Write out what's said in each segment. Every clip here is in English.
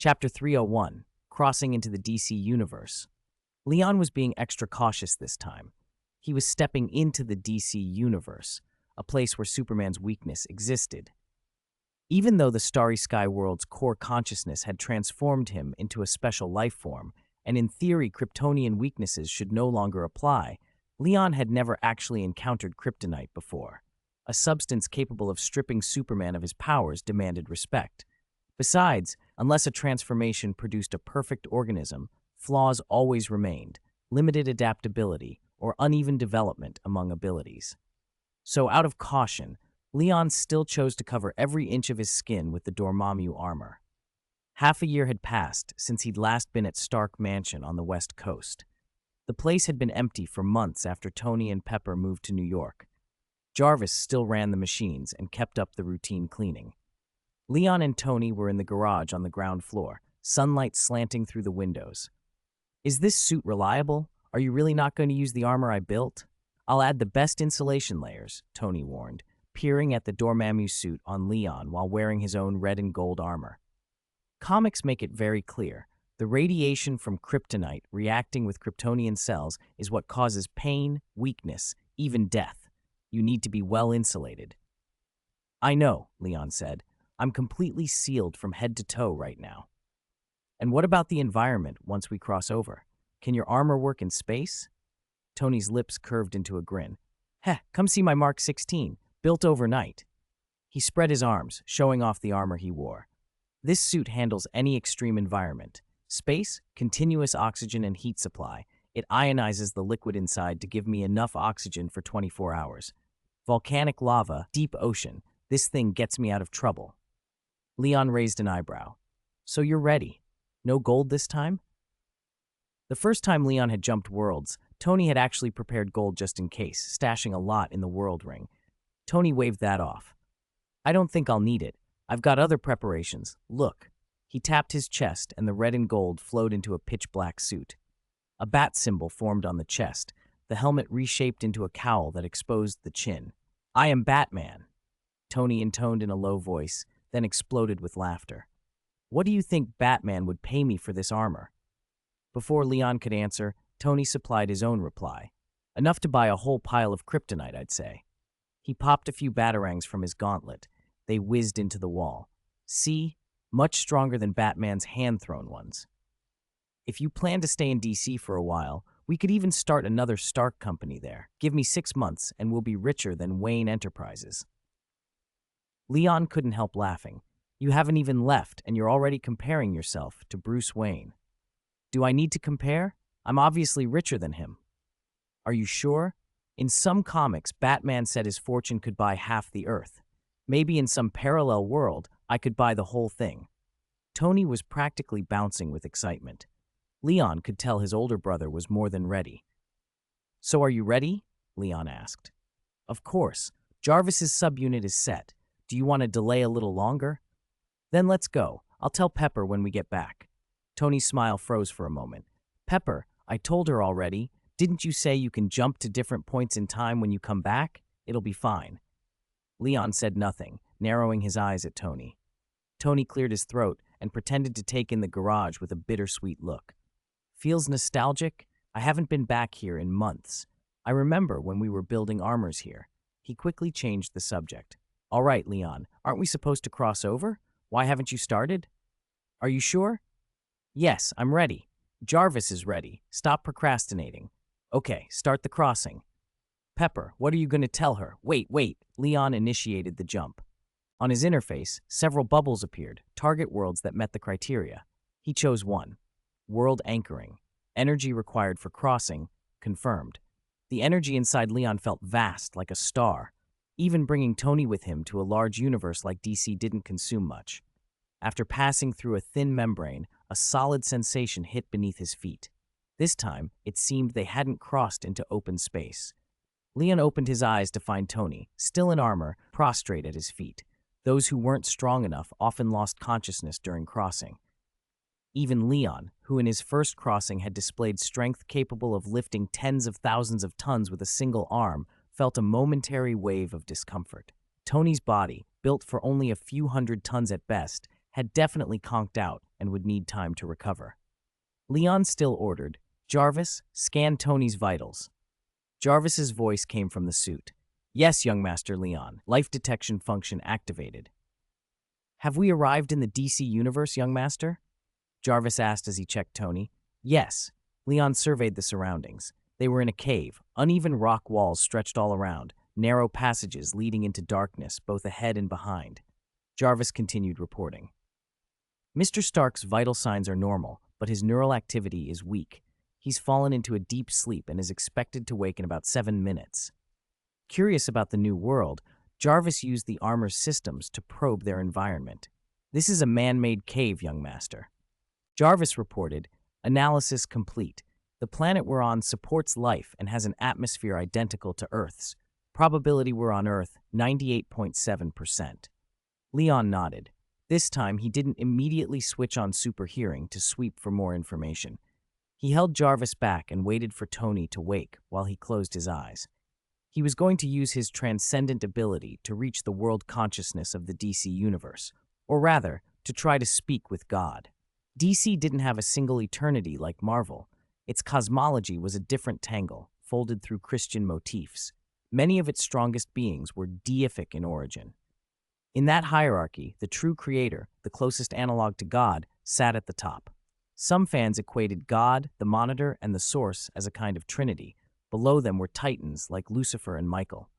Chapter 301, Crossing into the DC Universe. Leon was being extra cautious this time. He was stepping into the DC Universe, a place where Superman's weakness existed. Even though the Starry Sky world's core consciousness had transformed him into a special life form, and in theory Kryptonian weaknesses should no longer apply, Leon had never actually encountered kryptonite before. A substance capable of stripping Superman of his powers demanded respect. Besides, unless a transformation produced a perfect organism, flaws always remained, limited adaptability, or uneven development among abilities. So out of caution, Leon still chose to cover every inch of his skin with the Dormammu armor. Half a year had passed since he'd last been at Stark Mansion on the West Coast. The place had been empty for months after Tony and Pepper moved to New York. Jarvis still ran the machines and kept up the routine cleaning. Leon and Tony were in the garage on the ground floor, sunlight slanting through the windows. "Is this suit reliable? Are you really not going to use the armor I built?" "I'll add the best insulation layers," Tony warned, peering at the Dormammu suit on Leon while wearing his own red and gold armor. Comics make it very clear. The radiation from kryptonite reacting with Kryptonian cells is what causes pain, weakness, even death. You need to be well insulated. "I know," Leon said. "I'm completely sealed from head to toe right now." "And what about the environment once we cross over? Can your armor work in space?" Tony's lips curved into a grin. "Heh, come see my Mark 16, built overnight." He spread his arms, showing off the armor he wore. "This suit handles any extreme environment. Space, continuous oxygen and heat supply. It ionizes the liquid inside to give me enough oxygen for 24 hours. Volcanic lava, deep ocean. This thing gets me out of trouble." Leon raised an eyebrow. "So you're ready? No gold this time?" The first time Leon had jumped worlds, Tony had actually prepared gold just in case, stashing a lot in the world ring. Tony waved that off. "I don't think I'll need it. I've got other preparations. Look." He tapped his chest and the red and gold flowed into a pitch-black suit. A bat symbol formed on the chest, the helmet reshaped into a cowl that exposed the chin. "I am Batman," Tony intoned in a low voice, then exploded with laughter. "What do you think Batman would pay me for this armor?" Before Leon could answer, Tony supplied his own reply. "Enough to buy a whole pile of kryptonite, I'd say." He popped a few batarangs from his gauntlet. They whizzed into the wall. "See? Much stronger than Batman's hand-thrown ones. If you plan to stay in DC for a while, we could even start another Stark company there. Give me 6 months and we'll be richer than Wayne Enterprises." Leon couldn't help laughing. "You haven't even left and you're already comparing yourself to Bruce Wayne." "Do I need to compare? I'm obviously richer than him." "Are you sure? In some comics, Batman said his fortune could buy half the Earth. Maybe in some parallel world, I could buy the whole thing." Tony was practically bouncing with excitement. Leon could tell his older brother was more than ready. "So are you ready?" Leon asked. "Of course. Jarvis's subunit is set. Do you want to delay a little longer?" "Then let's go. I'll tell Pepper when we get back." Tony's smile froze for a moment. "Pepper, I told her already. Didn't you say you can jump to different points in time when you come back? It'll be fine." Leon said nothing, narrowing his eyes at Tony. Tony cleared his throat and pretended to take in the garage with a bittersweet look. "Feels nostalgic? I haven't been back here in months. I remember when we were building armors here." He quickly changed the subject. "All right, Leon, aren't we supposed to cross over? Why haven't you started?" "Are you sure?" "Yes, I'm ready. Jarvis is ready. Stop procrastinating." "Okay, start the crossing." "Pepper, what are you going to tell her?" Wait. Leon initiated the jump. On his interface, several bubbles appeared, target worlds that met the criteria. He chose one. World anchoring. Energy required for crossing. Confirmed. The energy inside Leon felt vast, like a star. Even bringing Tony with him to a large universe like DC didn't consume much. After passing through a thin membrane, a solid sensation hit beneath his feet. This time, it seemed they hadn't crossed into open space. Leon opened his eyes to find Tony, still in armor, prostrate at his feet. Those who weren't strong enough often lost consciousness during crossing. Even Leon, who in his first crossing had displayed strength capable of lifting tens of thousands of tons with a single arm, felt a momentary wave of discomfort. Tony's body, built for only a few hundred tons at best, had definitely conked out, and would need time to recover. Leon still ordered, "Jarvis, scan Tony's vitals." Jarvis's voice came from the suit. "Yes, young Master Leon. Life detection function activated." "Have we arrived in the DC universe, young Master?" Jarvis asked as he checked Tony. "Yes." Leon surveyed the surroundings. They were in a cave. Uneven rock walls stretched all around, narrow passages leading into darkness both ahead and behind. Jarvis continued reporting. "Mr. Stark's vital signs are normal, but his neural activity is weak. He's fallen into a deep sleep and is expected to wake in about 7 minutes." Curious about the new world, Jarvis used the armor's systems to probe their environment. "This is a man-made cave, young Master." Jarvis reported, "Analysis complete. The planet we're on supports life and has an atmosphere identical to Earth's. Probability we're on Earth, 98.7%. Leon nodded. This time, he didn't immediately switch on super hearing to sweep for more information. He held Jarvis back and waited for Tony to wake while he closed his eyes. He was going to use his transcendent ability to reach the world consciousness of the DC universe, or rather, to try to speak with God. DC didn't have a single eternity like Marvel. Its cosmology was a different tangle, folded through Christian motifs. Many of its strongest beings were deific in origin. In that hierarchy, the true creator, the closest analog to God, sat at the top. Some fans equated God, the monitor, and the source as a kind of trinity. Below them were titans like Lucifer and Michael.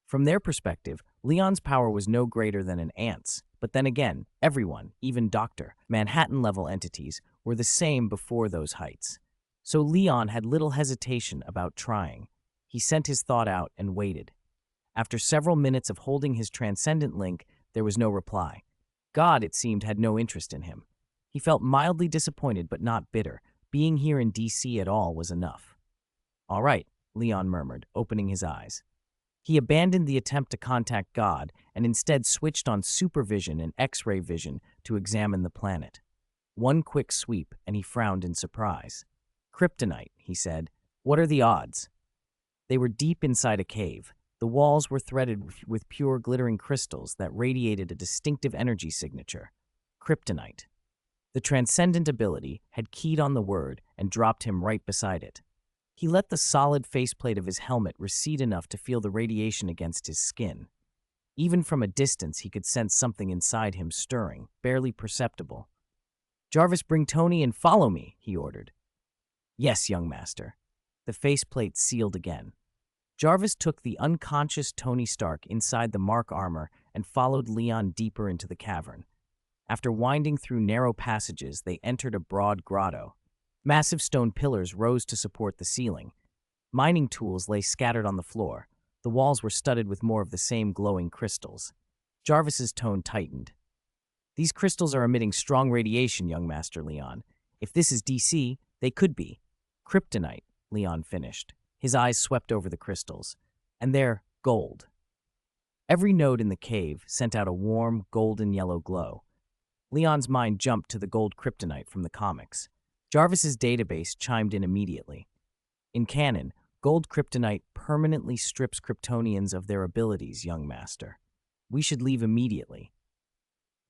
From their perspective, Leon's power was no greater than an ant's. But then again, everyone, even Dr. Manhattan-level entities, were the same before those heights. So Leon had little hesitation about trying. He sent his thought out and waited. After several minutes of holding his transcendent link, there was no reply. God, it seemed, had no interest in him. He felt mildly disappointed but not bitter. Being here in DC at all was enough. "All right," Leon murmured, opening his eyes. He abandoned the attempt to contact God and instead switched on supervision and X-ray vision to examine the planet. One quick sweep, and he frowned in surprise. "Kryptonite," he said. "What are the odds?" They were deep inside a cave. The walls were threaded with pure glittering crystals that radiated a distinctive energy signature. Kryptonite. The transcendent ability had keyed on the word and dropped him right beside it. He let the solid faceplate of his helmet recede enough to feel the radiation against his skin. Even from a distance, he could sense something inside him stirring, barely perceptible. "Jarvis, bring Tony and follow me," he ordered. "Yes, young Master." The faceplate sealed again. Jarvis took the unconscious Tony Stark inside the Mark armor and followed Leon deeper into the cavern. After winding through narrow passages, they entered a broad grotto. Massive stone pillars rose to support the ceiling. Mining tools lay scattered on the floor. The walls were studded with more of the same glowing crystals. Jarvis's tone tightened. "These crystals are emitting strong radiation, young Master Leon. If this is DC, they could be." "Kryptonite," Leon finished. His eyes swept over the crystals. "And they're gold." Every node in the cave sent out a warm, golden-yellow glow. Leon's mind jumped to the gold kryptonite from the comics. Jarvis's database chimed in immediately. In canon, gold kryptonite permanently strips Kryptonians of their abilities, young Master. We should leave immediately.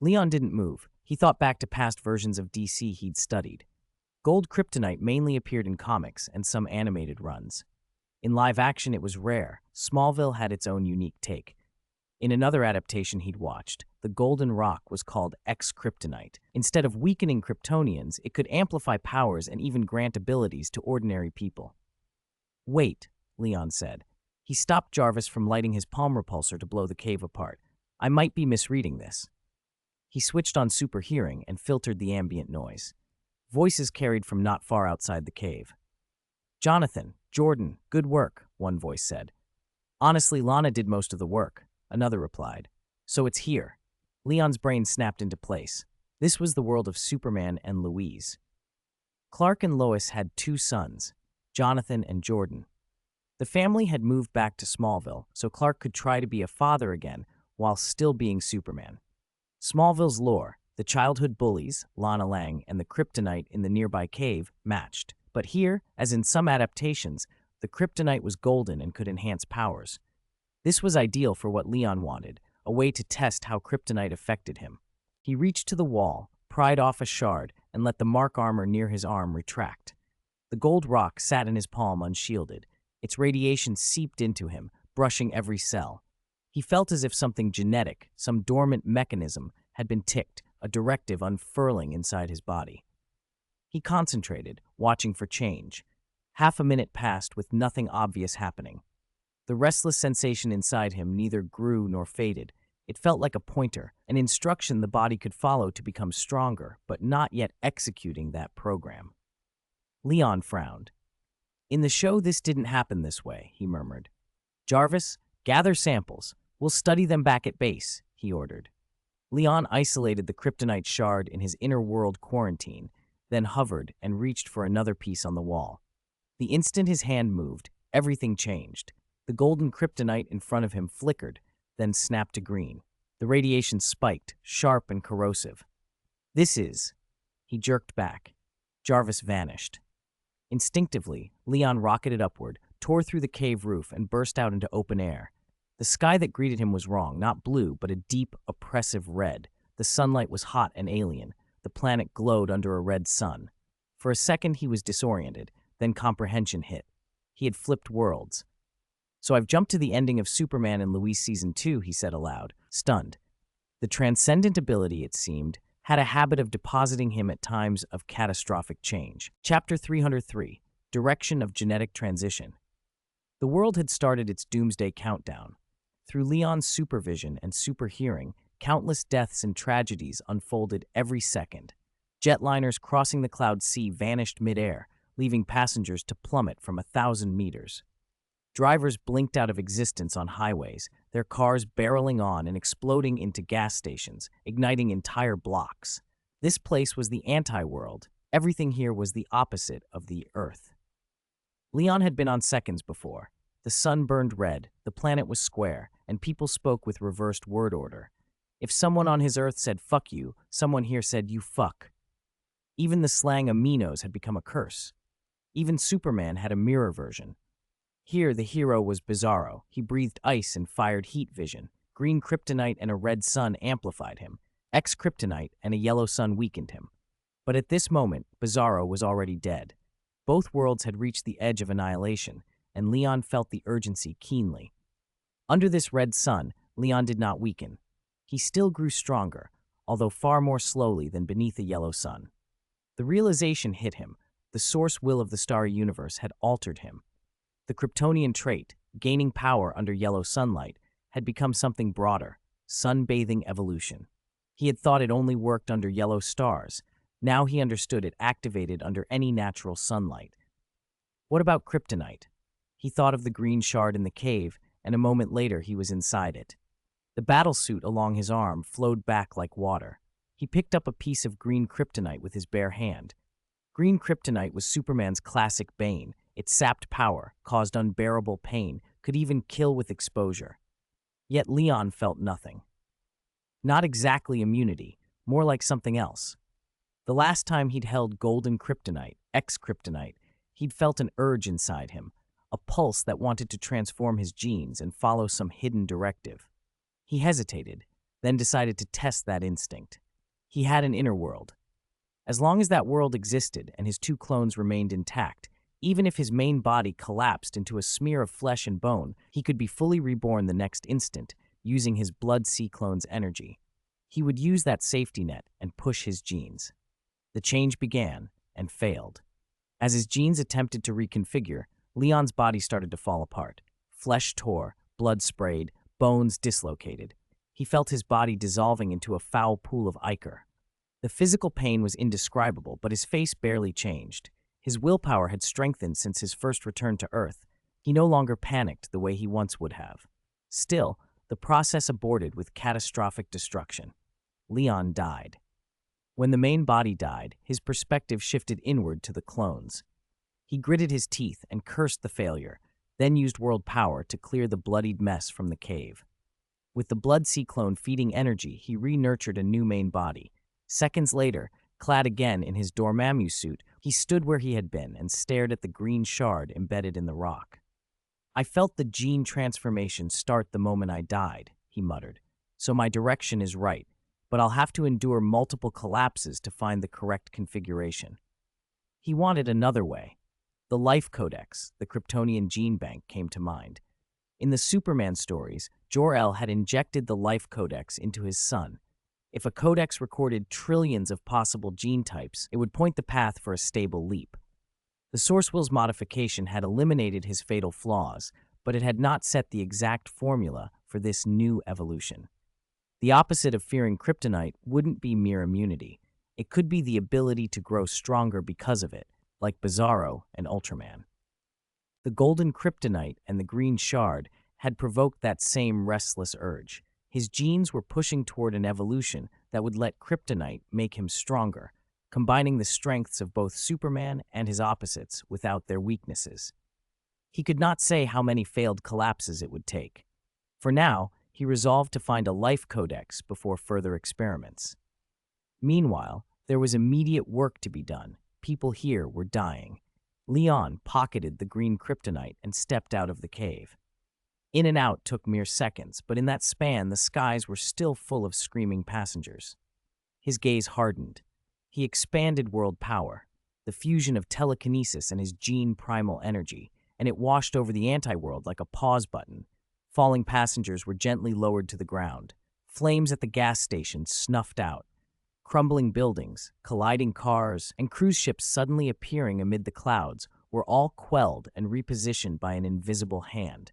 Leon didn't move. He thought back to past versions of DC he'd studied. Gold kryptonite mainly appeared in comics and some animated runs. In live action, it was rare. Smallville had its own unique take. In another adaptation he'd watched, the golden rock was called X-Kryptonite. Instead of weakening Kryptonians, it could amplify powers and even grant abilities to ordinary people. "Wait," Leon said. He stopped Jarvis from lighting his palm repulsor to blow the cave apart. "I might be misreading this." He switched on super hearing and filtered the ambient noise. Voices carried from not far outside the cave. "Jonathan, Jordan, good work," one voice said. "Honestly, Lana did most of the work," another replied. "So it's here." Leon's brain snapped into place. This was the world of Superman and Louise. Clark and Lois had 2 sons, Jonathan and Jordan. The family had moved back to Smallville, so Clark could try to be a father again while still being Superman. Smallville's lore, the childhood bullies, Lana Lang, and the kryptonite in the nearby cave matched. But here, as in some adaptations, the kryptonite was golden and could enhance powers. This was ideal for what Leon wanted, a way to test how kryptonite affected him. He reached to the wall, pried off a shard and let the mark armor near his arm retract. The gold rock sat in his palm unshielded. Its radiation seeped into him, brushing every cell. He felt as if something genetic, some dormant mechanism, had been ticked, a directive unfurling inside his body. He concentrated, watching for change. Half a minute passed with nothing obvious happening. The restless sensation inside him neither grew nor faded. It felt like a pointer, an instruction the body could follow to become stronger, but not yet executing that program. Leon frowned. In the show, this didn't happen this way, he murmured. Jarvis, gather samples. We'll study them back at base, he ordered. Leon isolated the kryptonite shard in his inner world quarantine, then hovered and reached for another piece on the wall. The instant his hand moved, everything changed. The golden kryptonite in front of him flickered, then snapped to green. The radiation spiked, sharp and corrosive. This is... He jerked back. Jarvis vanished. Instinctively, Leon rocketed upward, tore through the cave roof, and burst out into open air. The sky that greeted him was wrong, not blue, but a deep, oppressive red. The sunlight was hot and alien. The planet glowed under a red sun. For a second, he was disoriented, then comprehension hit. He had flipped worlds. So I've jumped to the ending of Superman and Lois Season 2, he said aloud, stunned. The transcendent ability, it seemed, had a habit of depositing him at times of catastrophic change. Chapter 303, Direction of Genetic Transition. The world had started its doomsday countdown. Through Leon's supervision and superhearing, countless deaths and tragedies unfolded every second. Jetliners crossing the cloud sea vanished midair, leaving passengers to plummet from 1,000 meters. Drivers blinked out of existence on highways, their cars barreling on and exploding into gas stations, igniting entire blocks. This place was the anti-world. Everything here was the opposite of the Earth. Leon had been on seconds before. The sun burned red, the planet was square, and people spoke with reversed word order. If someone on his Earth said fuck you, someone here said you fuck. Even the slang aminos had become a curse. Even Superman had a mirror version. Here, the hero was Bizarro. He breathed ice and fired heat vision. Green kryptonite and a red sun amplified him. X-kryptonite and a yellow sun weakened him. But at this moment, Bizarro was already dead. Both worlds had reached the edge of annihilation, and Leon felt the urgency keenly. Under this red sun, Leon did not weaken. He still grew stronger, although far more slowly than beneath a yellow sun. The realization hit him. The source will of the starry universe had altered him. The Kryptonian trait, gaining power under yellow sunlight, had become something broader, sunbathing evolution. He had thought it only worked under yellow stars. Now he understood it activated under any natural sunlight. What about kryptonite? He thought of the green shard in the cave, and a moment later he was inside it. The battlesuit along his arm flowed back like water. He picked up a piece of green kryptonite with his bare hand. Green kryptonite was Superman's classic bane. It sapped power, caused unbearable pain, could even kill with exposure. Yet Leon felt nothing. Not exactly immunity, more like something else. The last time he'd held golden kryptonite, X-kryptonite, he'd felt an urge inside him, a pulse that wanted to transform his genes and follow some hidden directive. He hesitated, then decided to test that instinct. He had an inner world. As long as that world existed and his two clones remained intact, even if his main body collapsed into a smear of flesh and bone, he could be fully reborn the next instant, using his blood sea clone's energy. He would use that safety net and push his genes. The change began and failed. As his genes attempted to reconfigure, Leon's body started to fall apart. Flesh tore, blood sprayed, bones dislocated. He felt his body dissolving into a foul pool of ichor. The physical pain was indescribable, but his face barely changed. His willpower had strengthened since his first return to Earth. He no longer panicked the way he once would have. Still, the process aborted with catastrophic destruction. Leon died. When the main body died, his perspective shifted inward to the clones. He gritted his teeth and cursed the failure, then used world power to clear the bloodied mess from the cave. With the blood sea clone feeding energy, he re-nurtured a new main body. Seconds later, clad again in his Dormammu suit, he stood where he had been and stared at the green shard embedded in the rock. I felt the gene transformation start the moment I died, he muttered. So my direction is right, but I'll have to endure multiple collapses to find the correct configuration. He wanted another way. The Life Codex, the Kryptonian gene bank, came to mind. In the Superman stories, Jor-El had injected the Life Codex into his son. If a codex recorded trillions of possible gene types, it would point the path for a stable leap. The Source Will's modification had eliminated his fatal flaws, but it had not set the exact formula for this new evolution. The opposite of fearing kryptonite wouldn't be mere immunity. It could be the ability to grow stronger because of it, like Bizarro and Ultraman. The golden kryptonite and the green shard had provoked that same restless urge. His genes were pushing toward an evolution that would let kryptonite make him stronger, combining the strengths of both Superman and his opposites without their weaknesses. He could not say how many failed collapses it would take. For now, he resolved to find a life codex before further experiments. Meanwhile, there was immediate work to be done. People here were dying. Leon pocketed the green kryptonite and stepped out of the cave. In and out took mere seconds, but in that span the skies were still full of screaming passengers. His gaze hardened. He expanded world power, the fusion of telekinesis and his gene primal energy, and it washed over the anti-world like a pause button. Falling passengers were gently lowered to the ground. Flames at the gas station snuffed out. Crumbling buildings, colliding cars, and cruise ships suddenly appearing amid the clouds were all quelled and repositioned by an invisible hand.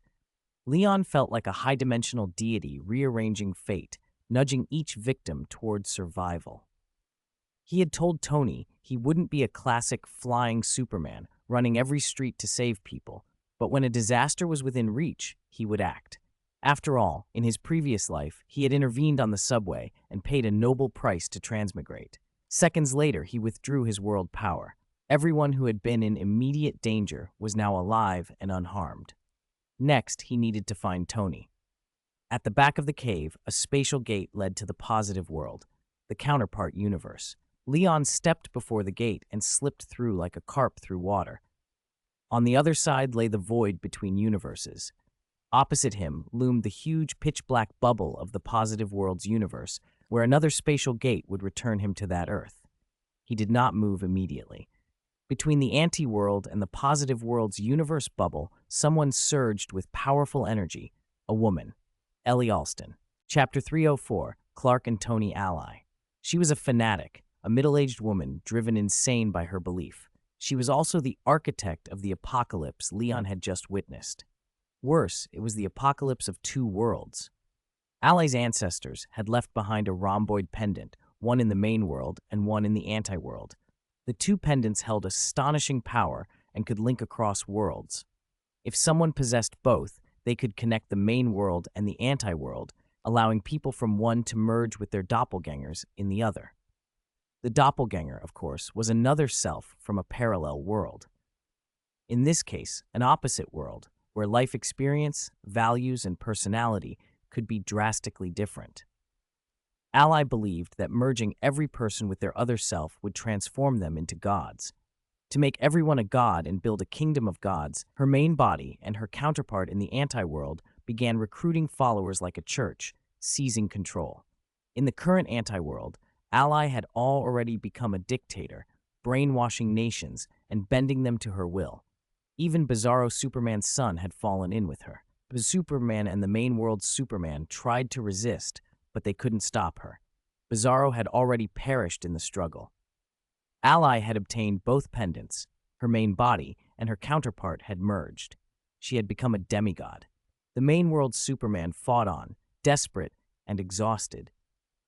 Leon felt like a high-dimensional deity rearranging fate, nudging each victim toward survival. He had told Tony he wouldn't be a classic flying Superman running every street to save people, but when a disaster was within reach, he would act. After all, in his previous life, he had intervened on the subway and paid a noble price to transmigrate. Seconds later, he withdrew his world power. Everyone who had been in immediate danger was now alive and unharmed. Next, he needed to find Tony. At the back of the cave, a spatial gate led to the positive world, the counterpart universe. Leon stepped before the gate and slipped through like a carp through water. On the other side lay the void between universes. Opposite him loomed the huge pitch-black bubble of the positive world's universe, where another spatial gate would return him to that Earth. He did not move immediately. Between the anti-world and the positive world's universe bubble, someone surged with powerful energy, a woman, Ellie Alston. Chapter 304, Clark and Tony Ally. She was a fanatic, a middle-aged woman driven insane by her belief. She was also the architect of the apocalypse Leon had just witnessed. Worse, it was the apocalypse of two worlds. Ally's ancestors had left behind a rhomboid pendant, one in the main world and one in the anti-world. The two pendants held astonishing power and could link across worlds. If someone possessed both, they could connect the main world and the anti-world, allowing people from one to merge with their doppelgangers in the other. The doppelganger, of course, was another self from a parallel world. In this case, an opposite world, where life experience, values, and personality could be drastically different. Ally believed that merging every person with their other self would transform them into gods. To make everyone a god and build a kingdom of gods, her main body and her counterpart in the anti-world began recruiting followers like a church, seizing control. In the current anti-world, Ally had already become a dictator, brainwashing nations and bending them to her will. Even Bizarro Superman's son had fallen in with her. Superman and the main world's Superman tried to resist, but they couldn't stop her. Bizarro had already perished in the struggle. Ally had obtained both pendants. Her main body and her counterpart had merged. She had become a demigod. The main world's Superman fought on, desperate and exhausted.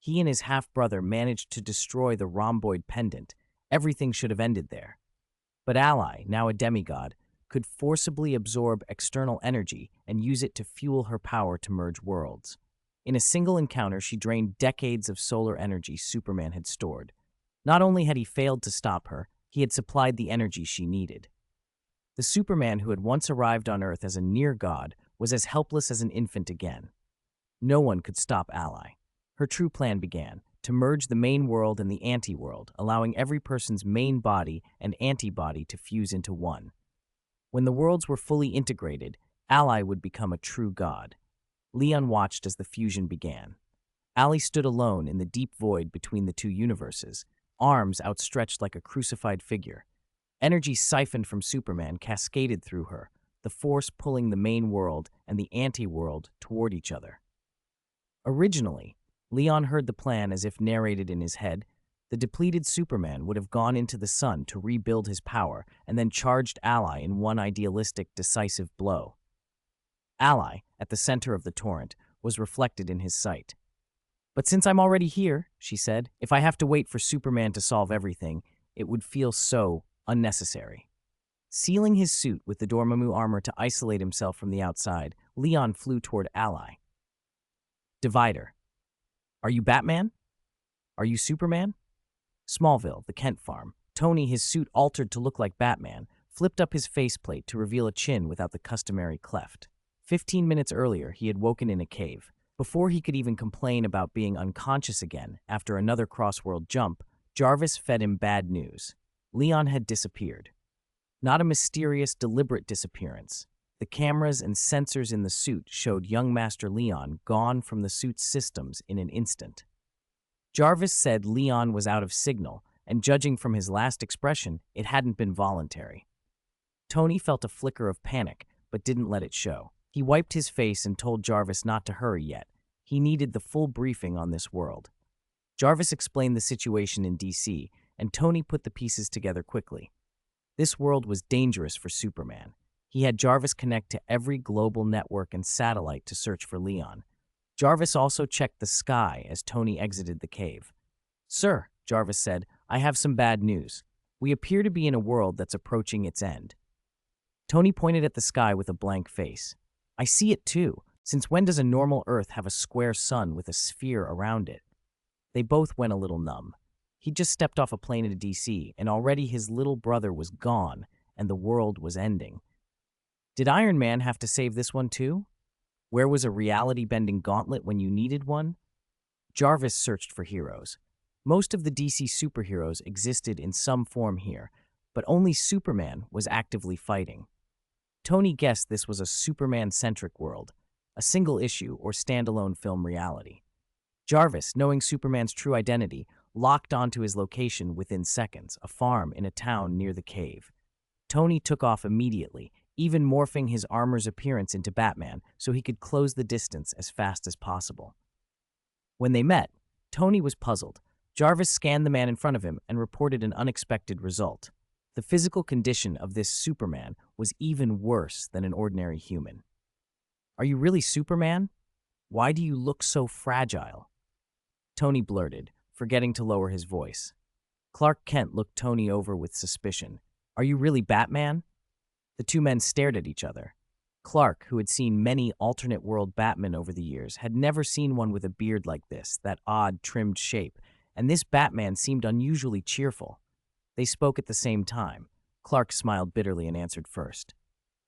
He and his half-brother managed to destroy the rhomboid pendant. Everything should have ended there. But Ally, now a demigod, could forcibly absorb external energy and use it to fuel her power to merge worlds. In a single encounter, she drained decades of solar energy Superman had stored. Not only had he failed to stop her, he had supplied the energy she needed. The Superman who had once arrived on Earth as a near-god was as helpless as an infant again. No one could stop Ally. Her true plan began, to merge the main world and the anti-world, allowing every person's main body and antibody to fuse into one. When the worlds were fully integrated, Ally would become a true god. Leon watched as the fusion began. Allie stood alone in the deep void between the two universes, arms outstretched like a crucified figure. Energy siphoned from Superman cascaded through her, the force pulling the main world and the anti-world toward each other. Originally, Leon heard the plan as if narrated in his head. The depleted Superman would have gone into the sun to rebuild his power and then charged Ally in one idealistic, decisive blow. Ally, at the center of the torrent, was reflected in his sight. "But since I'm already here," she said, "if I have to wait for Superman to solve everything, it would feel so unnecessary." Sealing his suit with the Dormammu armor to isolate himself from the outside, Leon flew toward Ally. Divider. "Are you Batman? Are you Superman?" Smallville, the Kent farm. Tony, his suit altered to look like Batman, flipped up his faceplate to reveal a chin without the customary cleft. 15 minutes earlier, he had woken in a cave. Before he could even complain about being unconscious again after another cross-world jump, Jarvis fed him bad news. Leon had disappeared. Not a mysterious, deliberate disappearance. The cameras and sensors in the suit showed young Master Leon gone from the suit's systems in an instant. Jarvis said Leon was out of signal, and judging from his last expression, it hadn't been voluntary. Tony felt a flicker of panic, but didn't let it show. He wiped his face and told Jarvis not to hurry yet. He needed the full briefing on this world. Jarvis explained the situation in DC, and Tony put the pieces together quickly. This world was dangerous for Superman. He had Jarvis connect to every global network and satellite to search for Leon. Jarvis also checked the sky as Tony exited the cave. "Sir," Jarvis said, "I have some bad news. We appear to be in a world that's approaching its end." Tony pointed at the sky with a blank face. "I see it too. Since when does a normal Earth have a square sun with a sphere around it?" They both went a little numb. He'd just stepped off a plane into DC, and already his little brother was gone, and the world was ending. Did Iron Man have to save this one too? Where was a reality-bending gauntlet when you needed one? Jarvis searched for heroes. Most of the DC superheroes existed in some form here, but only Superman was actively fighting. Tony guessed this was a Superman-centric world, a single-issue or standalone film reality. Jarvis, knowing Superman's true identity, locked onto his location within seconds, a farm in a town near the cave. Tony took off immediately, even morphing his armor's appearance into Batman so he could close the distance as fast as possible. When they met, Tony was puzzled. Jarvis scanned the man in front of him and reported an unexpected result. The physical condition of this Superman was even worse than an ordinary human. "Are you really Superman? Why do you look so fragile?" Tony blurted, forgetting to lower his voice. Clark Kent looked Tony over with suspicion. "Are you really Batman?" The two men stared at each other. Clark, who had seen many alternate world Batmen over the years, had never seen one with a beard like this, that odd, trimmed shape, and this Batman seemed unusually cheerful. They spoke at the same time. Clark smiled bitterly and answered first.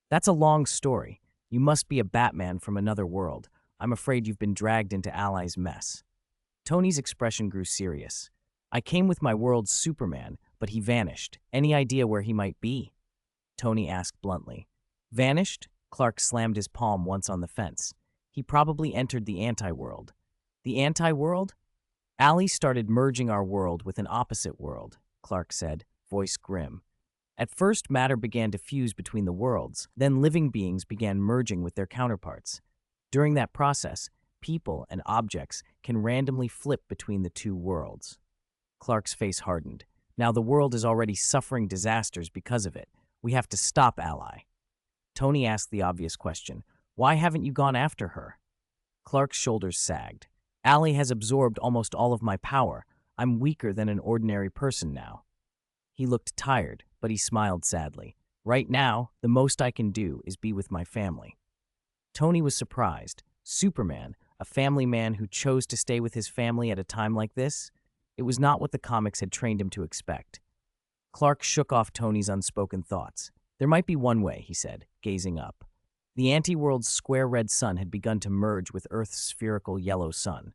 "That's a long story. You must be a Batman from another world. I'm afraid you've been dragged into Ally's mess." Tony's expression grew serious. "I came with my world's Superman, but he vanished. Any idea where he might be?" Tony asked bluntly. "Vanished?" Clark slammed his palm once on the fence. "He probably entered the anti-world." "The anti-world?" "Ally started merging our world with an opposite world," Clark said, voice grim. "At first, matter began to fuse between the worlds, then living beings began merging with their counterparts. During that process, people and objects can randomly flip between the two worlds." Clark's face hardened. "Now the world is already suffering disasters because of it. We have to stop Ally." Tony asked the obvious question. "Why haven't you gone after her?" Clark's shoulders sagged. "Ally has absorbed almost all of my power. I'm weaker than an ordinary person now." He looked tired, but he smiled sadly. "Right now, the most I can do is be with my family." Tony was surprised. Superman, a family man who chose to stay with his family at a time like this? It was not what the comics had trained him to expect. Clark shook off Tony's unspoken thoughts. "There might be one way," he said, gazing up. The anti-world's square red sun had begun to merge with Earth's spherical yellow sun.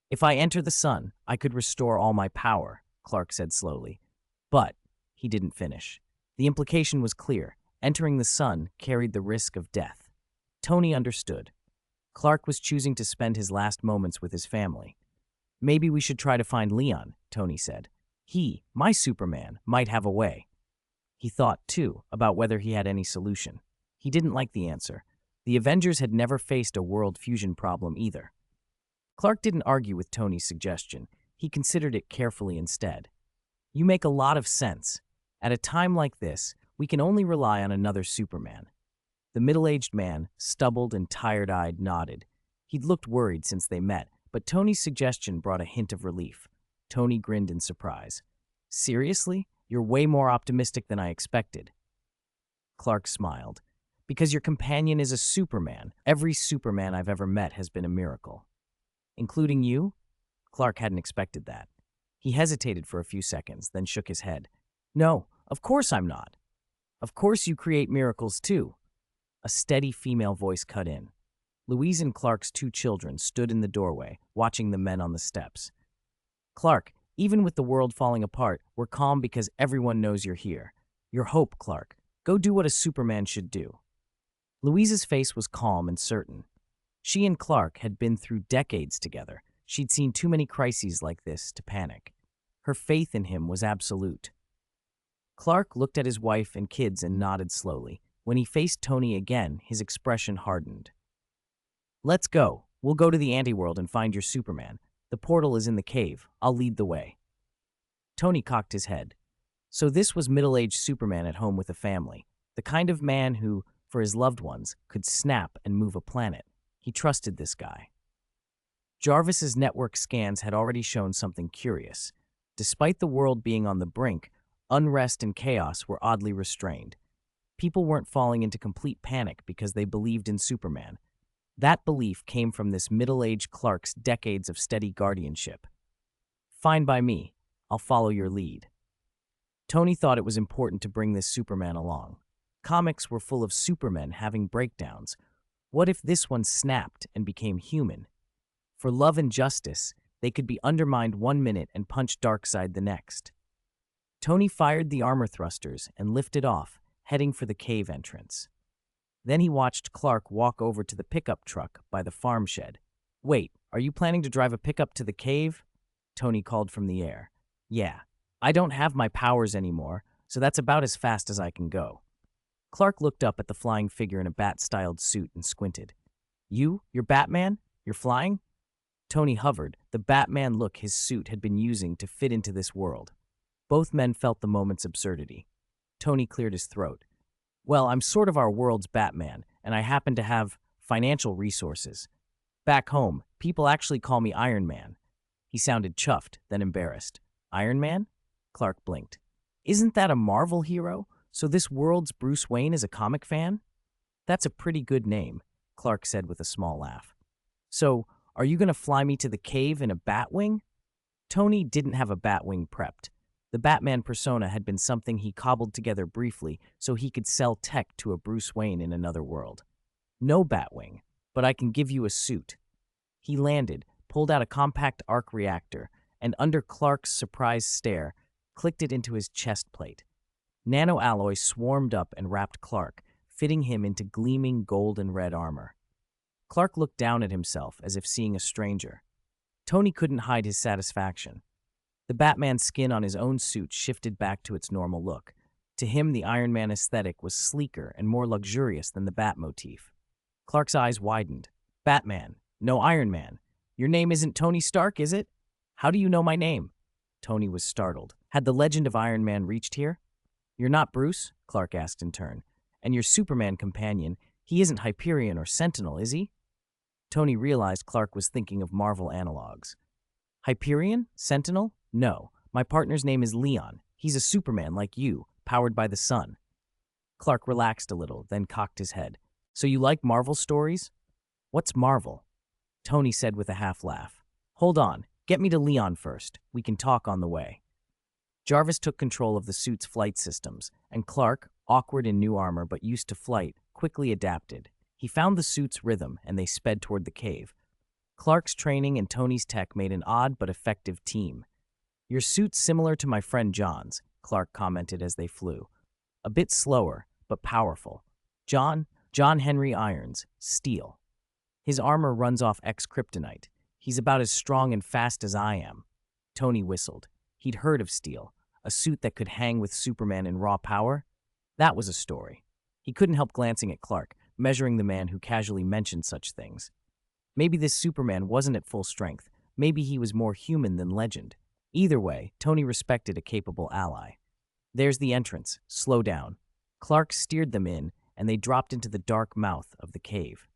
"If I enter the sun, I could restore all my power," Clark said slowly. But he didn't finish. The implication was clear. Entering the sun carried the risk of death. Tony understood. Clark was choosing to spend his last moments with his family. Maybe we should try to find Leon, Tony said. He, my Superman, might have a way. He thought, too, about whether he had any solution. He didn't like the answer. The Avengers had never faced a world fusion problem either. Clark didn't argue with Tony's suggestion. He considered it carefully instead. You make a lot of sense. At a time like this, we can only rely on another Superman. The middle-aged man, stubbled and tired-eyed, nodded. He'd looked worried since they met, but Tony's suggestion brought a hint of relief. Tony grinned in surprise. Seriously? You're way more optimistic than I expected. Clark smiled. Because your companion is a Superman. Every Superman I've ever met has been a miracle. Including you? Clark hadn't expected that. He hesitated for a few seconds, then shook his head. No, of course I'm not. Of course you create miracles too. A steady female voice cut in. Louise and Clark's 2 children stood in the doorway, watching the men on the steps. Clark, even with the world falling apart, we're calm because everyone knows you're here. Your hope, Clark. Go do what a Superman should do. Louise's face was calm and certain. She and Clark had been through decades together. She'd seen too many crises like this to panic. Her faith in him was absolute. Clark looked at his wife and kids and nodded slowly. When he faced Tony again, his expression hardened. Let's go. We'll go to the anti-world and find your Superman. The portal is in the cave. I'll lead the way. Tony cocked his head. So this was middle-aged Superman at home with a family. The kind of man who, for his loved ones, could snap and move a planet. He trusted this guy. Jarvis's network scans had already shown something curious. Despite the world being on the brink, unrest and chaos were oddly restrained. People weren't falling into complete panic because they believed in Superman. That belief came from this middle-aged Clark's decades of steady guardianship. Fine by me. I'll follow your lead. Tony thought it was important to bring this Superman along. Comics were full of Supermen having breakdowns. What if this one snapped and became human? For love and justice, they could be undermined 1 minute and punch Darkseid the next. Tony fired the armor thrusters and lifted off, heading for the cave entrance. Then he watched Clark walk over to the pickup truck by the farm shed. Wait, are you planning to drive a pickup to the cave? Tony called from the air. Yeah, I don't have my powers anymore, so that's about as fast as I can go. Clark looked up at the flying figure in a bat-styled suit and squinted. You're Batman? You're flying? Tony hovered, the Batman look his suit had been using to fit into this world. Both men felt the moment's absurdity. Tony cleared his throat. Well, I'm sort of our world's Batman, and I happen to have financial resources. Back home, people actually call me Iron Man. He sounded chuffed, then embarrassed. Iron Man? Clark blinked. Isn't that a Marvel hero? So this world's Bruce Wayne is a comic fan? That's a pretty good name, Clark said with a small laugh. So, are you going to fly me to the cave in a Batwing? Tony didn't have a Batwing prepped. The Batman persona had been something he cobbled together briefly so he could sell tech to a Bruce Wayne in another world. No Batwing, but I can give you a suit. He landed, pulled out a compact arc reactor, and under Clark's surprised stare, clicked it into his chest plate. Nanoalloy swarmed up and wrapped Clark, fitting him into gleaming gold and red armor. Clark looked down at himself as if seeing a stranger. Tony couldn't hide his satisfaction. The Batman's skin on his own suit shifted back to its normal look. To him, the Iron Man aesthetic was sleeker and more luxurious than the Bat motif. Clark's eyes widened. Batman, no Iron Man. Your name isn't Tony Stark, is it? How do you know my name? Tony was startled. Had the legend of Iron Man reached here? You're not Bruce? Clark asked in turn. And your Superman companion, he isn't Hyperion or Sentinel, is he? Tony realized Clark was thinking of Marvel analogs. Hyperion? Sentinel? No. My partner's name is Leon. He's a Superman like you, powered by the sun. Clark relaxed a little, then cocked his head. So you like Marvel stories? What's Marvel? Tony said with a half-laugh. Hold on. Get me to Leon first. We can talk on the way. Jarvis took control of the suit's flight systems, and Clark, awkward in new armor but used to flight, quickly adapted. He found the suit's rhythm, and they sped toward the cave. Clark's training and Tony's tech made an odd but effective team. Your suit's similar to my friend John's, Clark commented as they flew. A bit slower, but powerful. John Henry Irons, steel. His armor runs off kryptonite. He's about as strong and fast as I am. Tony whistled. He'd heard of steel, a suit that could hang with Superman in raw power. That was a story. He couldn't help glancing at Clark, measuring the man who casually mentioned such things. Maybe this Superman wasn't at full strength. Maybe he was more human than legend. Either way, Tony respected a capable ally. There's the entrance. Slow down. Clark steered them in, and they dropped into the dark mouth of the cave.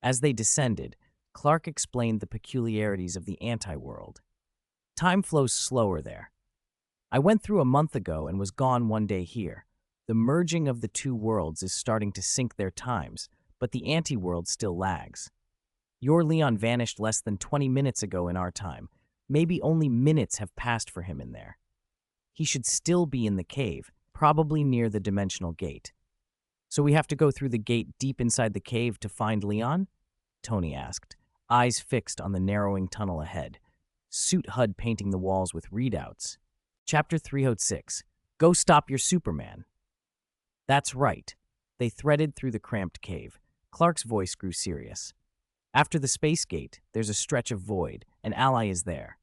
As they descended, Clark explained the peculiarities of the anti-world. Time flows slower there. I went through a month ago and was gone one day here. The merging of the two worlds is starting to sync their times, but the anti-world still lags. Your Leon vanished less than 20 minutes ago in our time. Maybe only minutes have passed for him in there. He should still be in the cave, probably near the dimensional gate. So we have to go through the gate deep inside the cave to find Leon? Tony asked, eyes fixed on the narrowing tunnel ahead. Suit HUD painting the walls with readouts. Chapter 306, Go Stop Your Superman. That's right. They threaded through the cramped cave. Clark's voice grew serious. After the space gate, there's a stretch of void. An ally is there.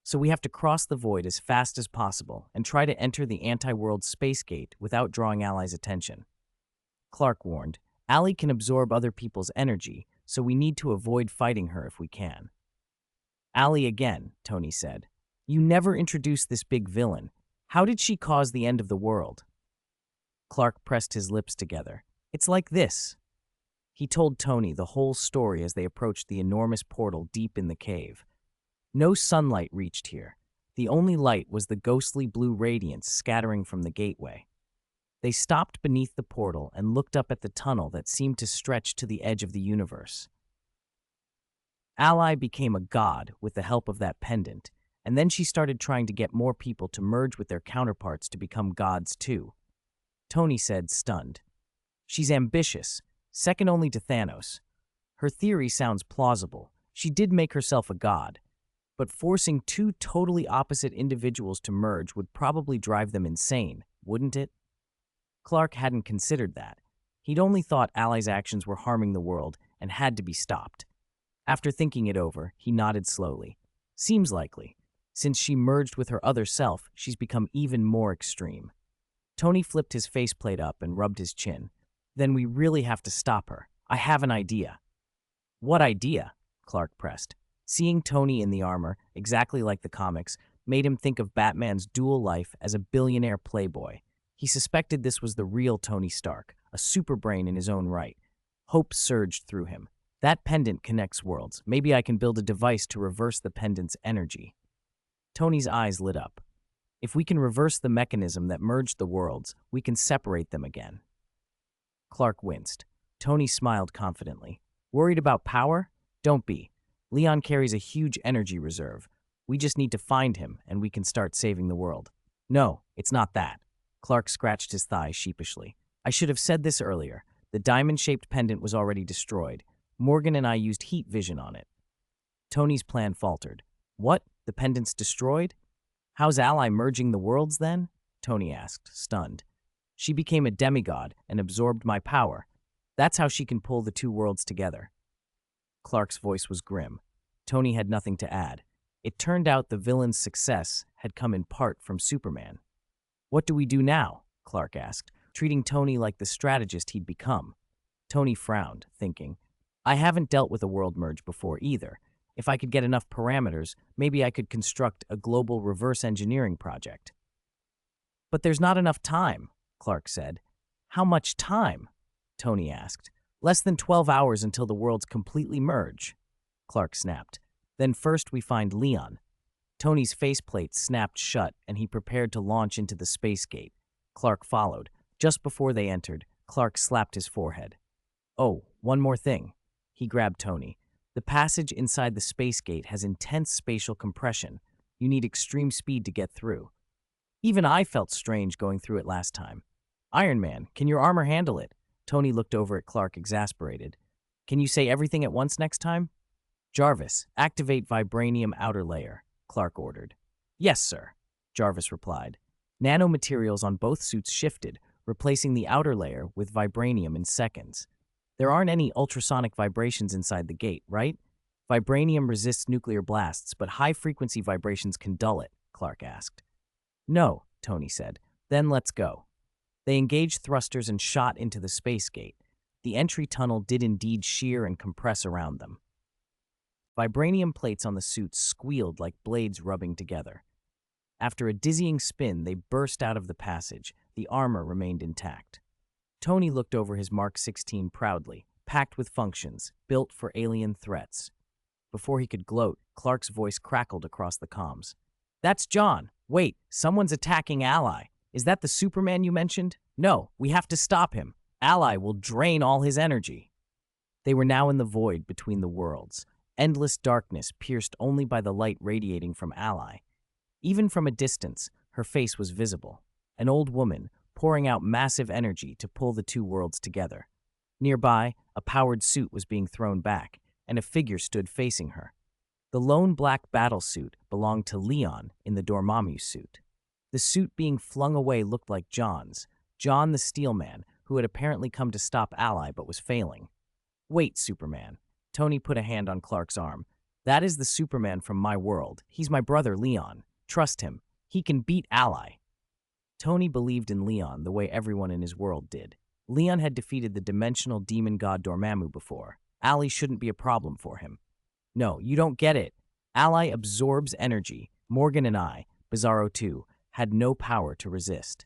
So we have to cross the void as fast as possible and try to enter the anti-world space gate without drawing allies' attention. Clark warned, Allie can absorb other people's energy, so we need to avoid fighting her if we can. Allie again, Tony said. You never introduced this big villain. How did she cause the end of the world? Clark pressed his lips together. It's like this. He told Tony the whole story as they approached the enormous portal deep in the cave. No sunlight reached here. The only light was the ghostly blue radiance scattering from the gateway. They stopped beneath the portal and looked up at the tunnel that seemed to stretch to the edge of the universe. Ally became a god with the help of that pendant, and then she started trying to get more people to merge with their counterparts to become gods too. Tony said, stunned. She's ambitious, second only to Thanos. Her theory sounds plausible. She did make herself a god, but forcing two totally opposite individuals to merge would probably drive them insane, wouldn't it? Clark hadn't considered that. He'd only thought Ally's actions were harming the world and had to be stopped. After thinking it over, he nodded slowly. Seems likely. Since she merged with her other self, she's become even more extreme. Tony flipped his faceplate up and rubbed his chin. Then we really have to stop her. I have an idea. What idea? Clark pressed. Seeing Tony in the armor, exactly like the comics, made him think of Batman's dual life as a billionaire playboy. He suspected this was the real Tony Stark, a superbrain in his own right. Hope surged through him. That pendant connects worlds. Maybe I can build a device to reverse the pendant's energy. Tony's eyes lit up. If we can reverse the mechanism that merged the worlds, we can separate them again. Clark winced. Tony smiled confidently. Worried about power? Don't be. Leon carries a huge energy reserve. We just need to find him, and we can start saving the world. No, it's not that. Clark scratched his thigh sheepishly. I should have said this earlier. The diamond-shaped pendant was already destroyed. Morgan and I used heat vision on it. Tony's plan faltered. What? The pendant's destroyed? How's Ally merging the worlds then? Tony asked, stunned. She became a demigod and absorbed my power. That's how she can pull the two worlds together. Clark's voice was grim. Tony had nothing to add. It turned out the villain's success had come in part from Superman. What do we do now? Clark asked, treating Tony like the strategist he'd become. Tony frowned, thinking, I haven't dealt with a world merge before either. If I could get enough parameters, maybe I could construct a global reverse engineering project. But there's not enough time, Clark said. How much time? Tony asked. Less than 12 hours until the worlds completely merge. Clark snapped. Then first we find Leon. Tony's faceplate snapped shut and he prepared to launch into the space gate. Clark followed. Just before they entered, Clark slapped his forehead. Oh, one more thing. He grabbed Tony. The passage inside the space gate has intense spatial compression. You need extreme speed to get through. Even I felt strange going through it last time. Iron Man, can your armor handle it? Tony looked over at Clark, exasperated. Can you say everything at once next time? Jarvis, activate vibranium outer layer, Clark ordered. Yes, sir, Jarvis replied. Nanomaterials on both suits shifted, replacing the outer layer with vibranium in seconds. There aren't any ultrasonic vibrations inside the gate, right? Vibranium resists nuclear blasts, but high-frequency vibrations can dull it, Clark asked. No, Tony said. Then let's go. They engaged thrusters and shot into the space gate. The entry tunnel did indeed shear and compress around them. Vibranium plates on the suits squealed like blades rubbing together. After a dizzying spin, they burst out of the passage. The armor remained intact. Tony looked over his Mark 16 proudly, packed with functions, built for alien threats. Before he could gloat, Clark's voice crackled across the comms. That's John. Wait, someone's attacking Ally. Is that the Superman you mentioned? No, we have to stop him. Ally will drain all his energy. They were now in the void between the worlds, endless darkness pierced only by the light radiating from Ally. Even from a distance, her face was visible, an old woman pouring out massive energy to pull the two worlds together. Nearby, a powered suit was being thrown back, and a figure stood facing her. The lone black battle suit belonged to Leon in the Dormammu suit. The suit being flung away looked like John's, John the Steelman, who had apparently come to stop Ally but was failing. Wait, Superman. Tony put a hand on Clark's arm. That is the Superman from my world. He's my brother, Leon. Trust him. He can beat Ally. Tony believed in Leon the way everyone in his world did. Leon had defeated the dimensional demon god Dormammu before. Ally shouldn't be a problem for him. No, you don't get it. Ally absorbs energy. Morgan and I, Bizarro 2, had no power to resist.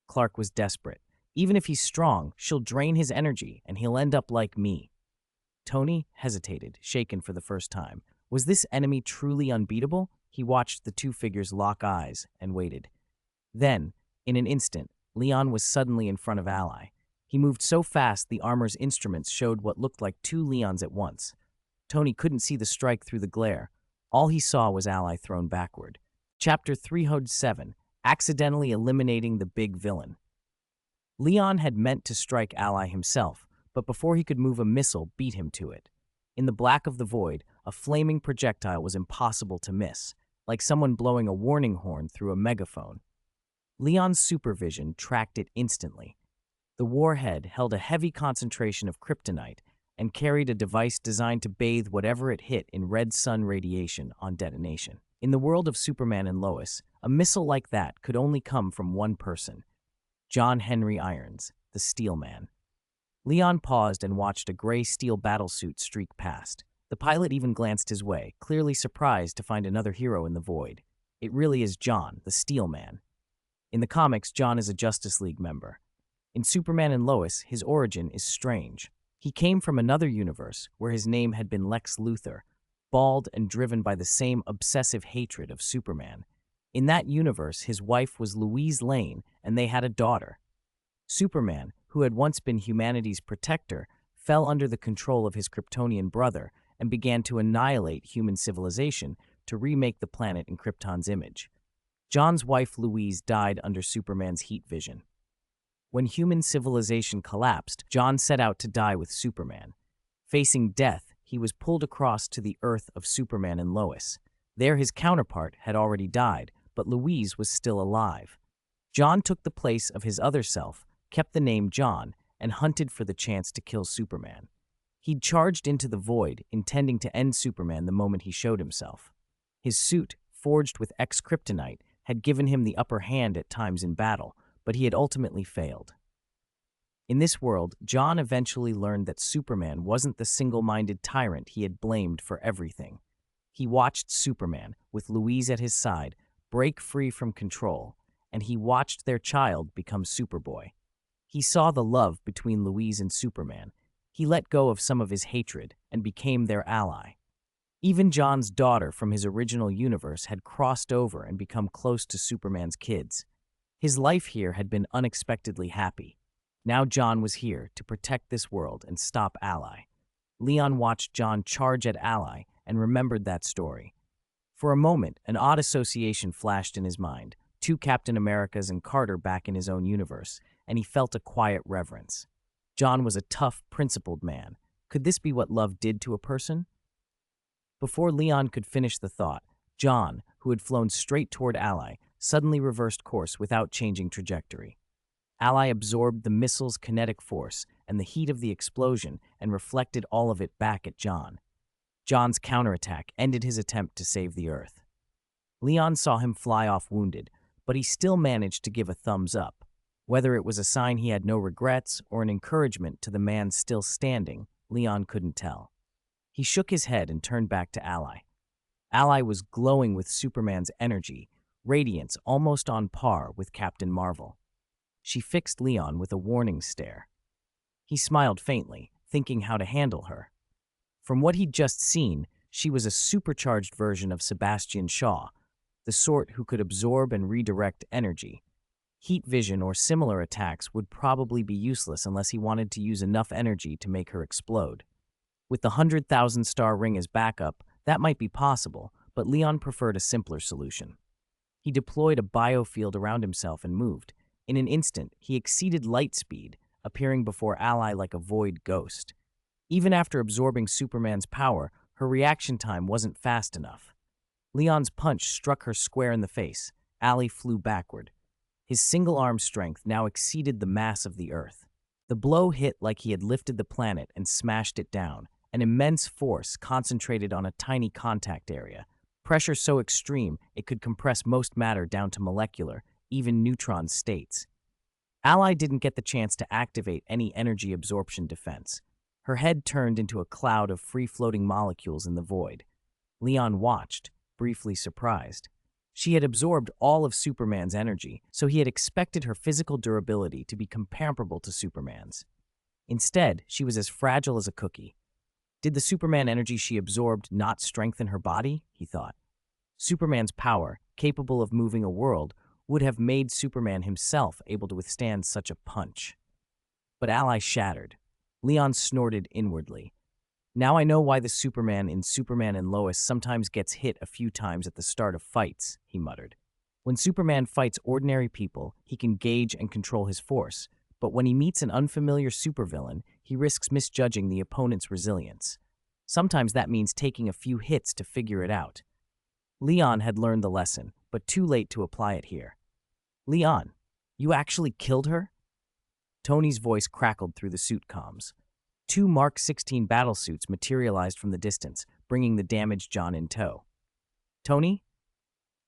Clark was desperate. Even if he's strong, she'll drain his energy, and he'll end up like me. Tony hesitated, shaken for the first time. Was this enemy truly unbeatable? He watched the two figures lock eyes and waited. Then, in an instant, Leon was suddenly in front of Ally. He moved so fast the armor's instruments showed what looked like two Leons at once. Tony couldn't see the strike through the glare. All he saw was Ally thrown backward. Chapter 307, Accidentally Eliminating the Big Villain. Leon had meant to strike Ally himself, but before he could move a missile, beat him to it. In the black of the void, a flaming projectile was impossible to miss, like someone blowing a warning horn through a megaphone. Leon's supervision tracked it instantly. The warhead held a heavy concentration of kryptonite and carried a device designed to bathe whatever it hit in red sun radiation on detonation. In the world of Superman and Lois, a missile like that could only come from one person, John Henry Irons, the Steel Man. Leon paused and watched a gray steel battlesuit streak past. The pilot even glanced his way, clearly surprised to find another hero in the void. It really is John, the Steel Man. In the comics, John is a Justice League member. In Superman and Lois, his origin is strange. He came from another universe where his name had been Lex Luthor, bald and driven by the same obsessive hatred of Superman. In that universe, his wife was Louise Lane, and they had a daughter. Superman, who had once been humanity's protector, fell under the control of his Kryptonian brother and began to annihilate human civilization to remake the planet in Krypton's image. John's wife Louise died under Superman's heat vision. When human civilization collapsed, John set out to die with Superman. Facing death, he was pulled across to the Earth of Superman and Lois. There his counterpart had already died, but Louise was still alive. John took the place of his other self, kept the name John, and hunted for the chance to kill Superman. He'd charged into the void, intending to end Superman the moment he showed himself. His suit, forged with X-kryptonite, had given him the upper hand at times in battle, but he had ultimately failed. In this world, John eventually learned that Superman wasn't the single-minded tyrant he had blamed for everything. He watched Superman, with Louise at his side, break free from control, and he watched their child become Superboy. He saw the love between Louise and Superman. He let go of some of his hatred and became their ally. Even John's daughter from his original universe had crossed over and become close to Superman's kids. His life here had been unexpectedly happy. Now John was here to protect this world and stop Ally. Leon watched John charge at Ally and remembered that story. For a moment, an odd association flashed in his mind, two Captain Americas and Carter back in his own universe, and he felt a quiet reverence. John was a tough, principled man. Could this be what love did to a person? Before Leon could finish the thought, John, who had flown straight toward Ally, suddenly reversed course without changing trajectory. Ally absorbed the missile's kinetic force and the heat of the explosion and reflected all of it back at John. John's counterattack ended his attempt to save the Earth. Leon saw him fly off wounded, but he still managed to give a thumbs up. Whether it was a sign he had no regrets or an encouragement to the man still standing, Leon couldn't tell. He shook his head and turned back to Ally. Ally was glowing with Superman's energy, radiance almost on par with Captain Marvel. She fixed Leon with a warning stare. He smiled faintly, thinking how to handle her. From what he'd just seen, she was a supercharged version of Sebastian Shaw, the sort who could absorb and redirect energy. Heat vision or similar attacks would probably be useless unless he wanted to use enough energy to make her explode. With the 100,000-star ring as backup, that might be possible, but Leon preferred a simpler solution. He deployed a biofield around himself and moved. In an instant, he exceeded light speed, appearing before Ally like a void ghost. Even after absorbing Superman's power, her reaction time wasn't fast enough. Leon's punch struck her square in the face. Ally flew backward. His single-arm strength now exceeded the mass of the Earth. The blow hit like he had lifted the planet and smashed it down, an immense force concentrated on a tiny contact area, pressure so extreme it could compress most matter down to molecular, even neutron states. Ally didn't get the chance to activate any energy absorption defense. Her head turned into a cloud of free-floating molecules in the void. Leon watched, briefly surprised. She had absorbed all of Superman's energy, so he had expected her physical durability to be comparable to Superman's. Instead, she was as fragile as a cookie. Did the Superman energy she absorbed not strengthen her body? He thought. Superman's power, capable of moving a world, would have made Superman himself able to withstand such a punch. But Ally shattered. Leon snorted inwardly. Now I know why the Superman in Superman and Lois sometimes gets hit a few times at the start of fights, he muttered. When Superman fights ordinary people, he can gauge and control his force, but when he meets an unfamiliar supervillain, he risks misjudging the opponent's resilience. Sometimes that means taking a few hits to figure it out. Leon had learned the lesson, but too late to apply it here. Leon, you actually killed her? Tony's voice crackled through the suit comms. 2 Mark 16 battlesuits materialized from the distance, bringing the damaged John in tow. Tony?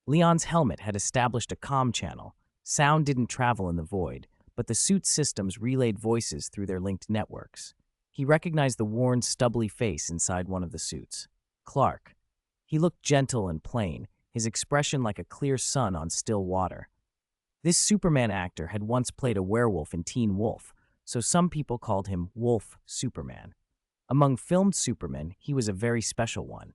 Leon's helmet had established a comm channel. Sound didn't travel in the void, but the suit's systems relayed voices through their linked networks. He recognized the worn, stubbly face inside one of the suits. Clark. He looked gentle and plain, his expression like a clear sun on still water. This Superman actor had once played a werewolf in Teen Wolf, so some people called him Wolf Superman. Among filmed Supermen, he was a very special one.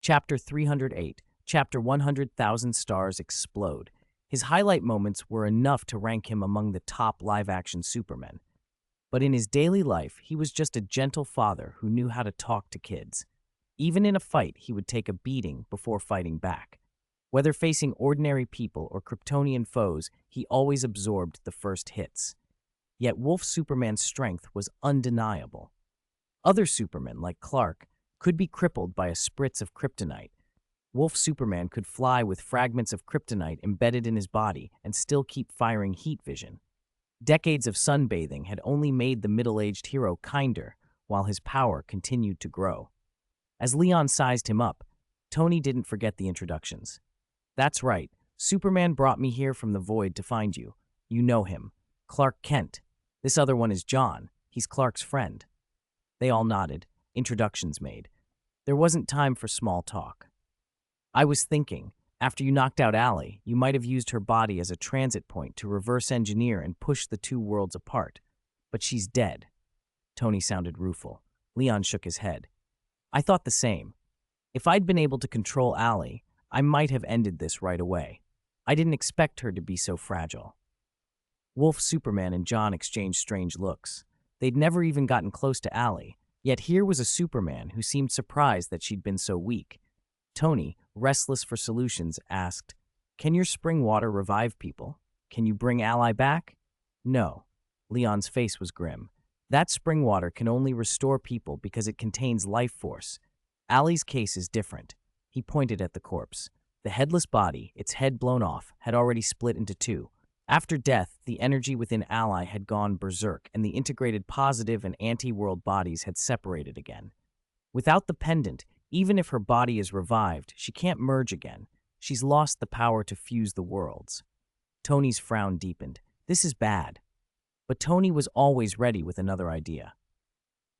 Chapter 308, Chapter 100,000 Stars Explode. His highlight moments were enough to rank him among the top live-action Supermen. But in his daily life, he was just a gentle father who knew how to talk to kids. Even in a fight, he would take a beating before fighting back. Whether facing ordinary people or Kryptonian foes, he always absorbed the first hits. Yet Wolf Superman's strength was undeniable. Other Supermen, like Clark, could be crippled by a spritz of kryptonite. Wolf Superman could fly with fragments of kryptonite embedded in his body and still keep firing heat vision. Decades of sunbathing had only made the middle-aged hero kinder, while his power continued to grow. As Leon sized him up, Tony didn't forget the introductions. That's right, Superman brought me here from the void to find you. You know him. Clark Kent. This other one is John. He's Clark's friend. They all nodded, introductions made. There wasn't time for small talk. I was thinking, after you knocked out Ally, you might have used her body as a transit point to reverse engineer and push the 2 worlds apart. But she's dead. Tony sounded rueful. Leon shook his head. I thought the same. If I'd been able to control Ally, I might have ended this right away. I didn't expect her to be so fragile. Wolf Superman and John exchanged strange looks. They'd never even gotten close to Ally, yet here was a Superman who seemed surprised that she'd been so weak. Tony, restless for solutions, asked, "Can your spring water revive people? Can you bring Ally back?" No. Leon's face was grim. That spring water can only restore people because it contains life force. Ally's case is different. He pointed at the corpse. The headless body, its head blown off, had already split into 2. After death, the energy within Ally had gone berserk, and the integrated positive and anti-world bodies had separated again. Without the pendant, even if her body is revived, she can't merge again. She's lost the power to fuse the worlds. Tony's frown deepened. This is bad. But Tony was always ready with another idea.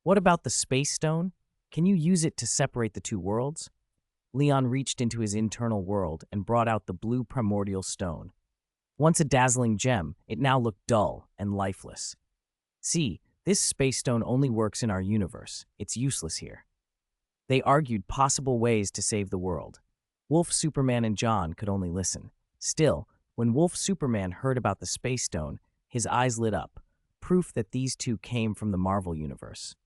What about the space stone? Can you use it to separate the two worlds? Leon reached into his internal world and brought out the blue primordial stone. Once a dazzling gem, it now looked dull and lifeless. See, this space stone only works in our universe. It's useless here. They argued possible ways to save the world. Wolf, Superman, and John could only listen. Still, when Wolf Superman heard about the space stone, his eyes lit up, proof that these two came from the Marvel universe.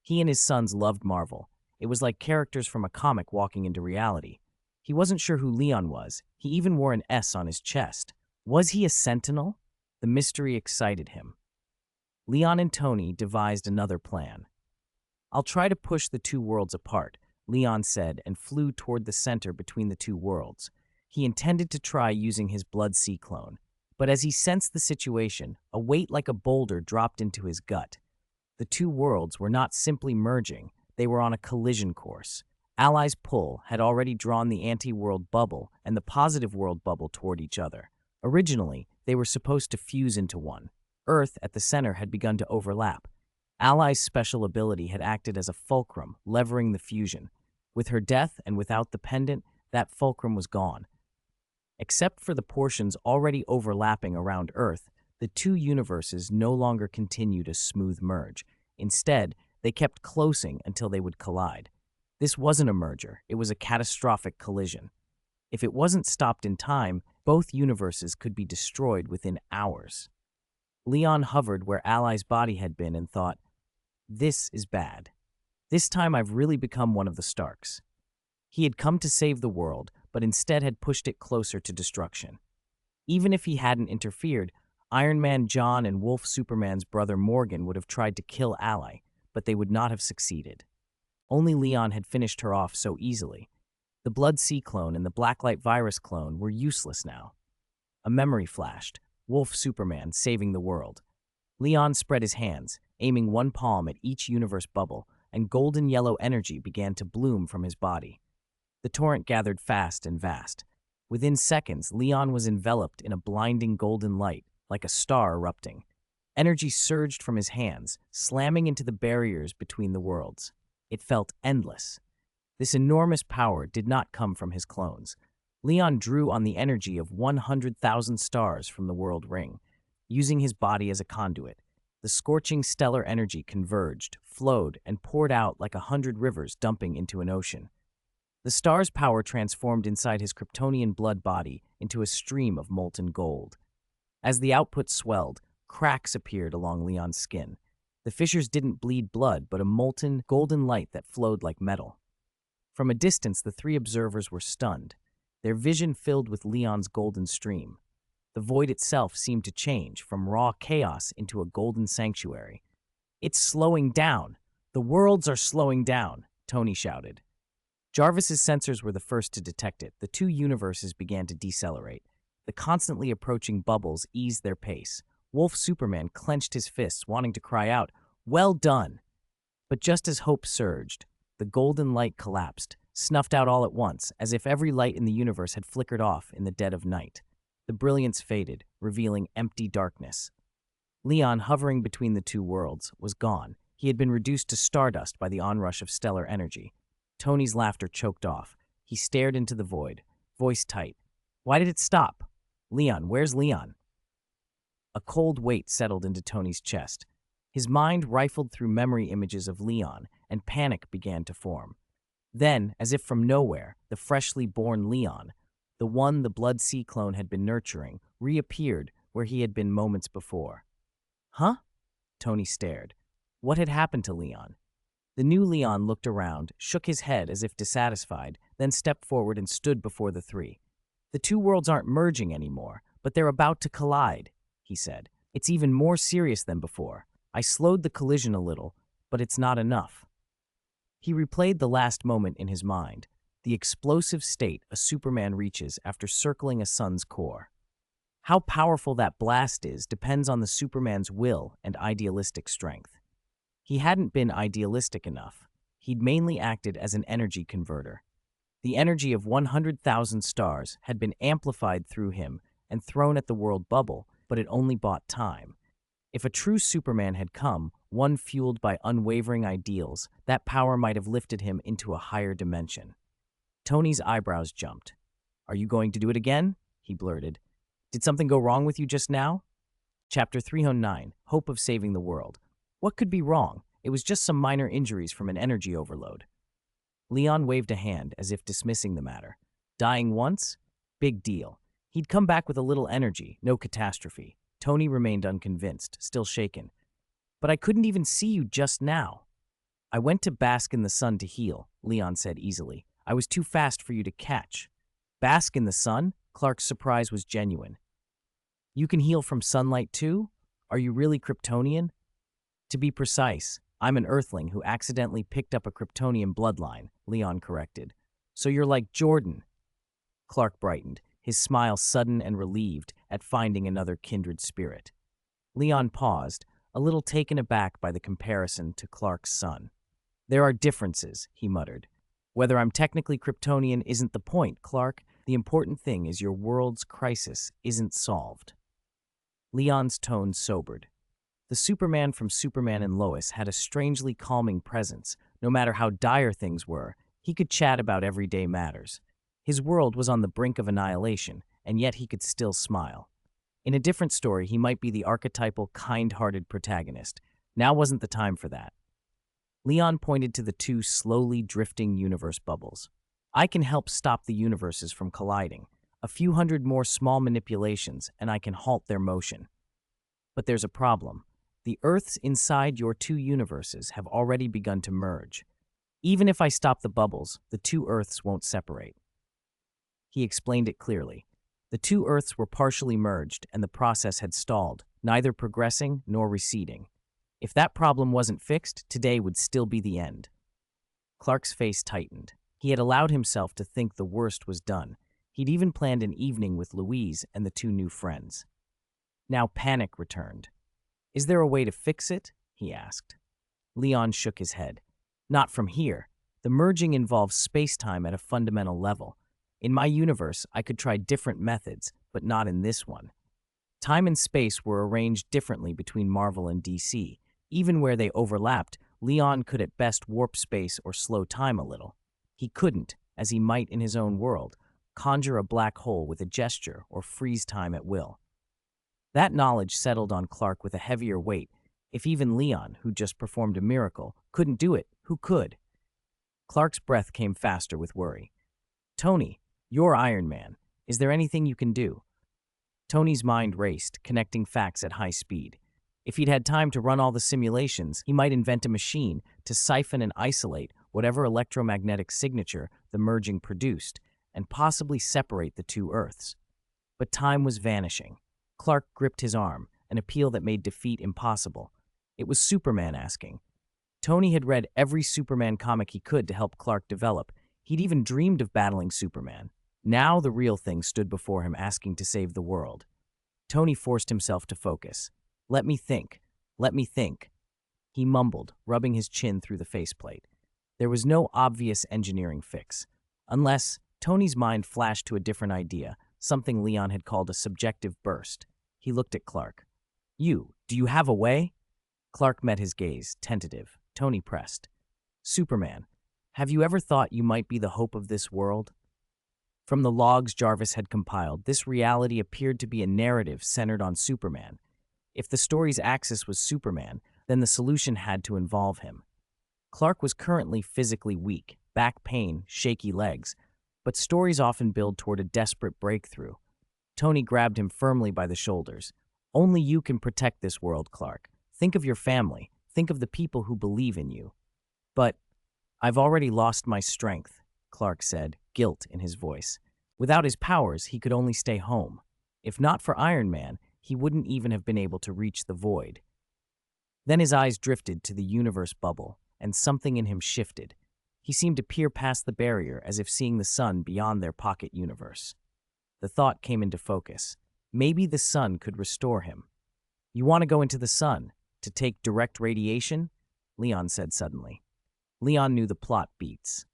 He and his sons loved Marvel. It was like characters from a comic walking into reality. He wasn't sure who Leon was. He even wore an S on his chest. Was he a Sentinel? The mystery excited him. Leon and Tony devised another plan. I'll try to push the two worlds apart, Leon said, and flew toward the center between the two worlds. He intended to try using his Blood Sea clone. But as he sensed the situation, a weight like a boulder dropped into his gut. The two worlds were not simply merging, they were on a collision course. Ally's pull had already drawn the anti-world bubble and the positive world bubble toward each other. Originally, they were supposed to fuse into one. Earth at the center had begun to overlap. Ally's special ability had acted as a fulcrum, levering the fusion. With her death and without the pendant, that fulcrum was gone. Except for the portions already overlapping around Earth, the two universes no longer continued a smooth merge. Instead, they kept closing until they would collide. This wasn't a merger, it was a catastrophic collision. If it wasn't stopped in time, both universes could be destroyed within hours. Leon hovered where Ally's body had been and thought, this is bad. This time I've really become one of the Starks. He had come to save the world, but instead had pushed it closer to destruction. Even if he hadn't interfered, Iron Man John and Wolf Superman's brother Morgan would have tried to kill Ally, but they would not have succeeded. Only Leon had finished her off so easily. The Blood Sea clone and the Blacklight Virus clone were useless now. A memory flashed, Wolf Superman saving the world. Leon spread his hands, aiming one palm at each universe bubble, and golden yellow energy began to bloom from his body. The torrent gathered fast and vast. Within seconds, Leon was enveloped in a blinding golden light, like a star erupting. Energy surged from his hands, slamming into the barriers between the worlds. It felt endless. This enormous power did not come from his clones. Leon drew on the energy of 100,000 stars from the world ring, using his body as a conduit. The scorching stellar energy converged, flowed, and poured out like 100 rivers dumping into an ocean. The star's power transformed inside his Kryptonian blood body into a stream of molten gold. As the output swelled, cracks appeared along Leon's skin. The fissures didn't bleed blood, but a molten, golden light that flowed like metal. From a distance, the three observers were stunned, their vision filled with Leon's golden stream. The void itself seemed to change from raw chaos into a golden sanctuary. It's slowing down! The worlds are slowing down! Tony shouted. Jarvis's sensors were the first to detect it. The two universes began to decelerate. The constantly approaching bubbles eased their pace. Wolf Superman clenched his fists, wanting to cry out, "Well done!" But just as hope surged, the golden light collapsed, snuffed out all at once, as if every light in the universe had flickered off in the dead of night. The brilliance faded, revealing empty darkness. Leon, hovering between the two worlds, was gone. He had been reduced to stardust by the onrush of stellar energy. Tony's laughter choked off. He stared into the void, voice tight. Why did it stop? Leon, where's Leon? A cold weight settled into Tony's chest. His mind rifled through memory images of Leon, and panic began to form. Then, as if from nowhere, the freshly born Leon, the one the Blood Sea clone had been nurturing, reappeared where he had been moments before. Huh? Tony stared. What had happened to Leon? The new Leon looked around, shook his head as if dissatisfied, then stepped forward and stood before the three. The two worlds aren't merging anymore, but they're about to collide, he said. It's even more serious than before. I slowed the collision a little, but it's not enough. He replayed the last moment in his mind, the explosive state a Superman reaches after circling a sun's core. How powerful that blast is depends on the Superman's will and idealistic strength. He hadn't been idealistic enough. He'd mainly acted as an energy converter. The energy of 100,000 stars had been amplified through him and thrown at the world bubble, but it only bought time. If a true Superman had come, one fueled by unwavering ideals, that power might have lifted him into a higher dimension. Tony's eyebrows jumped. "Are you going to do it again?" he blurted. "Did something go wrong with you just now?" Chapter 309, Hope of Saving the World. What could be wrong? It was just some minor injuries from an energy overload. Leon waved a hand as if dismissing the matter. Dying once? Big deal. He'd come back with a little energy, no catastrophe. Tony remained unconvinced, still shaken. "But I couldn't even see you just now." "I went to bask in the sun to heal," Leon said easily. "I was too fast for you to catch." "Bask in the sun?" Clark's surprise was genuine. "You can heal from sunlight too? Are you really Kryptonian?" "To be precise, I'm an Earthling who accidentally picked up a Kryptonian bloodline," Leon corrected. "So you're like Jordan." Clark brightened, his smile sudden and relieved at finding another kindred spirit. Leon paused, a little taken aback by the comparison to Clark's son. "There are differences," he muttered. "Whether I'm technically Kryptonian isn't the point, Clark. The important thing is your world's crisis isn't solved." Leon's tone sobered. The Superman from Superman and Lois had a strangely calming presence. No matter how dire things were, he could chat about everyday matters. His world was on the brink of annihilation, and yet he could still smile. In a different story, he might be the archetypal, kind-hearted protagonist. Now wasn't the time for that. Leon pointed to the two slowly drifting universe bubbles. "I can help stop the universes from colliding. A few hundred more small manipulations, and I can halt their motion. But there's a problem. The Earths inside your two universes have already begun to merge. Even if I stop the bubbles, the two Earths won't separate." He explained it clearly. The two Earths were partially merged, and the process had stalled, neither progressing nor receding. If that problem wasn't fixed, today would still be the end. Clark's face tightened. He had allowed himself to think the worst was done. He'd even planned an evening with Louise and the two new friends. Now panic returned. "Is there a way to fix it?" he asked. Leon shook his head. "Not from here. The merging involves space-time at a fundamental level. In my universe, I could try different methods, but not in this one. Time and space were arranged differently between Marvel and DC. Even where they overlapped, Leon could at best warp space or slow time a little. He couldn't, as he might in his own world, conjure a black hole with a gesture or freeze time at will. That knowledge settled on Clark with a heavier weight. If even Leon, who just performed a miracle, couldn't do it, who could? Clark's breath came faster with worry. "Tony, you're Iron Man. Is there anything you can do?" Tony's mind raced, connecting facts at high speed. If he'd had time to run all the simulations, he might invent a machine to siphon and isolate whatever electromagnetic signature the merging produced, and possibly separate the two Earths. But time was vanishing. Clark gripped his arm, an appeal that made defeat impossible. It was Superman asking. Tony had read every Superman comic he could to help Clark develop. He'd even dreamed of battling Superman. Now the real thing stood before him, asking to save the world. Tony forced himself to focus. Let me think. Let me think." He mumbled, rubbing his chin through the faceplate. There was no obvious engineering fix. Unless Tony's mind flashed to a different idea, something Leon had called a subjective burst. He looked at Clark. Do you have a way?" Clark met his gaze, tentative. Tony pressed. "Superman, have you ever thought you might be the hope of this world?" From the logs Jarvis had compiled, this reality appeared to be a narrative centered on Superman. If the story's axis was Superman, then the solution had to involve him. Clark was currently physically weak, back pain, shaky legs, but stories often build toward a desperate breakthrough. Tony grabbed him firmly by the shoulders. "Only you can protect this world, Clark. Think of your family. Think of the people who believe in you." "But I've already lost my strength," Clark said, guilt in his voice. Without his powers, he could only stay home. If not for Iron Man, he wouldn't even have been able to reach the void. Then his eyes drifted to the universe bubble, and something in him shifted. He seemed to peer past the barrier as if seeing the sun beyond their pocket universe. The thought came into focus. Maybe the sun could restore him. You want to go into the sun to take direct radiation? Leon said suddenly. Leon knew the plot beats.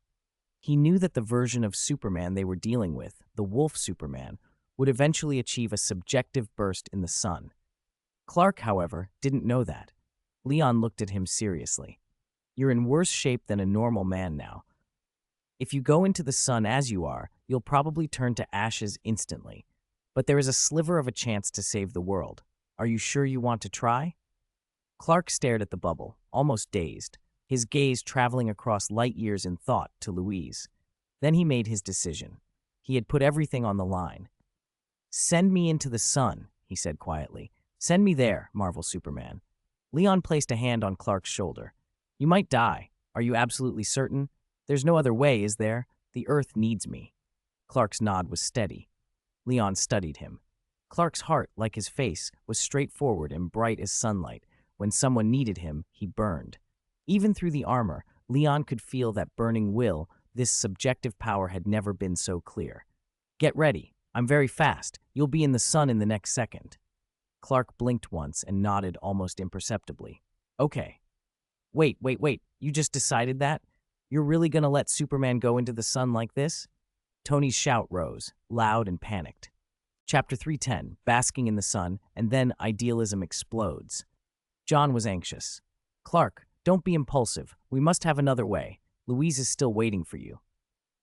He knew that the version of Superman they were dealing with, the Wolf Superman, would eventually achieve a subjective burst in the sun. Clark, however, didn't know that. Leon looked at him seriously. You're in worse shape than a normal man now. If you go into the sun as you are, you'll probably turn to ashes instantly. But there is a sliver of a chance to save the world. Are you sure you want to try? Clark stared at the bubble, almost dazed, his gaze traveling across light years in thought to Louise. Then he made his decision. He had put everything on the line. Send me into the sun, he said quietly. Send me there, Marvel Superman. Leon placed a hand on Clark's shoulder. You might die. Are you absolutely certain? There's no other way, is there? The Earth needs me. Clark's nod was steady. Leon studied him. Clark's heart, like his face, was straightforward and bright as sunlight. When someone needed him, he burned. Even through the armor, Leon could feel that burning will. This subjective power had never been so clear. Get ready. I'm very fast. You'll be in the sun in the next second. Clark blinked once and nodded almost imperceptibly. Okay. Wait. You just decided that? You're really gonna let Superman go into the sun like this? Tony's shout rose, loud and panicked. Chapter 310, Basking in the Sun, and then Idealism Explodes. John was anxious. Clark, don't be impulsive. We must have another way. Louise is still waiting for you.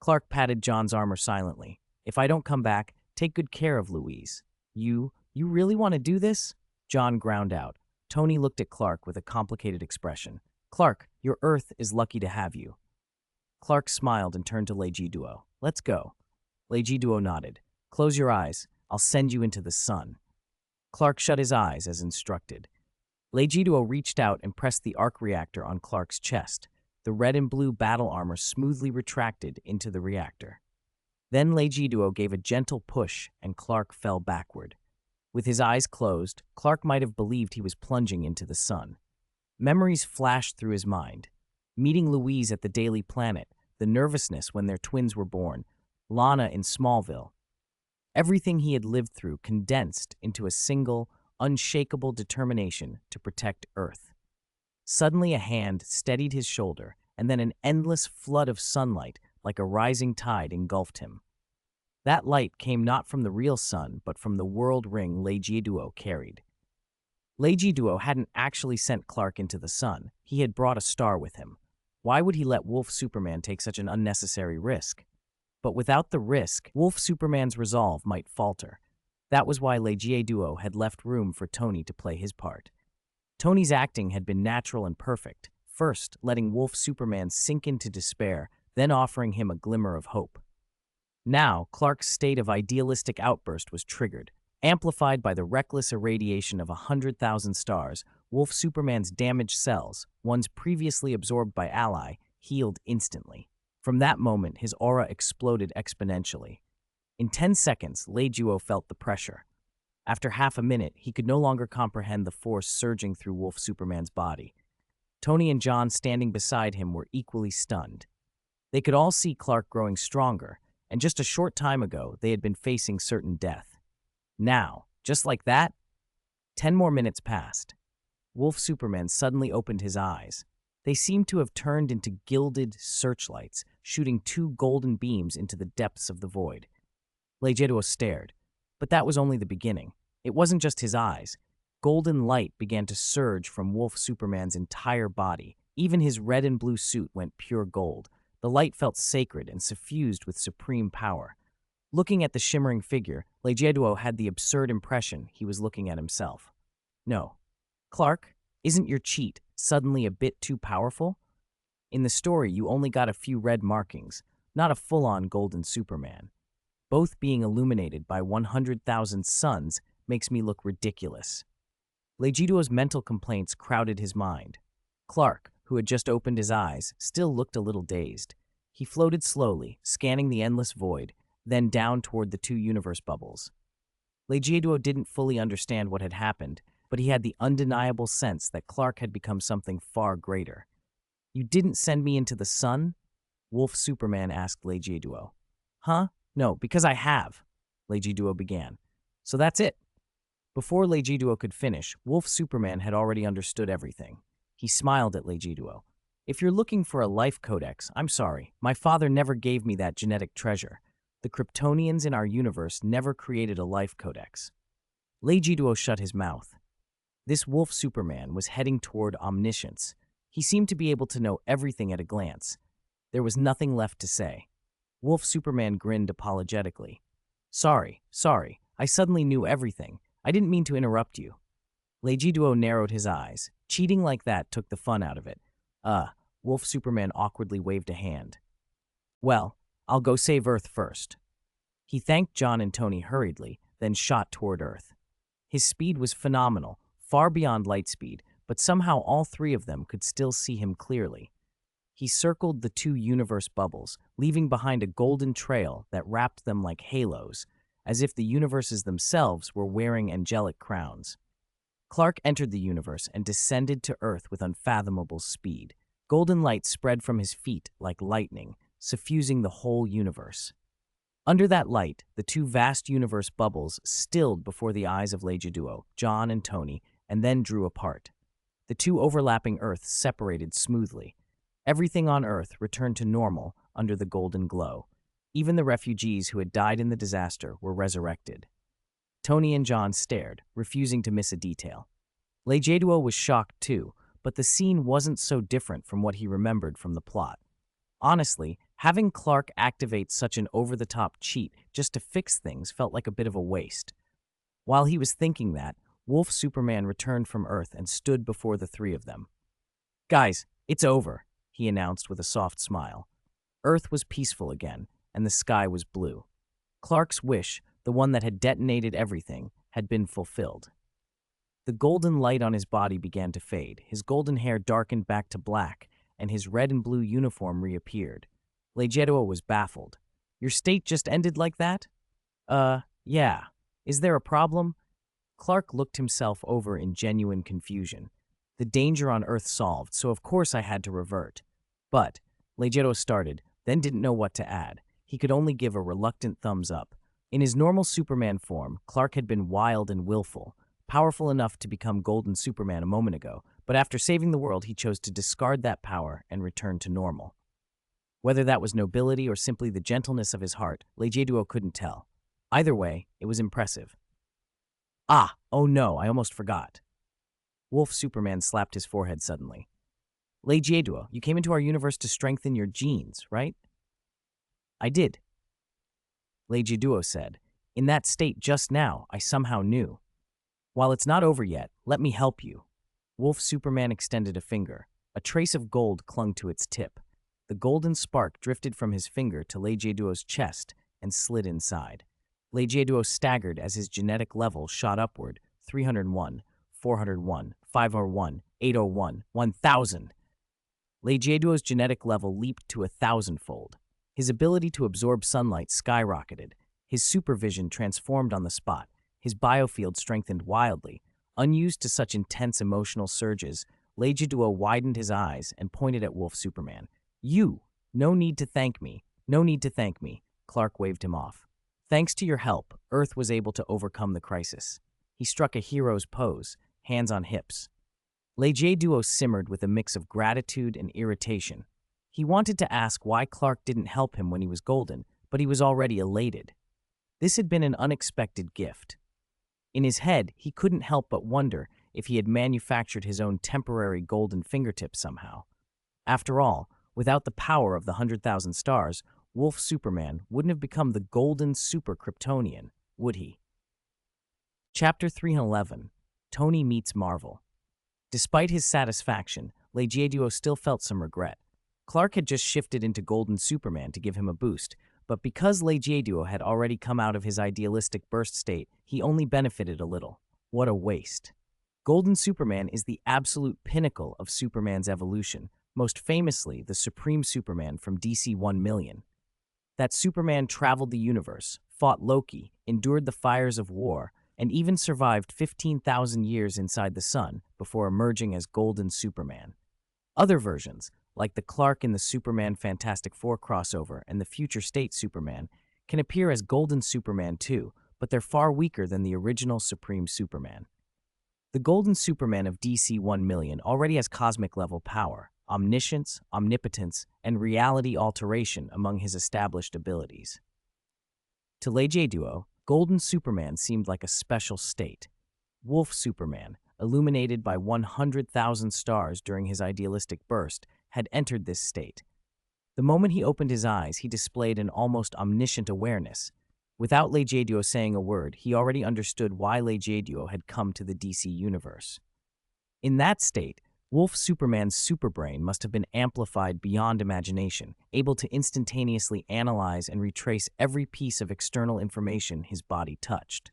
Clark patted John's armor silently. If I don't come back, take good care of Louise. You really want to do this? John ground out. Tony looked at Clark with a complicated expression. Clark, your Earth is lucky to have you. Clark smiled and turned to Legiduo. Let's go. Legiduo nodded. Close your eyes. I'll send you into the sun. Clark shut his eyes as instructed. Legiduo reached out and pressed the arc reactor on Clark's chest. The red and blue battle armor smoothly retracted into the reactor. Then Legiduo gave a gentle push and Clark fell backward. With his eyes closed, Clark might have believed he was plunging into the sun. Memories flashed through his mind. Meeting Louise at the Daily Planet, the nervousness when their twins were born, Lana in Smallville. Everything he had lived through condensed into a single, unshakable determination to protect Earth. Suddenly a hand steadied his shoulder, and then an endless flood of sunlight, like a rising tide, engulfed him. That light came not from the real sun, but from the world ring Legiduo carried. Legiduo hadn't actually sent Clark into the sun. He had brought a star with him. Why would he let Wolf Superman take such an unnecessary risk? But without the risk, Wolf Superman's resolve might falter. That was why Legiduo had left room for Tony to play his part. Tony's acting had been natural and perfect, first letting Wolf Superman sink into despair, then offering him a glimmer of hope. Now, Clark's state of idealistic outburst was triggered. Amplified by the reckless irradiation of 100,000 stars, Wolf Superman's damaged cells, ones previously absorbed by Ally, healed instantly. From that moment, his aura exploded exponentially. In 10 seconds, Legiduo felt the pressure. After half a minute, he could no longer comprehend the force surging through Wolf Superman's body. Tony and John standing beside him were equally stunned. They could all see Clark growing stronger, and just a short time ago, they had been facing certain death. Now, just like that, 10 more minutes passed. Wolf Superman suddenly opened his eyes. They seemed to have turned into gilded searchlights, shooting two golden beams into the depths of the void. Legiduo stared, but that was only the beginning. It wasn't just his eyes. Golden light began to surge from Wolf Superman's entire body. Even his red and blue suit went pure gold. The light felt sacred and suffused with supreme power. Looking at the shimmering figure, Legiduo had the absurd impression he was looking at himself. No. Clark, isn't your cheat suddenly a bit too powerful? In the story, you only got a few red markings, not a full-on golden Superman. Both being illuminated by 100,000 suns makes me look ridiculous. Legiduo's mental complaints crowded his mind. Clark, who had just opened his eyes, still looked a little dazed. He floated slowly, scanning the endless void, then down toward the two universe bubbles. Legiduo didn't fully understand what had happened, but he had the undeniable sense that Clark had become something far greater. You didn't send me into the sun? Wolf Superman asked Legiduo. Huh? No, because I have, Legiduo began. So that's it. Before Legiduo could finish, Wolf Superman had already understood everything. He smiled at Legiduo. If you're looking for a life codex, I'm sorry. My father never gave me that genetic treasure. The Kryptonians in our universe never created a life codex. Legiduo shut his mouth. This Wolf Superman was heading toward omniscience. He seemed to be able to know everything at a glance. There was nothing left to say. Wolf Superman grinned apologetically. Sorry. I suddenly knew everything. I didn't mean to interrupt you. Legiduo narrowed his eyes. Cheating like that took the fun out of it. Wolf Superman awkwardly waved a hand. Well, I'll go save Earth first. He thanked John and Tony hurriedly, then shot toward Earth. His speed was phenomenal, far beyond light speed, but somehow all three of them could still see him clearly. He circled the two universe bubbles, leaving behind a golden trail that wrapped them like halos, as if the universes themselves were wearing angelic crowns. Clark entered the universe and descended to Earth with unfathomable speed. Golden light spread from his feet like lightning, suffusing the whole universe. Under that light, the two vast universe bubbles stilled before the eyes of Legiduo, John, and Tony, and then drew apart. The two overlapping Earths separated smoothly. Everything on Earth returned to normal under the golden glow. Even the refugees who had died in the disaster were resurrected. Tony and John stared, refusing to miss a detail. Legiduo was shocked too, but the scene wasn't so different from what he remembered from the plot. Honestly, having Clark activate such an over-the-top cheat just to fix things felt like a bit of a waste. While he was thinking that, Wolf Superman returned from Earth and stood before the three of them. Guys, it's over, he announced with a soft smile. Earth was peaceful again, and the sky was blue. Clark's wish, the one that had detonated everything, had been fulfilled. The golden light on his body began to fade, his golden hair darkened back to black, and his red and blue uniform reappeared. Legiduo was baffled. Your state just ended like that? Yeah. Is there a problem? Clark looked himself over in genuine confusion. The danger on Earth solved, so of course I had to revert. But, Legiduo started, then didn't know what to add. He could only give a reluctant thumbs up. In his normal Superman form, Clark had been wild and willful, powerful enough to become Golden Superman a moment ago, but after saving the world, he chose to discard that power and return to normal. Whether that was nobility or simply the gentleness of his heart, Legiduo couldn't tell. Either way, it was impressive. Oh no, I almost forgot. Wolf Superman slapped his forehead suddenly. Legiduo, you came into our universe to strengthen your genes, right? I did. Legiduo said. In that state just now, I somehow knew. While it's not over yet, let me help you. Wolf Superman extended a finger. A trace of gold clung to its tip. The golden spark drifted from his finger to Legiduo's chest and slid inside. Legiduo staggered as his genetic level shot upward, 301, 401, 501, 801, 1000. Legiduo's genetic level leaped to 1,000-fold. His ability to absorb sunlight skyrocketed. His supervision transformed on the spot. His biofield strengthened wildly. Unused to such intense emotional surges, Legiduo widened his eyes and pointed at Wolf Superman. You! No need to thank me. No need to thank me. Clark waved him off. Thanks to your help, Earth was able to overcome the crisis. He struck a hero's pose, hands on hips. Legiduo simmered with a mix of gratitude and irritation. He wanted to ask why Clark didn't help him when he was golden, but he was already elated. This had been an unexpected gift. In his head, he couldn't help but wonder if he had manufactured his own temporary golden fingertip somehow. After all, without the power of the 100,000 stars, Wolf Superman wouldn't have become the golden super Kryptonian, would he? Chapter 311, Tony Meets Marvel. Despite his satisfaction, Legiduo still felt some regret. Clark had just shifted into Golden Superman to give him a boost, but because Legiduo had already come out of his idealistic burst state, he only benefited a little. What a waste. Golden Superman is the absolute pinnacle of Superman's evolution, most famously the Supreme Superman from DC 1,000,000. That Superman traveled the universe, fought Loki, endured the fires of war, and even survived 15,000 years inside the sun before emerging as Golden Superman. Other versions, like the Clark in the Superman Fantastic Four crossover and the Future State Superman, can appear as Golden Superman too, but they're far weaker than the original Supreme Superman. The Golden Superman of DC 1 million already has cosmic-level power, omniscience, omnipotence, and reality alteration among his established abilities. To Leijie Duo, Golden Superman seemed like a special state. Wolf Superman, illuminated by 100,000 stars during his idealistic burst, had entered this state. The moment he opened his eyes, he displayed an almost omniscient awareness. Without Leijie Duo saying a word, he already understood why Leijie Duo had come to the DC universe. In that state, Wolf Superman's superbrain must have been amplified beyond imagination, able to instantaneously analyze and retrace every piece of external information his body touched.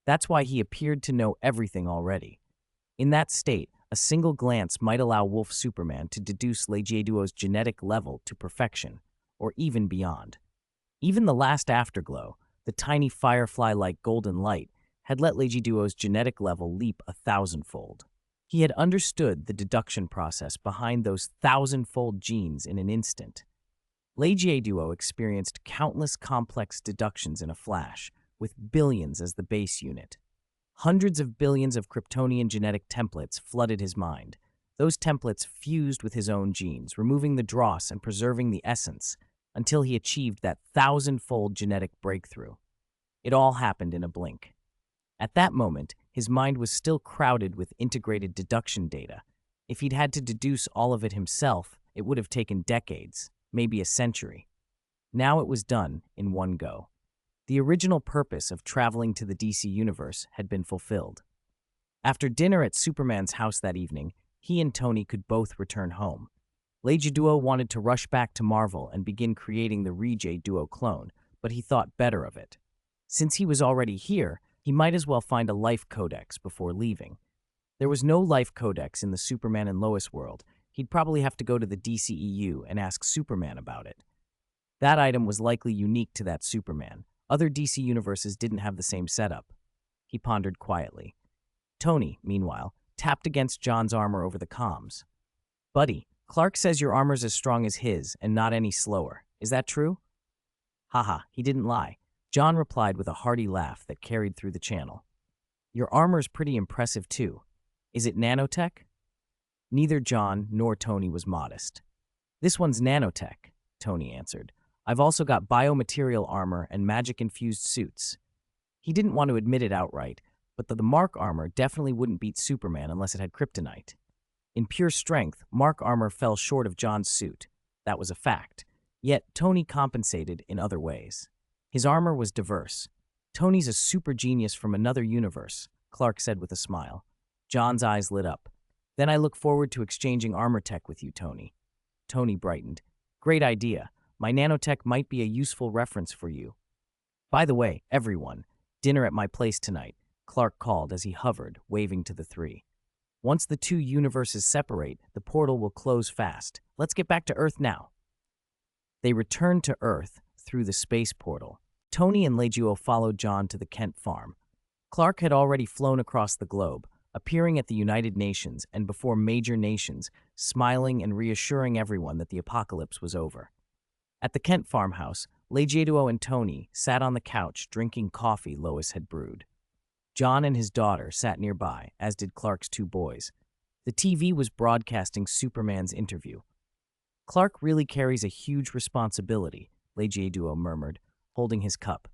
That's why he appeared to know everything already. In that state, a single glance might allow Wolf Superman to deduce Leijie Duo's genetic level to perfection, or even beyond. Even the last afterglow, the tiny firefly-like golden light, had let Leijie Duo's genetic level leap 1,000-fold. He had understood the deduction process behind those 1,000-fold genes in an instant. Leijie Duo experienced countless complex deductions in a flash, with billions as the base unit. Hundreds of billions of Kryptonian genetic templates flooded his mind. Those templates fused with his own genes, removing the dross and preserving the essence, until he achieved that 1,000-fold genetic breakthrough. It all happened in a blink. At that moment, his mind was still crowded with integrated deduction data. If he'd had to deduce all of it himself, it would have taken decades, maybe a century. Now it was done in one go. The original purpose of traveling to the DC universe had been fulfilled. After dinner at Superman's house that evening, he and Tony could both return home. Leijie Duo wanted to rush back to Marvel and begin creating the Leijie Duo clone, but he thought better of it. Since he was already here, he might as well find a life codex before leaving. There was no life codex in the Superman and Lois world. He'd probably have to go to the DCEU and ask Superman about it. That item was likely unique to that Superman. Other DC universes didn't have the same setup. He pondered quietly. Tony, meanwhile, tapped against John's armor over the comms. Buddy, Clark says your armor's as strong as his and not any slower. Is that true? Haha, he didn't lie. John replied with a hearty laugh that carried through the channel. Your armor's pretty impressive too. Is it nanotech? Neither John nor Tony was modest. This one's nanotech, Tony answered. I've also got biomaterial armor and magic-infused suits. He didn't want to admit it outright, but the Mark armor definitely wouldn't beat Superman unless it had kryptonite. In pure strength, Mark armor fell short of John's suit. That was a fact. Yet Tony compensated in other ways. His armor was diverse. Tony's a super genius from another universe, Clark said with a smile. John's eyes lit up. Then I look forward to exchanging armor tech with you, Tony. Tony brightened. Great idea. My nanotech might be a useful reference for you. By the way, everyone, dinner at my place tonight, Clark called as he hovered, waving to the three. Once the two universes separate, the portal will close fast. Let's get back to Earth now. They returned to Earth through the space portal. Tony and Leijie followed John to the Kent farm. Clark had already flown across the globe, appearing at the United Nations and before major nations, smiling and reassuring everyone that the apocalypse was over. At the Kent farmhouse, Leijie and Tony sat on the couch drinking coffee Lois had brewed. John and his daughter sat nearby, as did Clark's two boys. The TV was broadcasting Superman's interview. Clark really carries a huge responsibility, Leijie murmured, holding his cup.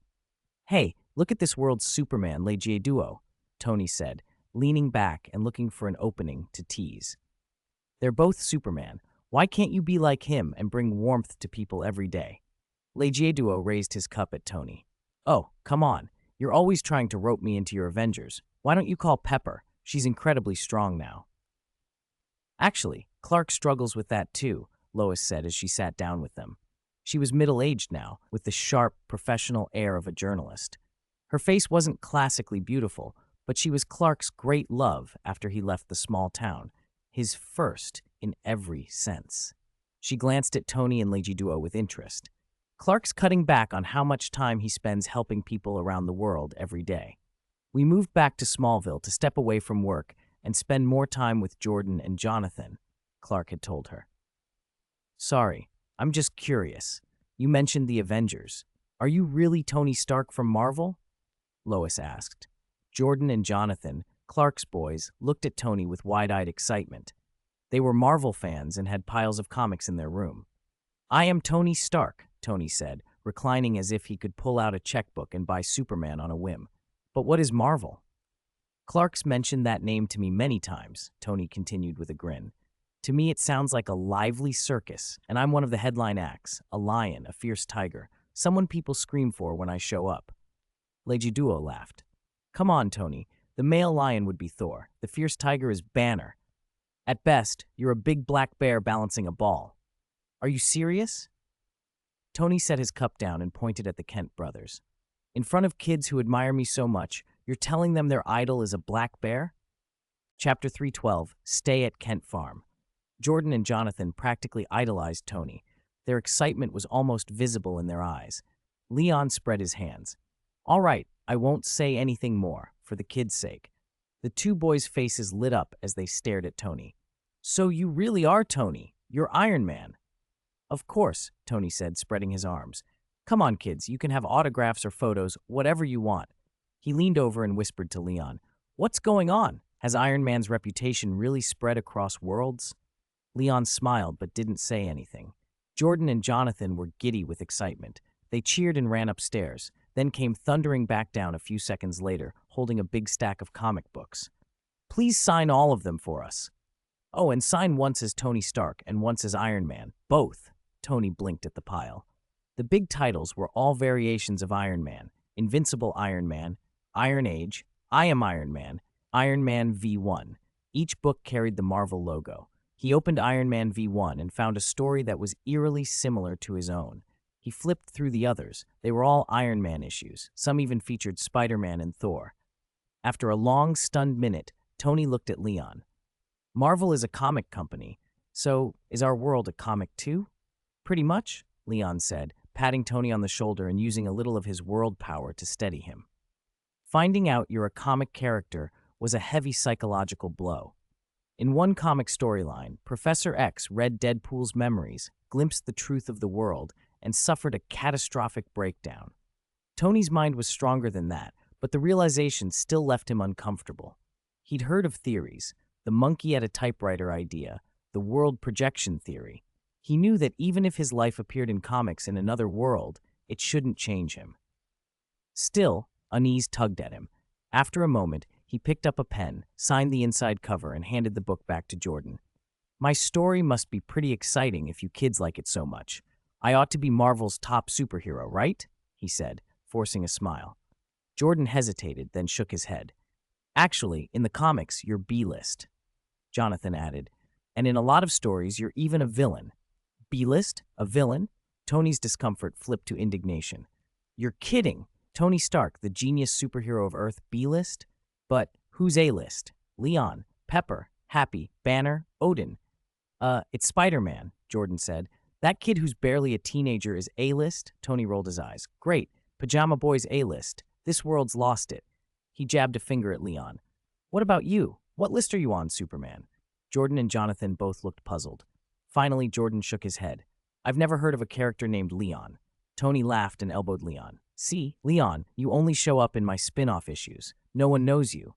Hey, look at this world's Superman, Leijie, Tony said, leaning back and looking for an opening to tease. They're both Superman. Why can't you be like him and bring warmth to people every day? Leijie raised his cup at Tony. Oh, come on. You're always trying to rope me into your Avengers. Why don't you call Pepper? She's incredibly strong now. Actually, Clark struggles with that too, Lois said as she sat down with them. She was middle-aged now, with the sharp, professional air of a journalist. Her face wasn't classically beautiful, but she was Clark's great love after he left the small town, his first in every sense. She glanced at Tony and Leijie with interest. Clark's cutting back on how much time he spends helping people around the world every day. We moved back to Smallville to step away from work and spend more time with Jordan and Jonathan, Clark had told her. Sorry, I'm just curious. You mentioned the Avengers. Are you really Tony Stark from Marvel? Lois asked. Jordan and Jonathan, Clark's boys, looked at Tony with wide-eyed excitement. They were Marvel fans and had piles of comics in their room. "I am Tony Stark," Tony said, reclining as if he could pull out a checkbook and buy Superman on a whim. "But what is Marvel?" "Clark's mentioned that name to me many times," Tony continued with a grin. "To me it sounds like a lively circus, and I'm one of the headline acts, a lion, a fierce tiger, someone people scream for when I show up." Legiduo laughed. "Come on, Tony. The male lion would be Thor. The fierce tiger is Banner. At best, you're a big black bear balancing a ball. Are you serious?" Tony set his cup down and pointed at the Kent brothers. "In front of kids who admire me so much, you're telling them their idol is a black bear?" Chapter 312, Stay at Kent Farm. Jordan and Jonathan practically idolized Tony. Their excitement was almost visible in their eyes. Leon spread his hands. "All right, I won't say anything more, for the kids' sake." The two boys' faces lit up as they stared at Tony. "So you really are Tony. You're Iron Man." "Of course," Tony said, spreading his arms. "Come on, kids, you can have autographs or photos, whatever you want." He leaned over and whispered to Leon, "What's going on? Has Iron Man's reputation really spread across worlds?" Leon smiled but didn't say anything. Jordan and Jonathan were giddy with excitement. They cheered and ran upstairs, then came thundering back down a few seconds later, holding a big stack of comic books. "Please sign all of them for us. Oh, and sign once as Tony Stark and once as Iron Man. Both." Tony blinked at the pile. The big titles were all variations of Iron Man: Invincible Iron Man, Iron Age, I Am Iron Man V1. Each book carried the Marvel logo. He opened Iron Man V1 and found a story that was eerily similar to his own. He flipped through the others. They were all Iron Man issues. Some even featured Spider-Man and Thor. After a long, stunned minute, Tony looked at Leon. "Marvel is a comic company, so is our world a comic too?" "Pretty much," Leon said, patting Tony on the shoulder and using a little of his world power to steady him. Finding out you're a comic character was a heavy psychological blow. In one comic storyline, Professor X read Deadpool's memories, glimpsed the truth of the world, and suffered a catastrophic breakdown. Tony's mind was stronger than that, but the realization still left him uncomfortable. He'd heard of theories, the monkey at a typewriter idea, the world projection theory. He knew that even if his life appeared in comics in another world, it shouldn't change him. Still, unease tugged at him. After a moment, he picked up a pen, signed the inside cover, and handed the book back to Jordan. "My story must be pretty exciting if you kids like it so much. I ought to be Marvel's top superhero, right?" he said, forcing a smile. Jordan hesitated, then shook his head. "Actually, in the comics, you're B-list," Jonathan added. "And in a lot of stories, you're even a villain." "B-list? A villain?" Tony's discomfort flipped to indignation. "You're kidding! Tony Stark, the genius superhero of Earth, B-list? But who's A-list? Leon, Pepper, Happy, Banner, Odin." It's Spider-Man," Jordan said. "That kid who's barely a teenager is A-list?" Tony rolled his eyes. "Great. Pajama Boy's A-list. This world's lost it." He jabbed a finger at Leon. "What about you? What list are you on, Superman?" Jordan and Jonathan both looked puzzled. Finally, Jordan shook his head. "I've never heard of a character named Leon." Tony laughed and elbowed Leon. "See, Leon, you only show up in my spin-off issues. No one knows you."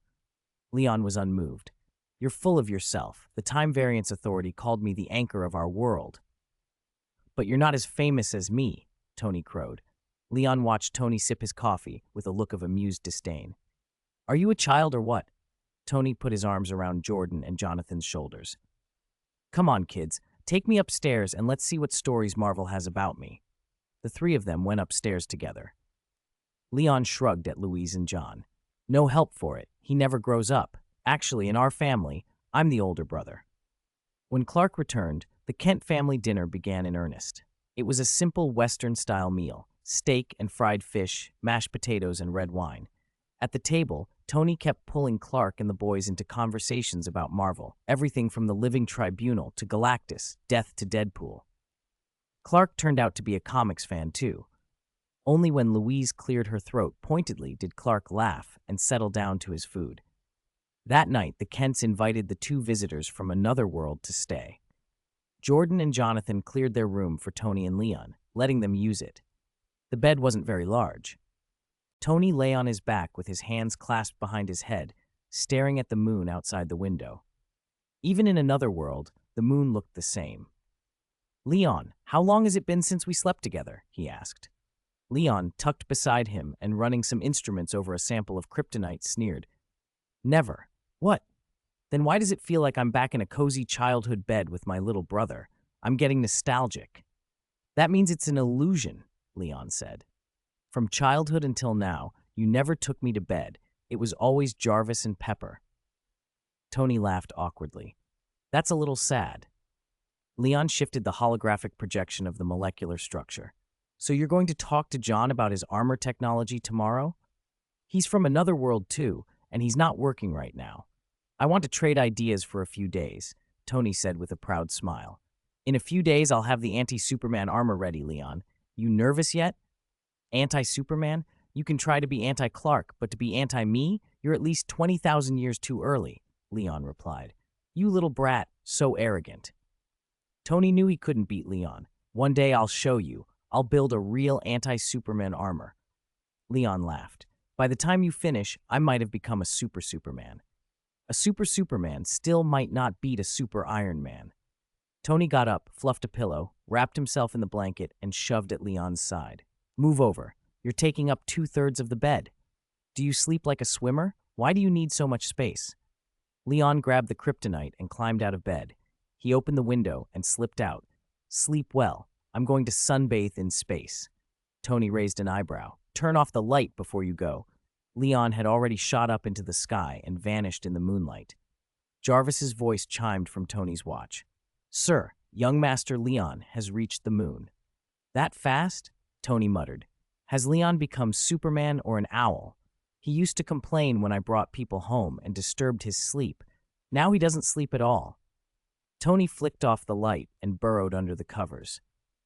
Leon was unmoved. "You're full of yourself. The Time Variance Authority called me the anchor of our world." "But you're not as famous as me," Tony crowed. Leon watched Tony sip his coffee with a look of amused disdain. "Are you a child or what?" Tony put his arms around Jordan and Jonathan's shoulders. "Come on, kids. Take me upstairs and let's see what stories Marvel has about me." The three of them went upstairs together. Leon shrugged at Louise and John. "No help for it. He never grows up. Actually, in our family, I'm the older brother." When Clark returned, the Kent family dinner began in earnest. It was a simple Western-style meal: steak and fried fish, mashed potatoes, and red wine. At the table, Tony kept pulling Clark and the boys into conversations about Marvel, everything from the Living Tribunal to Galactus, Death to Deadpool. Clark turned out to be a comics fan, too. Only when Louise cleared her throat pointedly did Clark laugh and settle down to his food. That night, the Kents invited the two visitors from another world to stay. Jordan and Jonathan cleared their room for Tony and Leon, letting them use it. The bed wasn't very large. Tony lay on his back with his hands clasped behind his head, staring at the moon outside the window. Even in another world, the moon looked the same. "Leon, how long has it been since we slept together?" he asked. Leon, tucked beside him and running some instruments over a sample of kryptonite, sneered. "Never." "What? Then why does it feel like I'm back in a cozy childhood bed with my little brother? I'm getting nostalgic." "That means it's an illusion," Leon said. "From childhood until now, you never took me to bed. It was always Jarvis and Pepper." Tony laughed awkwardly. "That's a little sad." Leon shifted the holographic projection of the molecular structure. "So you're going to talk to John about his armor technology tomorrow?" "He's from another world too, and he's not working right now. I want to trade ideas for a few days," Tony said with a proud smile. "In a few days, I'll have the anti-Superman armor ready, Leon. You nervous yet?" "Anti-Superman? You can try to be anti-Clark, but to be anti-me, you're at least 20,000 years too early," Leon replied. "You little brat, so arrogant." Tony knew he couldn't beat Leon. "One day I'll show you. I'll build a real anti-Superman armor." Leon laughed. "By the time you finish, I might have become a super Superman." "A super Superman still might not beat a super Iron Man." Tony got up, fluffed a pillow, wrapped himself in the blanket, and shoved at Leon's side. "Move over. You're taking up 2/3 of the bed. Do you sleep like a swimmer? Why do you need so much space?" Leon grabbed the kryptonite and climbed out of bed. He opened the window and slipped out. "Sleep well. I'm going to sunbathe in space." Tony raised an eyebrow. "Turn off the light before you go." Leon had already shot up into the sky and vanished in the moonlight. Jarvis's voice chimed from Tony's watch. "Sir, young Master Leon has reached the moon." "That fast?" Tony muttered. "Has Leon become Superman or an owl? He used to complain when I brought people home and disturbed his sleep. Now he doesn't sleep at all." Tony flicked off the light and burrowed under the covers.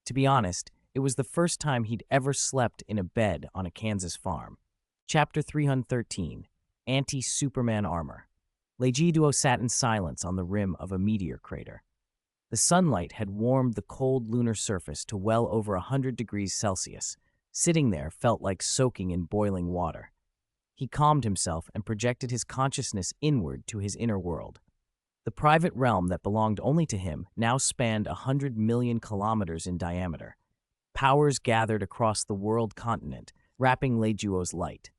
To be honest, it was the first time he'd ever slept in a bed on a Kansas farm. Chapter 313, Anti-Superman Armor. Legiduo sat in silence on the rim of a meteor crater. The sunlight had warmed the cold lunar surface to well over 100 degrees Celsius. Sitting there felt like soaking in boiling water. He calmed himself and projected his consciousness inward to his inner world. The private realm that belonged only to him now spanned 100 million kilometers in diameter. Powers gathered across the world continent, wrapping Legiduo's light.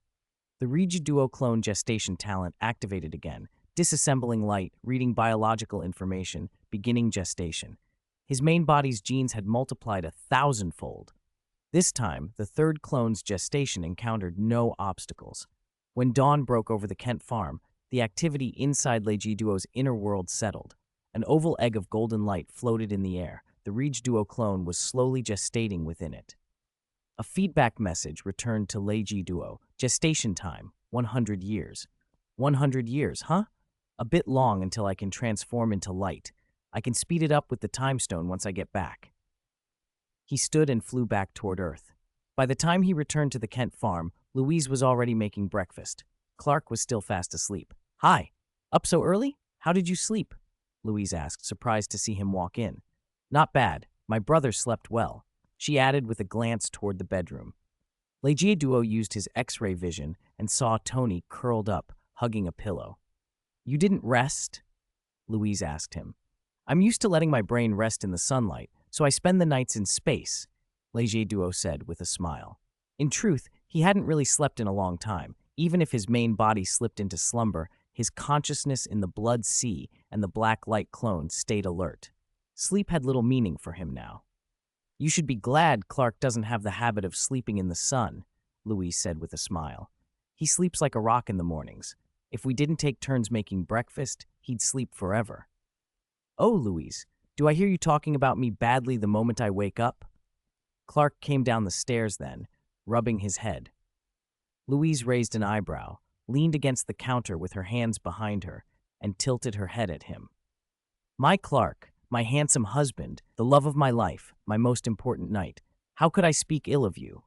The Regiduo clone gestation talent activated again, disassembling light, reading biological information, beginning gestation. His main body's genes had multiplied 1,000-fold. This time, the third clone's gestation encountered no obstacles. When dawn broke over the Kent farm, the activity inside Legiduo's inner world settled. An oval egg of golden light floated in the air. The Regiduo clone was slowly gestating within it. A feedback message returned to Legiduo. "Gestation time, 100 years. 100 years, huh? A bit long until I can transform into light. I can speed it up with the time stone once I get back." He stood and flew back toward Earth. By the time he returned to the Kent farm, Louise was already making breakfast. Clark was still fast asleep. "Hi. Up so early? How did you sleep?" Louise asked, surprised to see him walk in. "Not bad. My brother slept well," she added with a glance toward the bedroom. Legiduo used his X-ray vision and saw Tony curled up, hugging a pillow. "You didn't rest?" Louise asked him. "I'm used to letting my brain rest in the sunlight, so I spend the nights in space," Legiduo said with a smile. In truth, he hadn't really slept in a long time. Even if his main body slipped into slumber, his consciousness in the blood sea and the black light clone stayed alert. Sleep had little meaning for him now. "You should be glad Clark doesn't have the habit of sleeping in the sun," Louise said with a smile. "He sleeps like a rock in the mornings. If we didn't take turns making breakfast, he'd sleep forever." "Oh, Louise, do I hear you talking about me badly the moment I wake up?" Clark came down the stairs then, rubbing his head. Louise raised an eyebrow, leaned against the counter with her hands behind her, and tilted her head at him. "My Clark, my handsome husband, the love of my life, my most important knight. How could I speak ill of you?"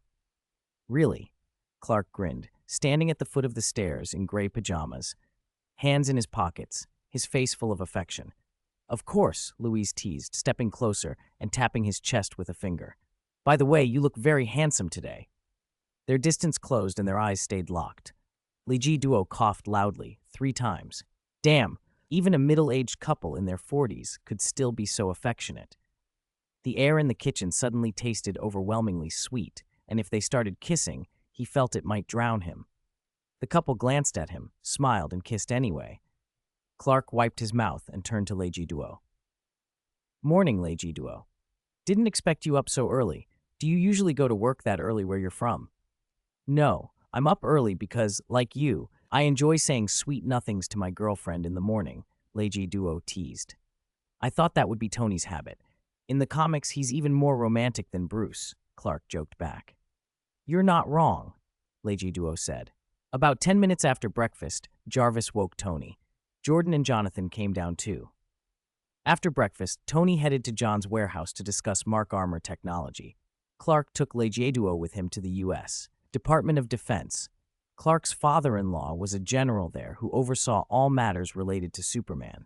"Really?" Clark grinned, standing at the foot of the stairs in gray pajamas, hands in his pockets, his face full of affection. "Of course," Louise teased, stepping closer and tapping his chest with a finger. "By the way, you look very handsome today." Their distance closed and their eyes stayed locked. Leji Duo coughed loudly, 3 times. Damn, even a middle-aged couple in their 40s could still be so affectionate. The air in the kitchen suddenly tasted overwhelmingly sweet, and if they started kissing, he felt it might drown him. The couple glanced at him, smiled, and kissed anyway. Clark wiped his mouth and turned to Leji Duo. Morning, Leji Duo. Didn't expect you up so early. Do you usually go to work that early where you're from? No, I'm up early because, like you, I enjoy saying sweet nothings to my girlfriend in the morning, Leji Duo teased. I thought that would be Tony's habit. In the comics, he's even more romantic than Bruce, Clark joked back. You're not wrong, Leji Duo said. About 10 minutes after breakfast, Jarvis woke Tony. Jordan and Jonathan came down too. After breakfast, Tony headed to John's warehouse to discuss Mark Armor technology. Clark took Leji Duo with him to the U.S. Department of Defense. Clark's father-in-law was a general there who oversaw all matters related to Superman.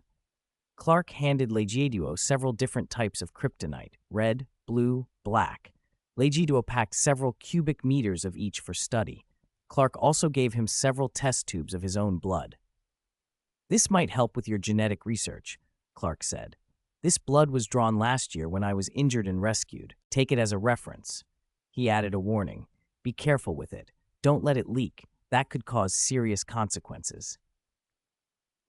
Clark handed Leji Duo several different types of kryptonite, red, blue, black. Leji Duo packed several cubic meters of each for study. Clark also gave him several test tubes of his own blood. This might help with your genetic research, Clark said. This blood was drawn last year when I was injured and rescued. Take it as a reference. He added a warning. Be careful with it. Don't let it leak. That could cause serious consequences.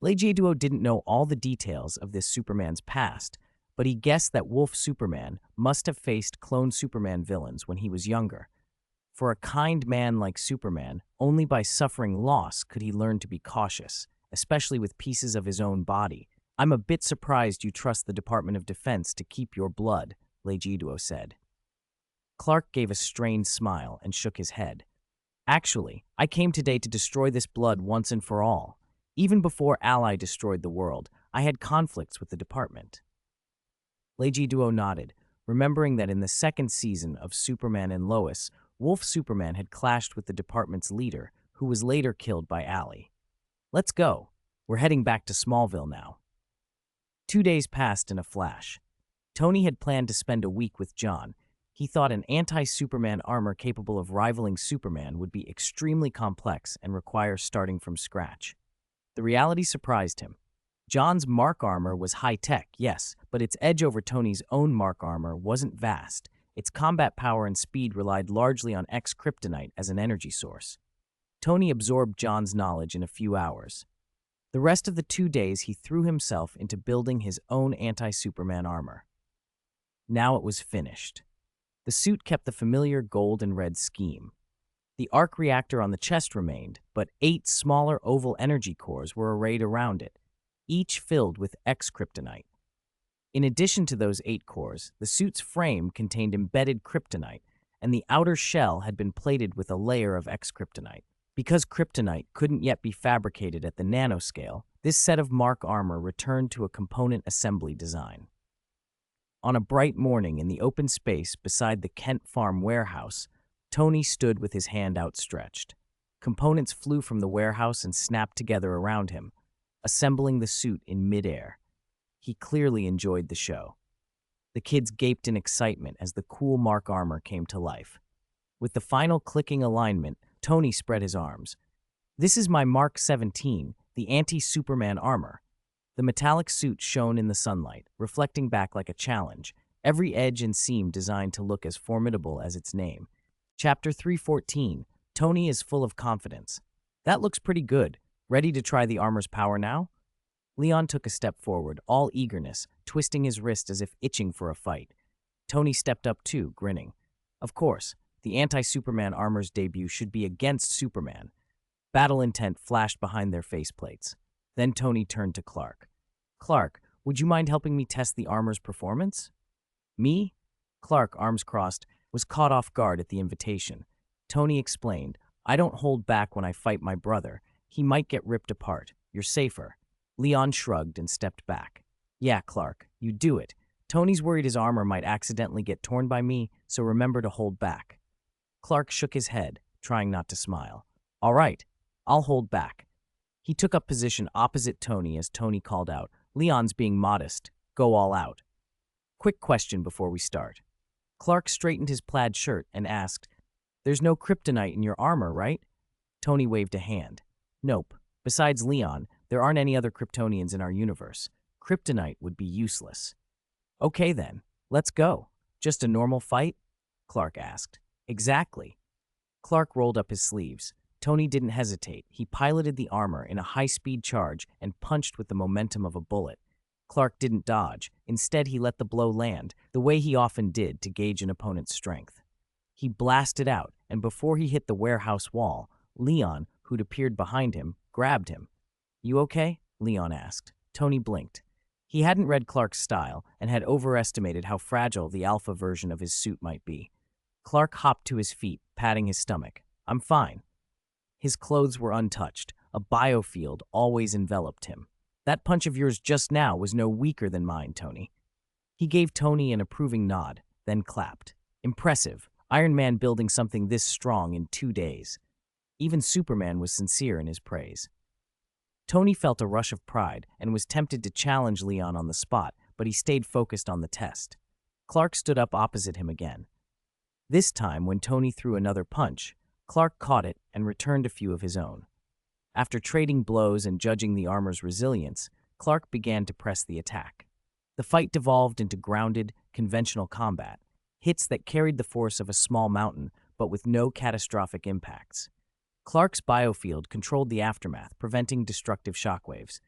Leji Duo didn't know all the details of this Superman's past, but he guessed that Wolf Superman must have faced clone Superman villains when he was younger. For a kind man like Superman, only by suffering loss could he learn to be cautious, especially with pieces of his own body. I'm a bit surprised you trust the Department of Defense to keep your blood, Leji Duo said. Clark gave a strained smile and shook his head. Actually, I came today to destroy this blood once and for all. Even before Ally destroyed the world, I had conflicts with the department. Leji Duo nodded, remembering that in the second season of Superman and Lois, Wolf Superman had clashed with the department's leader, who was later killed by Ally. Let's go. We're heading back to Smallville now. 2 days passed in a flash. Tony had planned to spend a week with John. He thought an anti-Superman armor capable of rivaling Superman would be extremely complex and require starting from scratch. The reality surprised him. John's Mark armor was high-tech, yes, but its edge over Tony's own Mark armor wasn't vast. Its combat power and speed relied largely on kryptonite as an energy source. Tony absorbed John's knowledge in a few hours. The rest of the 2 days he threw himself into building his own anti-Superman armor. Now it was finished. The suit kept the familiar gold and red scheme. The arc reactor on the chest remained, but 8 smaller oval energy cores were arrayed around it, each filled with kryptonite. In addition to those 8 cores, the suit's frame contained embedded kryptonite, and the outer shell had been plated with a layer of kryptonite. Because kryptonite couldn't yet be fabricated at the nanoscale, this set of Mark armor returned to a component assembly design. On a bright morning in the open space beside the Kent Farm warehouse, Tony stood with his hand outstretched. Components flew from the warehouse and snapped together around him, assembling the suit in midair. He clearly enjoyed the show. The kids gaped in excitement as the cool Mark armor came to life. With the final clicking alignment, Tony spread his arms. This is my Mark 17, the anti-Superman armor. The metallic suit shone in the sunlight, reflecting back like a challenge, every edge and seam designed to look as formidable as its name. Chapter 314, Tony is full of confidence. That looks pretty good. Ready to try the armor's power now? Leon took a step forward, all eagerness, twisting his wrist as if itching for a fight. Tony stepped up too, grinning. Of course, the anti-Superman armor's debut should be against Superman. Battle intent flashed behind their faceplates. Then Tony turned to Clark. Clark, would you mind helping me test the armor's performance? Me? Clark, arms crossed, was caught off guard at the invitation. Tony explained, I don't hold back when I fight my brother. He might get ripped apart. You're safer. Leon shrugged and stepped back. Yeah, Clark, you do it. Tony's worried his armor might accidentally get torn by me, so remember to hold back. Clark shook his head, trying not to smile. All right, I'll hold back. He took up position opposite Tony as Tony called out, Leon's being modest. Go all out. Quick question before we start. Clark straightened his plaid shirt and asked, There's no kryptonite in your armor, right? Tony waved a hand. Nope. Besides Leon, there aren't any other Kryptonians in our universe. Kryptonite would be useless. Okay then, let's go. Just a normal fight? Clark asked. Exactly. Clark rolled up his sleeves. Tony didn't hesitate. He piloted the armor in a high-speed charge and punched with the momentum of a bullet. Clark didn't dodge. Instead, he let the blow land, the way he often did to gauge an opponent's strength. He blasted out, and before he hit the warehouse wall, Leon, who'd appeared behind him, grabbed him. You okay? Leon asked. Tony blinked. He hadn't read Clark's style and had overestimated how fragile the alpha version of his suit might be. Clark hopped to his feet, patting his stomach. I'm fine. His clothes were untouched. A biofield always enveloped him. That punch of yours just now was no weaker than mine, Tony. He gave Tony an approving nod, then clapped. Impressive. Iron Man building something this strong in 2 days. Even Superman was sincere in his praise. Tony felt a rush of pride and was tempted to challenge Leon on the spot, but he stayed focused on the test. Clark stood up opposite him again. This time, when Tony threw another punch, Clark caught it and returned a few of his own. After trading blows and judging the armor's resilience, Clark began to press the attack. The fight devolved into grounded, conventional combat, hits that carried the force of a small mountain, but with no catastrophic impacts. Clark's biofield controlled the aftermath, preventing destructive shockwaves.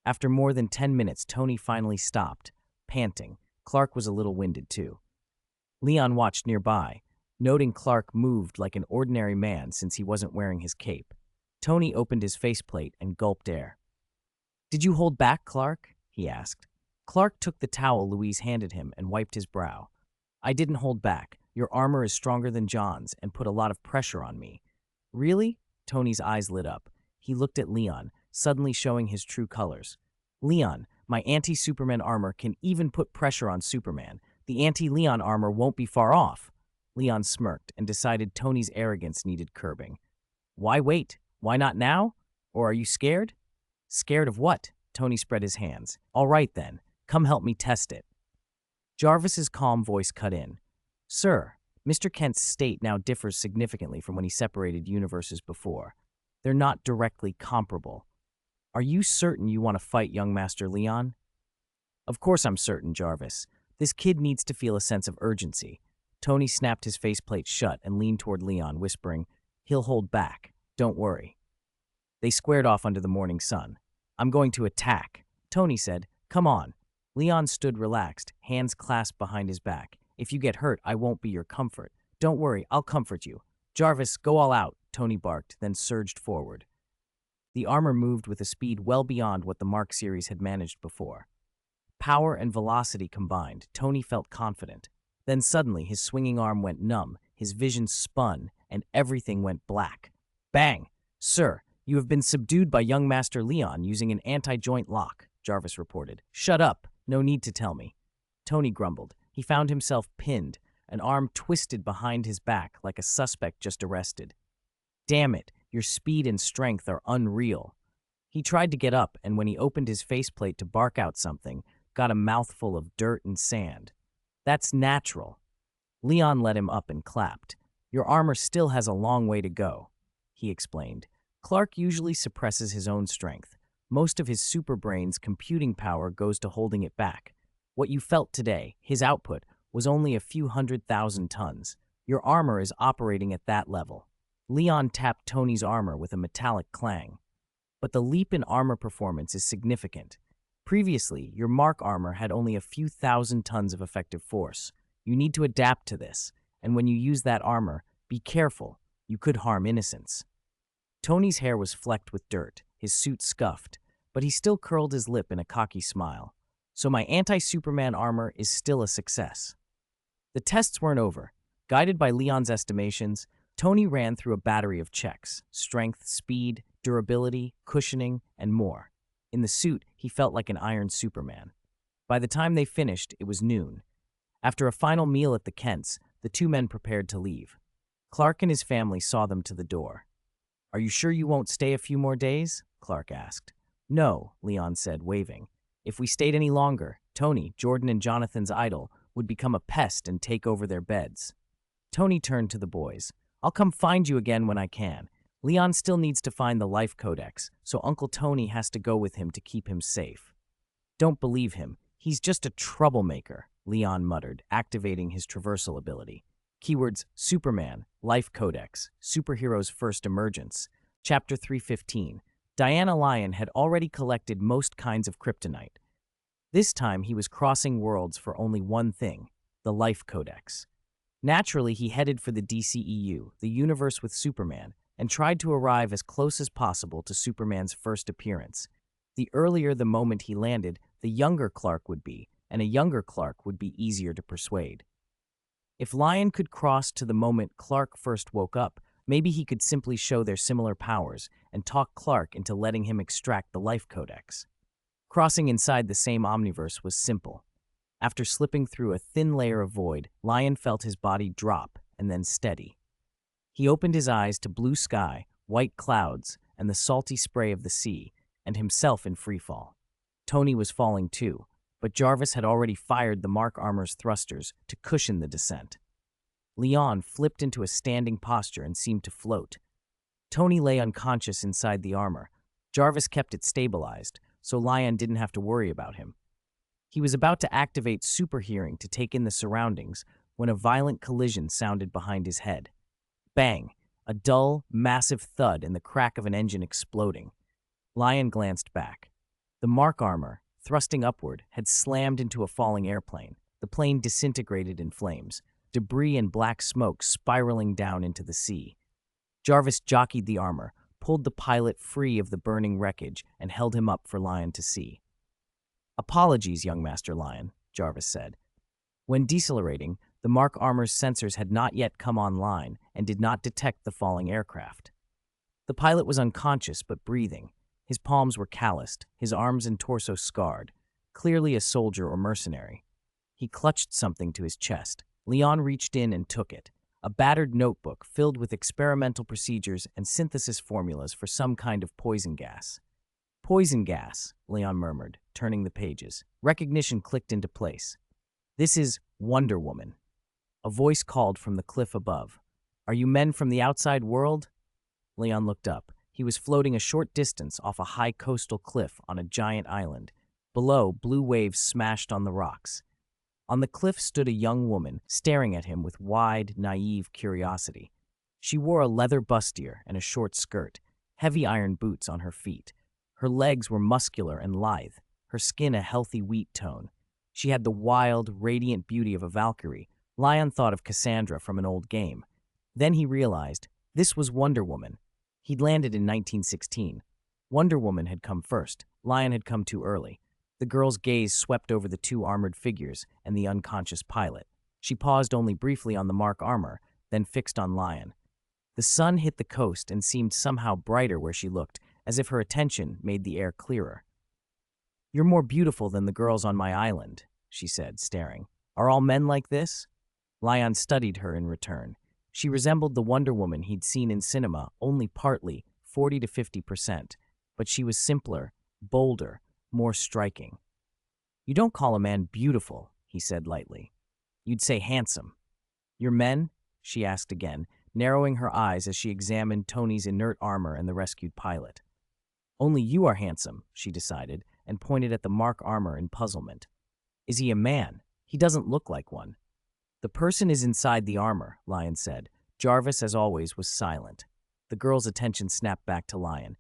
After more than 10 minutes, Tony finally stopped, panting. Clark was a little winded, too. Leon watched nearby, noting Clark moved like an ordinary man since he wasn't wearing his cape. Tony opened his faceplate and gulped air. Did you hold back, Clark? He asked. Clark took the towel Louise handed him and wiped his brow. I didn't hold back. Your armor is stronger than John's and put a lot of pressure on me. Really? Tony's eyes lit up. He looked at Leon, suddenly showing his true colors. Leon, my anti-Superman armor can even put pressure on Superman. The anti-Leon armor won't be far off. Leon smirked and decided Tony's arrogance needed curbing. Why wait? Why not now? Or are you scared? Scared of what? Tony spread his hands. All right then, come help me test it. Jarvis's calm voice cut in. Sir, Mr. Kent's state now differs significantly from when he separated universes before. They're not directly comparable. Are you certain you want to fight young Master Leon? Of course I'm certain, Jarvis. This kid needs to feel a sense of urgency. Tony snapped his faceplate shut and leaned toward Leon, whispering, He'll hold back. Don't worry. They squared off under the morning sun. I'm going to attack. Tony said, Come on. Leon stood relaxed, hands clasped behind his back. If you get hurt, I won't be your comfort. Don't worry, I'll comfort you. Jarvis, go all out, Tony barked, then surged forward. The armor moved with a speed well beyond what the Mark series had managed before. Power and velocity combined, Tony felt confident. Then suddenly, his swinging arm went numb, his vision spun, and everything went black. Bang! Sir, you have been subdued by young Master Leon using an anti-joint lock, Jarvis reported. Shut up. No need to tell me. Tony grumbled. He found himself pinned, an arm twisted behind his back like a suspect just arrested. Damn it, your speed and strength are unreal. He tried to get up, and when he opened his faceplate to bark out something, got a mouthful of dirt and sand. That's natural. Leon let him up and clapped. Your armor still has a long way to go, he explained. Clark usually suppresses his own strength. Most of his superbrain's computing power goes to holding it back. What you felt today, his output, was only a few 100,000 tons. Your armor is operating at that level. Leon tapped Tony's armor with a metallic clang. But the leap in armor performance is significant. Previously, your Mark armor had only a few thousand tons of effective force. You need to adapt to this, and when you use that armor, be careful. You could harm innocents. Tony's hair was flecked with dirt, his suit scuffed, but he still curled his lip in a cocky smile. So my anti-Superman armor is still a success. The tests weren't over. Guided by Leon's estimations, Tony ran through a battery of checks: strength, speed, durability, cushioning, and more. In the suit, he felt like an iron Superman. By the time they finished, it was noon. After a final meal at the Kents, the two men prepared to leave. Clark and his family saw them to the door. Are you sure you won't stay a few more days? Clark asked. No, Leon said, waving. If we stayed any longer, Tony, Jordan, and Jonathan's idol would become a pest and take over their beds. Tony turned to the boys. I'll come find you again when I can. Leon still needs to find the life codex, so Uncle Tony has to go with him to keep him safe. Don't believe him. He's just a troublemaker, Leon muttered, activating his traversal ability. Keywords: Superman, Life Codex, Superhero's First Emergence. Chapter 315. Diana Lion had already collected most kinds of kryptonite. This time he was crossing worlds for only one thing: the Life Codex. Naturally, he headed for the DCEU, the universe with Superman, and tried to arrive as close as possible to Superman's first appearance. The earlier the moment he landed, the younger Clark would be, and a younger Clark would be easier to persuade. If Lion could cross to the moment Clark first woke up, maybe he could simply show their similar powers and talk Clark into letting him extract the Life Codex. Crossing inside the same omniverse was simple. After slipping through a thin layer of void, Lion felt his body drop and then steady. He opened his eyes to blue sky, white clouds, and the salty spray of the sea, and himself in freefall. Tony was falling too, but Jarvis had already fired the Mark Armor's thrusters to cushion the descent. Leon flipped into a standing posture and seemed to float. Tony lay unconscious inside the armor. Jarvis kept it stabilized, so Lion didn't have to worry about him. He was about to activate super hearing to take in the surroundings when a violent collision sounded behind his head. Bang! A dull, massive thud and the crack of an engine exploding. Lion glanced back. The Mark Armor, thrusting upward, had slammed into a falling airplane. The plane disintegrated in flames, debris and black smoke spiraling down into the sea. Jarvis jockeyed the armor, pulled the pilot free of the burning wreckage, and held him up for Lion to see. "Apologies, young Master Lion," Jarvis said. When decelerating, the Mark Armor's sensors had not yet come online and did not detect the falling aircraft. The pilot was unconscious but breathing. His palms were calloused, his arms and torso scarred, clearly a soldier or mercenary. He clutched something to his chest. Leon reached in and took it, a battered notebook filled with experimental procedures and synthesis formulas for some kind of poison gas. "Poison gas," Leon murmured, turning the pages. Recognition clicked into place. "This is Wonder Woman." A voice called from the cliff above. "Are you men from the outside world?" Leon looked up. He was floating a short distance off a high coastal cliff on a giant island. Below, blue waves smashed on the rocks. On the cliff stood a young woman, staring at him with wide, naive curiosity. She wore a leather bustier and a short skirt, heavy iron boots on her feet. Her legs were muscular and lithe, her skin a healthy wheat tone. She had the wild, radiant beauty of a Valkyrie. Lion thought of Cassandra from an old game. Then he realized this was Wonder Woman. He'd landed in 1916. Wonder Woman had come first. Lion had come too early. The girl's gaze swept over the two armored figures and the unconscious pilot. She paused only briefly on the Mark Armor, then fixed on Lion. The sun hit the coast and seemed somehow brighter where she looked, as if her attention made the air clearer. "You're more beautiful than the girls on my island," she said, staring. "Are all men like this?" Lion studied her in return. She resembled the Wonder Woman he'd seen in cinema only partly, 40 to 50%, but she was simpler, bolder, more striking. "You don't call a man beautiful," he said lightly. "You'd say handsome." "You're men?" she asked again, narrowing her eyes as she examined Tony's inert armor and the rescued pilot. "Only you are handsome," she decided, and pointed at the Mark Armor in puzzlement. "Is he a man? He doesn't look like one." "The person is inside the armor," Lion said. Jarvis, as always, was silent. The girl's attention snapped back to Lion.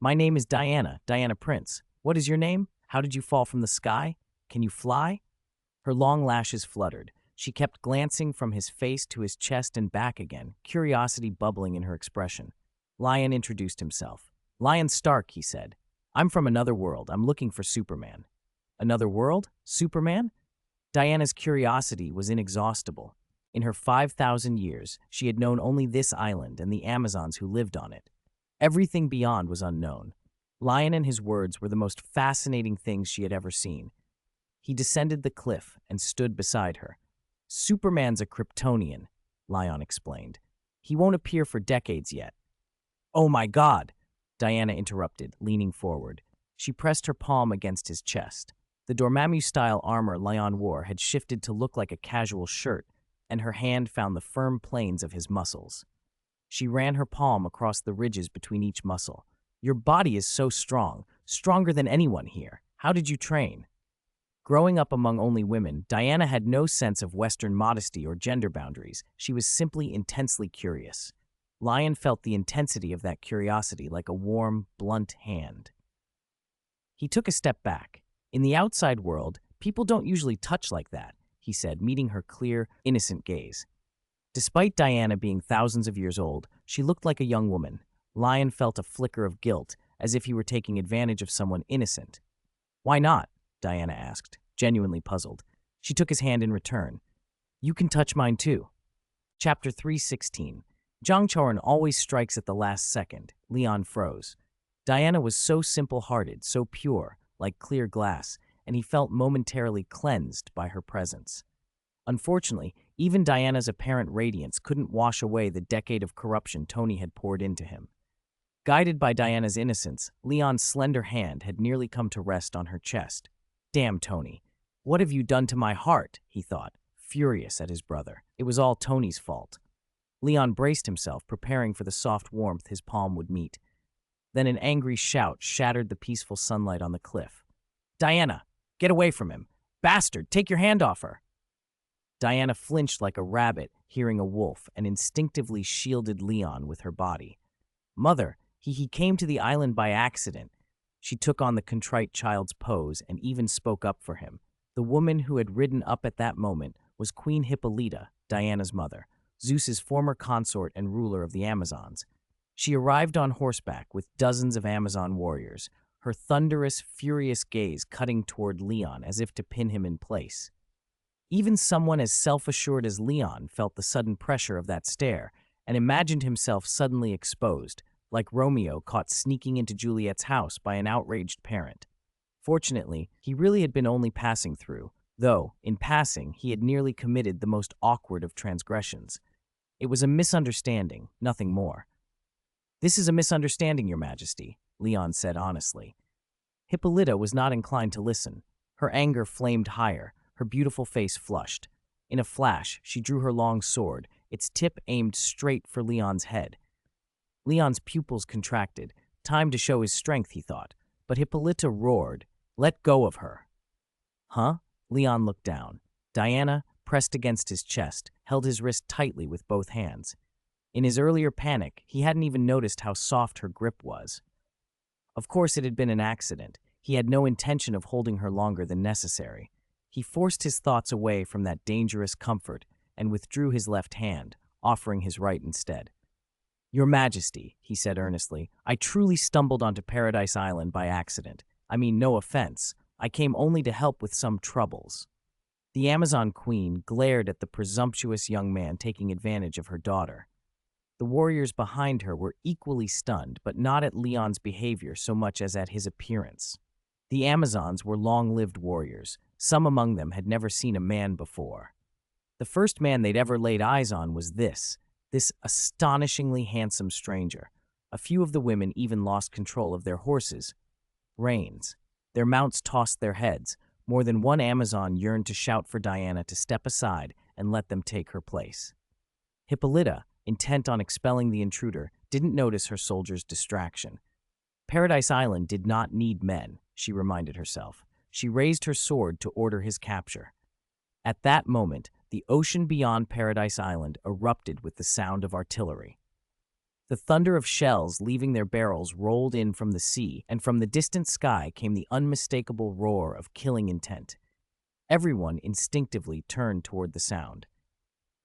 "My name is Diana Prince. What is your name? How did you fall from the sky? Can you fly?" Her long lashes fluttered. She kept glancing from his face to his chest and back again, curiosity bubbling in her expression. Lion introduced himself. "Lion Stark," he said. "I'm from another world. I'm looking for Superman." "Another world? Superman?" Diana's curiosity was inexhaustible. In her 5,000 years, she had known only this island and the Amazons who lived on it. Everything beyond was unknown. Lion and his words were the most fascinating things she had ever seen. He descended the cliff and stood beside her. "Superman's a Kryptonian," Lion explained. "He won't appear for decades yet." "Oh my God!" Diana interrupted, leaning forward. She pressed her palm against his chest. The Dormammu-style armor Lion wore had shifted to look like a casual shirt, and her hand found the firm planes of his muscles. She ran her palm across the ridges between each muscle. Your body is so strong, stronger than anyone here. How did you train? Growing up among only women, Diana had no sense of Western modesty or gender boundaries. She was simply intensely curious. Lion felt the intensity of that curiosity like a warm, blunt hand. He took a step back. In the outside world, people don't usually touch like that, he said, meeting her clear, innocent gaze. Despite Diana being thousands of years old, she looked like a young woman. Lion felt a flicker of guilt, as if he were taking advantage of someone innocent. Why not? Diana asked, genuinely puzzled. She took his hand in return. You can touch mine too. Chapter 316. Zhang Choran always strikes at the last second. Leon froze. Diana was so simple-hearted, so pure, like clear glass, and he felt momentarily cleansed by her presence. Unfortunately, even Diana's apparent radiance couldn't wash away the decade of corruption Tony had poured into him. Guided by Diana's innocence, Leon's slender hand had nearly come to rest on her chest. Damn, Tony. What have you done to my heart? He thought, furious at his brother. It was all Tony's fault. Leon braced himself, preparing for the soft warmth his palm would meet. Then an angry shout shattered the peaceful sunlight on the cliff. Diana, get away from him. Bastard, take your hand off her. Diana flinched like a rabbit, hearing a wolf, and instinctively shielded Leon with her body. Mother, he came to the island by accident. She took on the contrite child's pose and even spoke up for him. The woman who had ridden up at that moment was Queen Hippolyta, Diana's mother, Zeus's former consort and ruler of the Amazons. She arrived on horseback with dozens of Amazon warriors, her thunderous, furious gaze cutting toward Leon as if to pin him in place. Even someone as self-assured as Leon felt the sudden pressure of that stare and imagined himself suddenly exposed, like Romeo caught sneaking into Juliet's house by an outraged parent. Fortunately, he really had been only passing through, though, in passing, he had nearly committed the most awkward of transgressions. It was a misunderstanding, nothing more. This is a misunderstanding, Your Majesty, Leon said honestly. Hippolyta was not inclined to listen. Her anger flamed higher, her beautiful face flushed. In a flash, she drew her long sword, its tip aimed straight for Leon's head. Leon's pupils contracted, time to show his strength, he thought, but Hippolyta roared, "Let go of her." Huh? Leon looked down. Diana, pressed against his chest, held his wrist tightly with both hands. In his earlier panic, he hadn't even noticed how soft her grip was. Of course, it had been an accident. He had no intention of holding her longer than necessary. He forced his thoughts away from that dangerous comfort and withdrew his left hand, offering his right instead. Your Majesty, he said earnestly, I truly stumbled onto Paradise Island by accident. I mean, no offense. I came only to help with some troubles. The Amazon queen glared at the presumptuous young man taking advantage of her daughter. The warriors behind her were equally stunned, but not at Leon's behavior so much as at his appearance. The Amazons were long-lived warriors. Some among them had never seen a man before. The first man they'd ever laid eyes on was this astonishingly handsome stranger. A few of the women even lost control of their horses' reins. Their mounts tossed their heads. More than one Amazon yearned to shout for Diana to step aside and let them take her place. Hippolyta, intent on expelling the intruder, didn't notice her soldier's distraction. Paradise Island did not need men, she reminded herself. She raised her sword to order his capture. At that moment, the ocean beyond Paradise Island erupted with the sound of artillery. The thunder of shells leaving their barrels rolled in from the sea, and from the distant sky came the unmistakable roar of killing intent. Everyone instinctively turned toward the sound.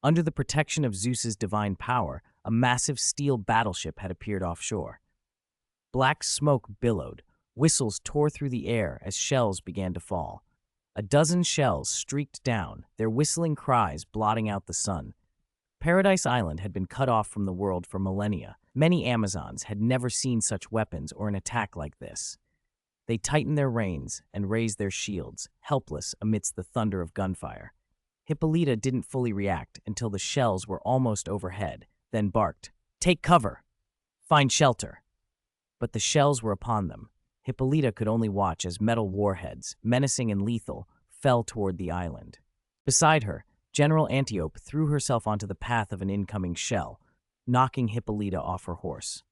Under the protection of Zeus's divine power, a massive steel battleship had appeared offshore. Black smoke billowed. Whistles tore through the air as shells began to fall. A dozen shells streaked down, their whistling cries blotting out the sun. Paradise Island had been cut off from the world for millennia. Many Amazons had never seen such weapons or an attack like this. They tightened their reins and raised their shields, helpless amidst the thunder of gunfire. Hippolyta didn't fully react until the shells were almost overhead, then barked, "Take cover! Find shelter!" But the shells were upon them. Hippolyta could only watch as metal warheads, menacing and lethal, fell toward the island. Beside her, General Antiope threw herself onto the path of an incoming shell. knocking Hippolyta off her horse.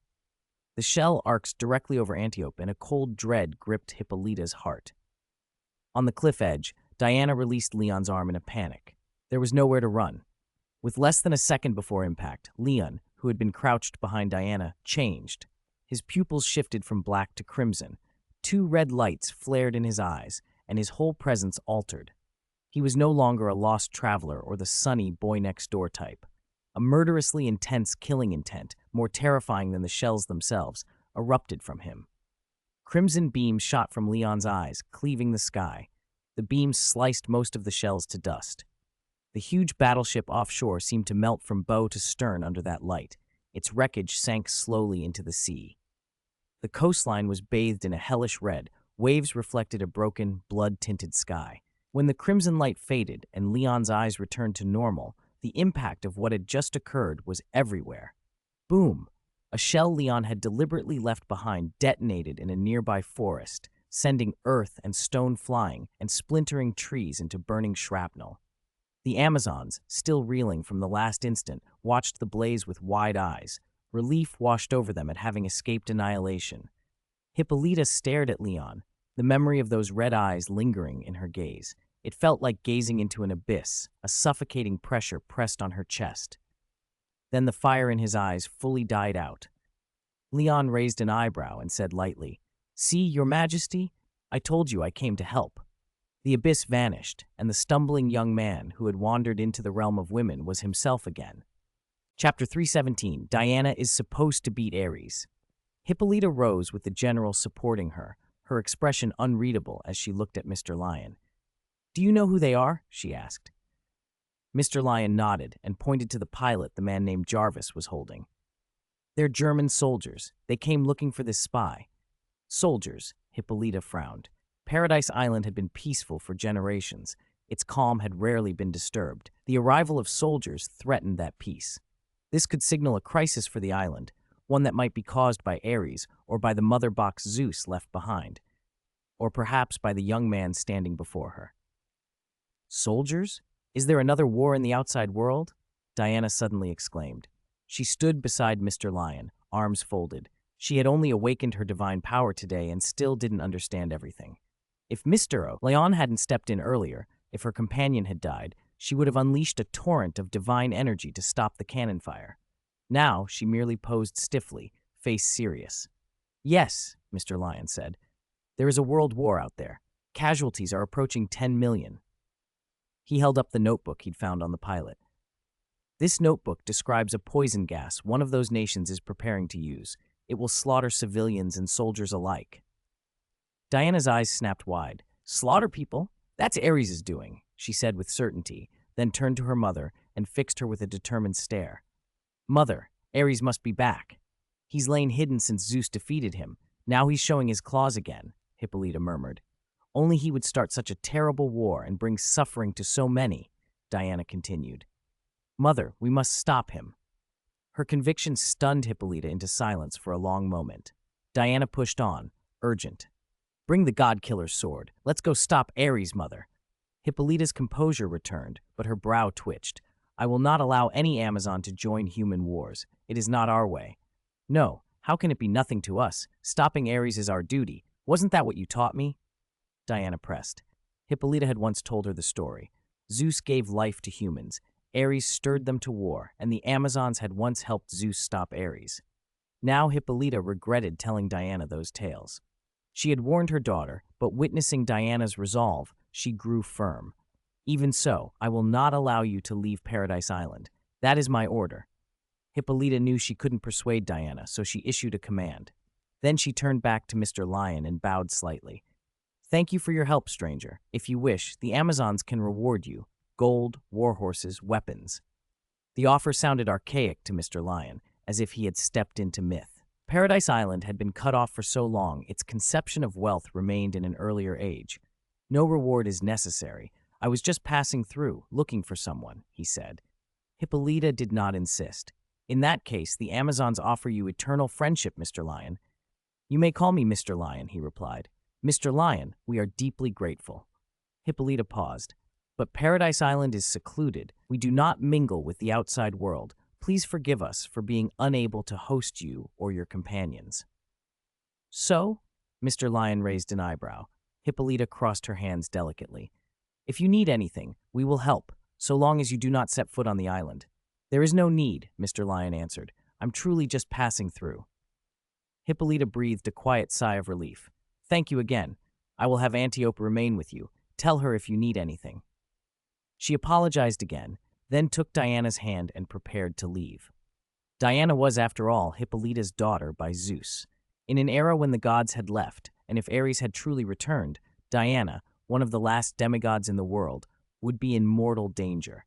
The shell arcs directly over Antiope, and a cold dread gripped Hippolyta's heart. On the cliff edge, Diana released Leon's arm in a panic. There was nowhere to run. With less than a second before impact, Leon, who had been crouched behind Diana, changed. His pupils shifted from black to crimson. 2 red lights flared in his eyes, and his whole presence altered. He was no longer a lost traveler or the sunny boy-next-door type. A murderously intense killing intent, more terrifying than the shells themselves, erupted from him. Crimson beams shot from Leon's eyes, cleaving the sky. The beams sliced most of the shells to dust. The huge battleship offshore seemed to melt from bow to stern under that light. Its wreckage sank slowly into the sea. The coastline was bathed in a hellish red. Waves reflected a broken, blood-tinted sky. When the crimson light faded and Leon's eyes returned to normal, the impact of what had just occurred was everywhere. Boom! A shell Leon had deliberately left behind detonated in a nearby forest, sending earth and stone flying and splintering trees into burning shrapnel. The Amazons, still reeling from the last instant, watched the blaze with wide eyes. Relief washed over them at having escaped annihilation. Hippolyta stared at Leon, the memory of those red eyes lingering in her gaze. It felt like gazing into an abyss, a suffocating pressure pressed on her chest. Then the fire in his eyes fully died out. Leon raised an eyebrow and said lightly, "See, Your Majesty, I told you I came to help." The abyss vanished, and the stumbling young man who had wandered into the realm of women was himself again. Chapter 317, Diana is supposed to beat Ares. Hippolyta rose with the general supporting her, her expression unreadable as she looked at Mr. Lion. "Do you know who they are?" she asked. Mr. Lion nodded and pointed to the pilot the man named Jarvis was holding. "They're German soldiers. They came looking for this spy." Soldiers, Hippolyta frowned. Paradise Island had been peaceful for generations. Its calm had rarely been disturbed. The arrival of soldiers threatened that peace. This could signal a crisis for the island, one that might be caused by Ares or by the mother box Zeus left behind, or perhaps by the young man standing before her. "Soldiers? Is there another war in the outside world?" Diana suddenly exclaimed. She stood beside Mr. Lion, arms folded. She had only awakened her divine power today and still didn't understand everything. If Mr. Lion hadn't stepped in earlier, if her companion had died, she would have unleashed a torrent of divine energy to stop the cannon fire. Now she merely posed stiffly, face serious. "Yes," Mr. Lion said. "There is a world war out there. Casualties are approaching 10 million. He held up the notebook he'd found on the pilot. "This notebook describes a poison gas one of those nations is preparing to use. It will slaughter civilians and soldiers alike." Diana's eyes snapped wide. "Slaughter people? That's Ares' doing," she said with certainty, then turned to her mother and fixed her with a determined stare. "Mother, Ares must be back. He's lain hidden since Zeus defeated him. Now he's showing his claws again," Hippolyta murmured. "Only he would start such a terrible war and bring suffering to so many," Diana continued. "Mother, we must stop him." Her conviction stunned Hippolyta into silence for a long moment. Diana pushed on, urgent. "Bring the God-killer's sword. Let's go stop Ares, Mother." Hippolyta's composure returned, but her brow twitched. "I will not allow any Amazon to join human wars. It is not our way." "No, how can it be nothing to us? Stopping Ares is our duty. Wasn't that what you taught me?" Diana pressed. Hippolyta had once told her the story. Zeus gave life to humans. Ares stirred them to war, and the Amazons had once helped Zeus stop Ares. Now Hippolyta regretted telling Diana those tales. She had warned her daughter, but witnessing Diana's resolve, she grew firm. "Even so, I will not allow you to leave Paradise Island. That is my order." Hippolyta knew she couldn't persuade Diana, so she issued a command. Then she turned back to Mr. Lion and bowed slightly. "Thank you for your help, stranger. If you wish, the Amazons can reward you. Gold, war horses, weapons." The offer sounded archaic to Mr. Lion, as if he had stepped into myth. Paradise Island had been cut off for so long, its conception of wealth remained in an earlier age. "No reward is necessary. I was just passing through, looking for someone," he said. Hippolyta did not insist. "In that case, the Amazons offer you eternal friendship, Mr. Lion." "You may call me Mr. Lion," he replied. "Mr. Lion, we are deeply grateful." Hippolyta paused. "But Paradise Island is secluded. We do not mingle with the outside world. Please forgive us for being unable to host you or your companions." "So?" Mr. Lion raised an eyebrow. Hippolyta crossed her hands delicately. "If you need anything, we will help, so long as you do not set foot on the island." "There is no need," Mr. Lion answered. "I'm truly just passing through." Hippolyta breathed a quiet sigh of relief. "Thank you again. I will have Antiope remain with you. Tell her if you need anything." She apologized again, then took Diana's hand and prepared to leave. Diana was, after all, Hippolyta's daughter by Zeus. In an era when the gods had left, and if Ares had truly returned, Diana, one of the last demigods in the world, would be in mortal danger.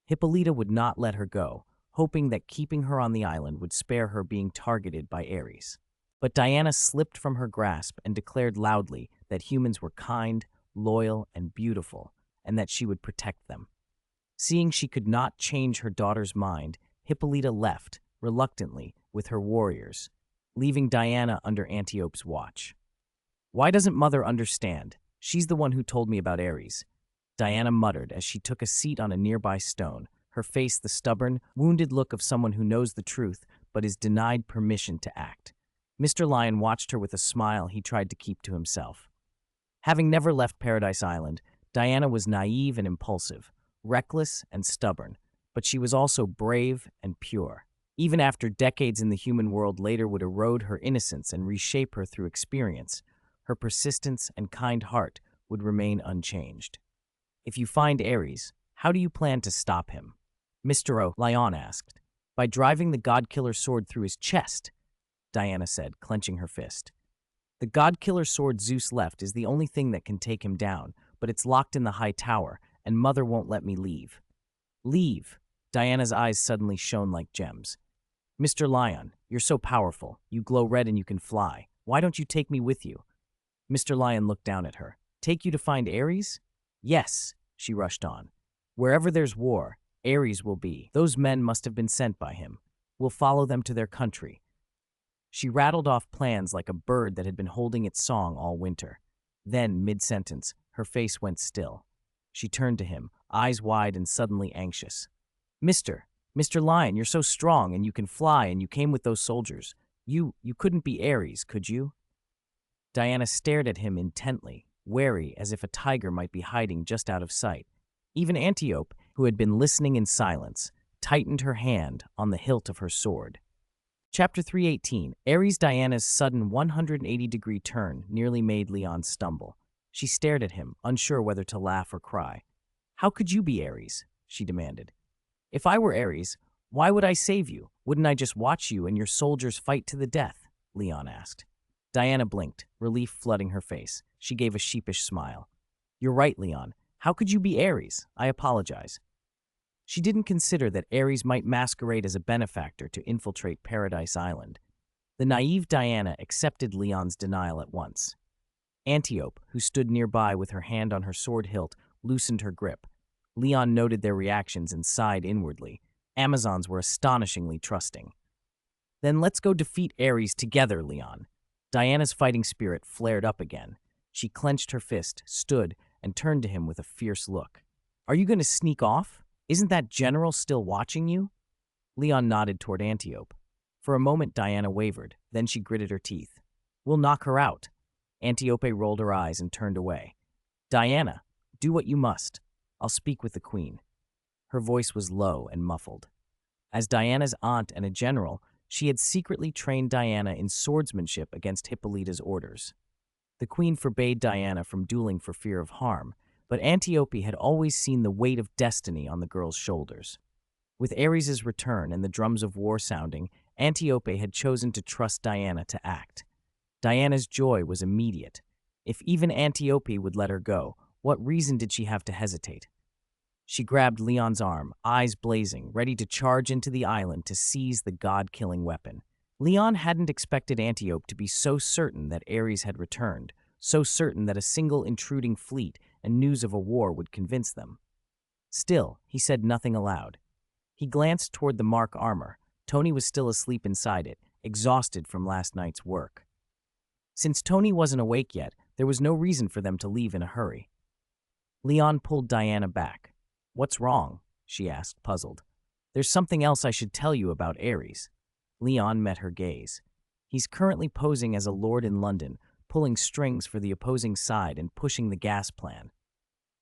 Hippolyta would not let her go, hoping that keeping her on the island would spare her being targeted by Ares. But Diana slipped from her grasp and declared loudly that humans were kind, loyal, and beautiful, and that she would protect them. Seeing she could not change her daughter's mind, Hippolyta left, reluctantly, with her warriors, leaving Diana under Antiope's watch. "Why doesn't Mother understand? She's the one who told me about Ares," Diana muttered as she took a seat on a nearby stone, her face the stubborn, wounded look of someone who knows the truth but is denied permission to act. Mr. Lion watched her with a smile he tried to keep to himself. Having never left Paradise Island, Diana was naive and impulsive, reckless and stubborn, but she was also brave and pure. Even after decades in the human world later would erode her innocence and reshape her through experience, her persistence and kind heart would remain unchanged. "If you find Ares, how do you plan to stop him?" Mr. Lion asked. "By driving the God-Killer sword through his chest," Diana said, clenching her fist. "The God-Killer sword Zeus left is the only thing that can take him down, but it's locked in the high tower, and Mother won't let me leave." "Leave?" Diana's eyes suddenly shone like gems. "Mr. Lion, you're so powerful. You glow red and you can fly. Why don't you take me with you?" Mr. Lion looked down at her. "Take you to find Ares?" "Yes," she rushed on. "Wherever there's war, Ares will be. Those men must have been sent by him. We'll follow them to their country." She rattled off plans like a bird that had been holding its song all winter. Then, mid-sentence, her face went still. She turned to him, eyes wide and suddenly anxious. Mr. Lion, you're so strong and you can fly and you came with those soldiers. You couldn't be Ares, could you?" Diana stared at him intently, wary as if a tiger might be hiding just out of sight. Even Antiope, who had been listening in silence, tightened her hand on the hilt of her sword. Chapter 318, Ares. Diana's sudden 180-degree turn nearly made Leon stumble. She stared at him, unsure whether to laugh or cry. "How could you be Ares?" she demanded. "If I were Ares, why would I save you? Wouldn't I just watch you and your soldiers fight to the death?" Leon asked. Diana blinked, relief flooding her face. She gave a sheepish smile. "You're right, Leon. How could you be Ares? I apologize." She didn't consider that Ares might masquerade as a benefactor to infiltrate Paradise Island. The naive Diana accepted Leon's denial at once. Antiope, who stood nearby with her hand on her sword hilt, loosened her grip. Leon noted their reactions and sighed inwardly. Amazons were astonishingly trusting. "Then let's go defeat Ares together, Leon." Diana's fighting spirit flared up again. She clenched her fist, stood, and turned to him with a fierce look. "Are you going to sneak off? Isn't that general still watching you?" Leon nodded toward Antiope. For a moment, Diana wavered. Then she gritted her teeth. "We'll knock her out." Antiope rolled her eyes and turned away. "Diana, do what you must. I'll speak with the queen." Her voice was low and muffled. As Diana's aunt and a general, she had secretly trained Diana in swordsmanship against Hippolyta's orders. The queen forbade Diana from dueling for fear of harm, but Antiope had always seen the weight of destiny on the girl's shoulders. With Ares's return and the drums of war sounding, Antiope had chosen to trust Diana to act. Diana's joy was immediate. If even Antiope would let her go, what reason did she have to hesitate? She grabbed Leon's arm, eyes blazing, ready to charge into the island to seize the god-killing weapon. Leon hadn't expected Antiope to be so certain that Ares had returned, so certain that a single intruding fleet and news of a war would convince them. Still, he said nothing aloud. He glanced toward the Mark armor. Tony was still asleep inside it, exhausted from last night's work. Since Tony wasn't awake yet, there was no reason for them to leave in a hurry. Leon pulled Diana back. "What's wrong?" she asked, puzzled. There's something else I should tell you about Ares. Leon met her gaze. He's currently posing as a lord in London, pulling strings for the opposing side and pushing the gas plan.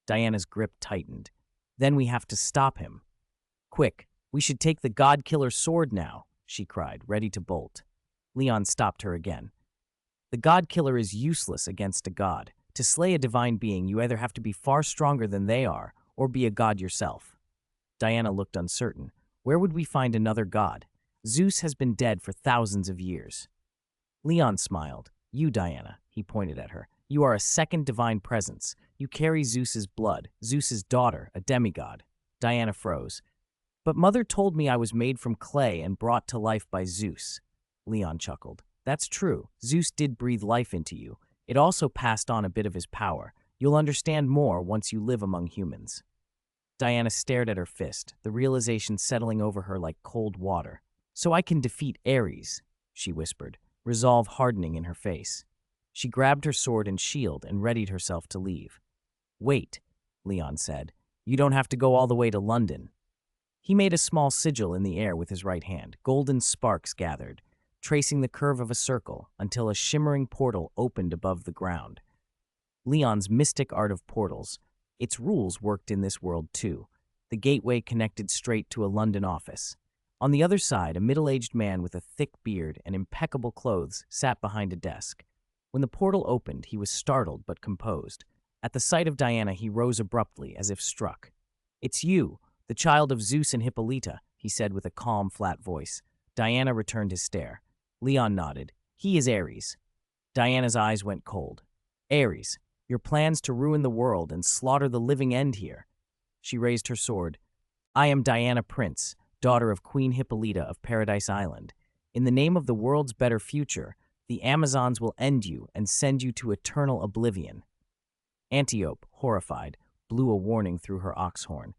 Diana's grip tightened. Then we have to stop him. Quick, we should take the God-Killer sword now, she cried, ready to bolt. Leon stopped her again. The God-Killer is useless against a god. To slay a divine being, you either have to be far stronger than they are, or be a god yourself. Diana looked uncertain. Where would we find another god? Zeus has been dead for thousands of years. Leon smiled. You, Diana, he pointed at her. You are a second divine presence. You carry Zeus's blood, Zeus's daughter, a demigod. Diana froze. But Mother told me I was made from clay and brought to life by Zeus. Leon chuckled. That's true. Zeus did breathe life into you. It also passed on a bit of his power. You'll understand more once you live among humans. Diana stared at her fist, the realization settling over her like cold water. So I can defeat Ares, she whispered, resolve hardening in her face. She grabbed her sword and shield and readied herself to leave. Wait, Leon said. You don't have to go all the way to London. He made a small sigil in the air with his right hand. Golden sparks gathered, tracing the curve of a circle until a shimmering portal opened above the ground. Leon's mystic art of portals. Its rules worked in this world too. The gateway connected straight to a London office. On the other side, a middle-aged man with a thick beard and impeccable clothes sat behind a desk. When the portal opened, he was startled but composed. At the sight of Diana, he rose abruptly, as if struck. It's you, the child of Zeus and Hippolyta, he said with a calm, flat voice. Diana returned his stare. Leon nodded. He is Ares. Diana's eyes went cold. Ares, your plans to ruin the world and slaughter the living end here. She raised her sword. I am Diana Prince, daughter of Queen Hippolyta of Paradise Island. In the name of the world's better future, the Amazons will end you and send you to eternal oblivion. Antiope, horrified, blew a warning through her ox horn.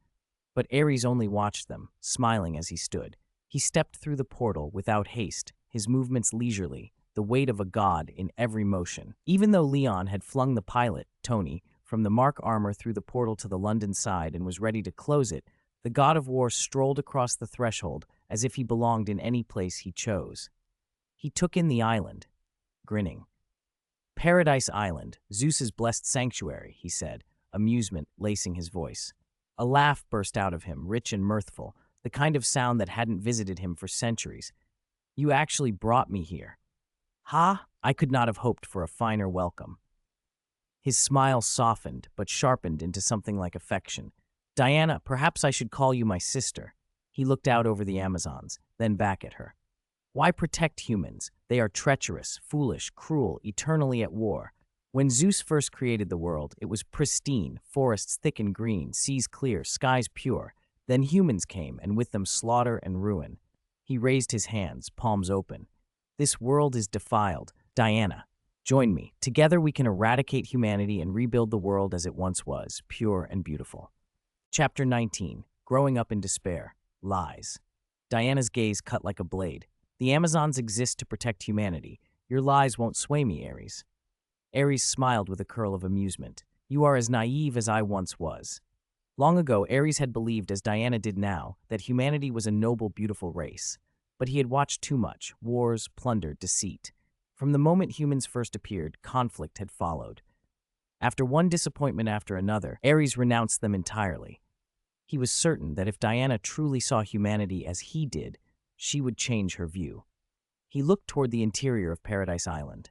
But Ares only watched them, smiling as he stood. He stepped through the portal without haste, his movements leisurely, the weight of a god in every motion. Even though Leon had flung the pilot, Tony, from the Mark armor through the portal to the London side and was ready to close it, the god of war strolled across the threshold as if he belonged in any place he chose. He took in the island, grinning. Paradise Island, Zeus's blessed sanctuary, he said, amusement lacing his voice. A laugh burst out of him, rich and mirthful, the kind of sound that hadn't visited him for centuries. You actually brought me here. Ha! I could not have hoped for a finer welcome. His smile softened, but sharpened into something like affection. Diana, perhaps I should call you my sister. He looked out over the Amazons, then back at her. Why protect humans? They are treacherous, foolish, cruel, eternally at war. When Zeus first created the world, it was pristine, forests thick and green, seas clear, skies pure. Then humans came, and with them slaughter and ruin. He raised his hands, palms open. This world is defiled. Diana, join me. Together we can eradicate humanity and rebuild the world as it once was, pure and beautiful. Chapter 19. Growing Up in Despair. Lies. Diana's gaze cut like a blade. The Amazons exist to protect humanity. Your lies won't sway me, Ares. Ares smiled with a curl of amusement. You are as naive as I once was. Long ago, Ares had believed, as Diana did now, that humanity was a noble, beautiful race. But he had watched too much: wars, plunder, deceit. From the moment humans first appeared, conflict had followed. After one disappointment after another, Ares renounced them entirely. He was certain that if Diana truly saw humanity as he did, she would change her view. He looked toward the interior of Paradise Island.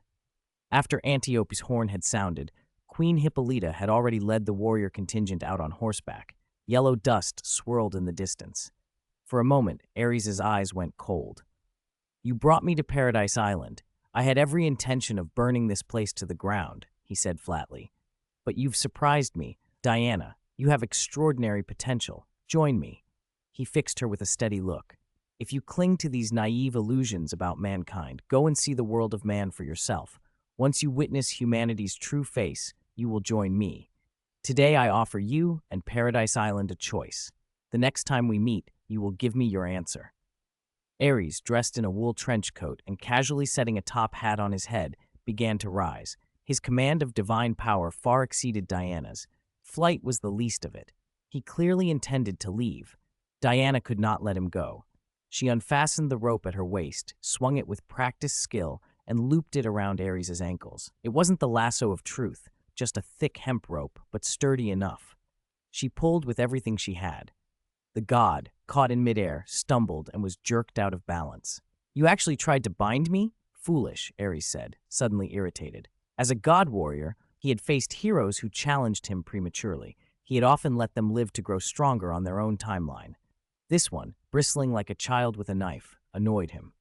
After Antiope's horn had sounded, Queen Hippolyta had already led the warrior contingent out on horseback. Yellow dust swirled in the distance. For a moment, Ares's eyes went cold. You brought me to Paradise Island. I had every intention of burning this place to the ground, he said flatly. But you've surprised me. Diana, you have extraordinary potential. Join me. He fixed her with a steady look. If you cling to these naive illusions about mankind, go and see the world of man for yourself. Once you witness humanity's true face, you will join me. Today I offer you and Paradise Island a choice. The next time we meet, you will give me your answer. Ares, dressed in a wool trench coat and casually setting a top hat on his head, began to rise. His command of divine power far exceeded Diana's. Flight was the least of it. He clearly intended to leave. Diana could not let him go. She unfastened the rope at her waist, swung it with practiced skill, and looped it around Ares' ankles. It wasn't the lasso of truth, just a thick hemp rope, but sturdy enough. She pulled with everything she had. The god, caught in midair, stumbled and was jerked out of balance. "You actually tried to bind me?" "Foolish," Ares said, suddenly irritated. As a god warrior, he had faced heroes who challenged him prematurely. He had often let them live to grow stronger on their own timeline. This one, bristling like a child with a knife, annoyed him.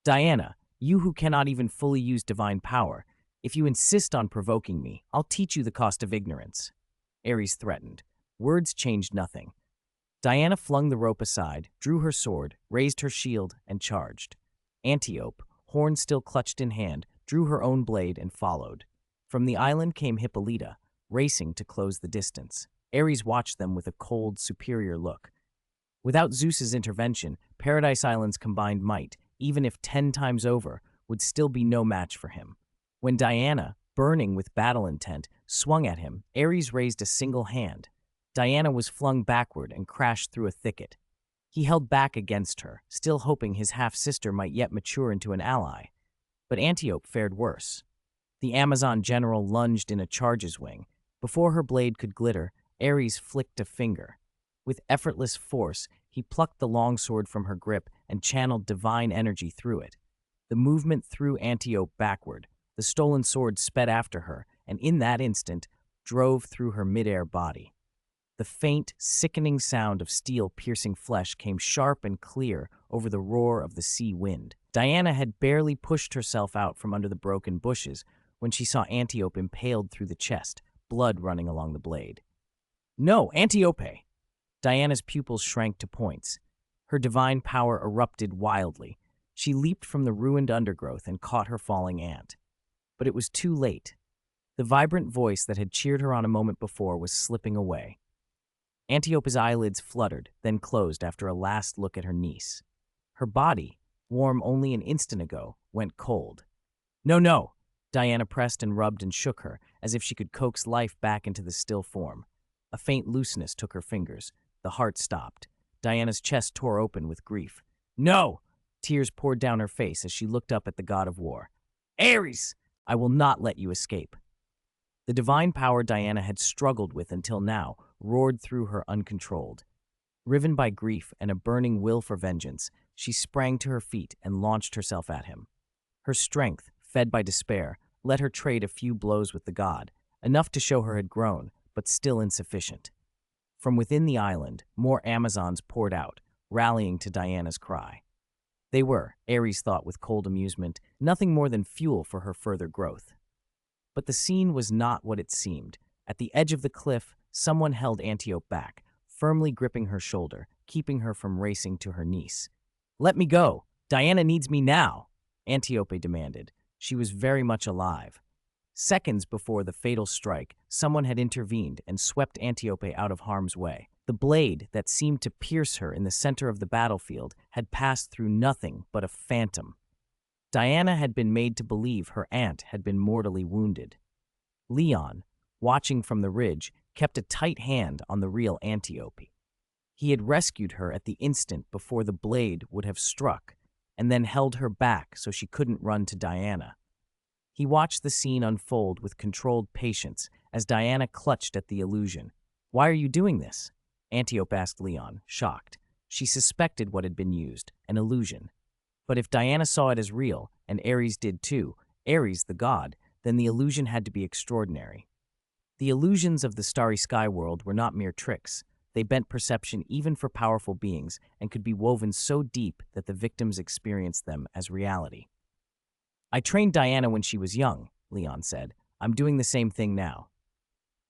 "Diana, you who cannot even fully use divine power, if you insist on provoking me, I'll teach you the cost of ignorance," Ares threatened. Words changed nothing. Diana flung the rope aside, drew her sword, raised her shield, and charged. Antiope, horn still clutched in hand, drew her own blade and followed. From the island came Hippolyta, racing to close the distance. Ares watched them with a cold, superior look. Without Zeus's intervention, Paradise Island's combined might, even if 10 times over, would still be no match for him. When Diana, burning with battle intent, swung at him, Ares raised a single hand. Diana was flung backward and crashed through a thicket. He held back against her, still hoping his half-sister might yet mature into an ally. But Antiope fared worse. The Amazon general lunged in a charge's wing. Before her blade could glitter, Ares flicked a finger. With effortless force, he plucked the longsword from her grip and channeled divine energy through it. The movement threw Antiope backward. The stolen sword sped after her, and in that instant, drove through her midair body. The faint, sickening sound of steel piercing flesh came sharp and clear over the roar of the sea wind. Diana had barely pushed herself out from under the broken bushes when she saw Antiope impaled through the chest, blood running along the blade. "No, Antiope!" Diana's pupils shrank to points. Her divine power erupted wildly. She leaped from the ruined undergrowth and caught her falling aunt. But it was too late. The vibrant voice that had cheered her on a moment before was slipping away. Antiope's eyelids fluttered, then closed after a last look at her niece. Her body, warm only an instant ago, went cold. "No, no!" Diana pressed and rubbed and shook her, as if she could coax life back into the still form. A faint looseness took her fingers. The heart stopped. Diana's chest tore open with grief. "No!" Tears poured down her face as she looked up at the god of war. "Ares! I will not let you escape." The divine power Diana had struggled with until now roared through her uncontrolled. Riven by grief and a burning will for vengeance, she sprang to her feet and launched herself at him. Her strength, fed by despair, let her trade a few blows with the god, enough to show her had grown, but still insufficient. From within the island, more Amazons poured out, rallying to Diana's cry. They were, Ares thought with cold amusement, nothing more than fuel for her further growth. But the scene was not what it seemed. At the edge of the cliff, someone held Antiope back, firmly gripping her shoulder, keeping her from racing to her niece. "Let me go! Diana needs me now!" Antiope demanded. She was very much alive. Seconds before the fatal strike, someone had intervened and swept Antiope out of harm's way. The blade that seemed to pierce her in the center of the battlefield had passed through nothing but a phantom. Diana had been made to believe her aunt had been mortally wounded. Leon, watching from the ridge, kept a tight hand on the real Antiope. He had rescued her at the instant before the blade would have struck, and then held her back so she couldn't run to Diana. He watched the scene unfold with controlled patience as Diana clutched at the illusion. "Why are you doing this?" Antiope asked Leon, shocked. She suspected what had been used, an illusion. But if Diana saw it as real, and Ares did too, Ares the god, then the illusion had to be extraordinary. The illusions of the starry sky world were not mere tricks. They bent perception even for powerful beings and could be woven so deep that the victims experienced them as reality. "I trained Diana when she was young," Leon said. "I'm doing the same thing now."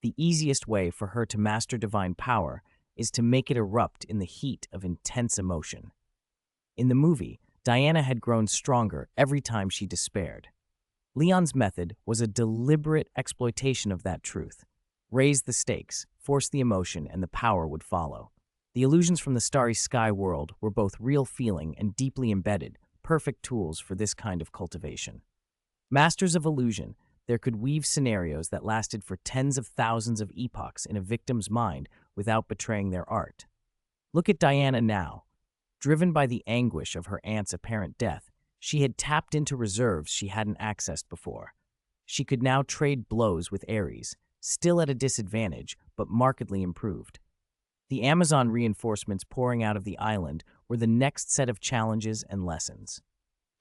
The easiest way for her to master divine power is to make it erupt in the heat of intense emotion. In the movie, Diana had grown stronger every time she despaired. Leon's method was a deliberate exploitation of that truth. Raise the stakes, force the emotion, and the power would follow. The illusions from the starry sky world were both real feeling and deeply embedded, perfect tools for this kind of cultivation. Masters of illusion, there could weave scenarios that lasted for tens of thousands of epochs in a victim's mind without betraying their art. Look at Diana now. Driven by the anguish of her aunt's apparent death, she had tapped into reserves she hadn't accessed before. She could now trade blows with Ares, still at a disadvantage, but markedly improved. The Amazon reinforcements pouring out of the island were the next set of challenges and lessons.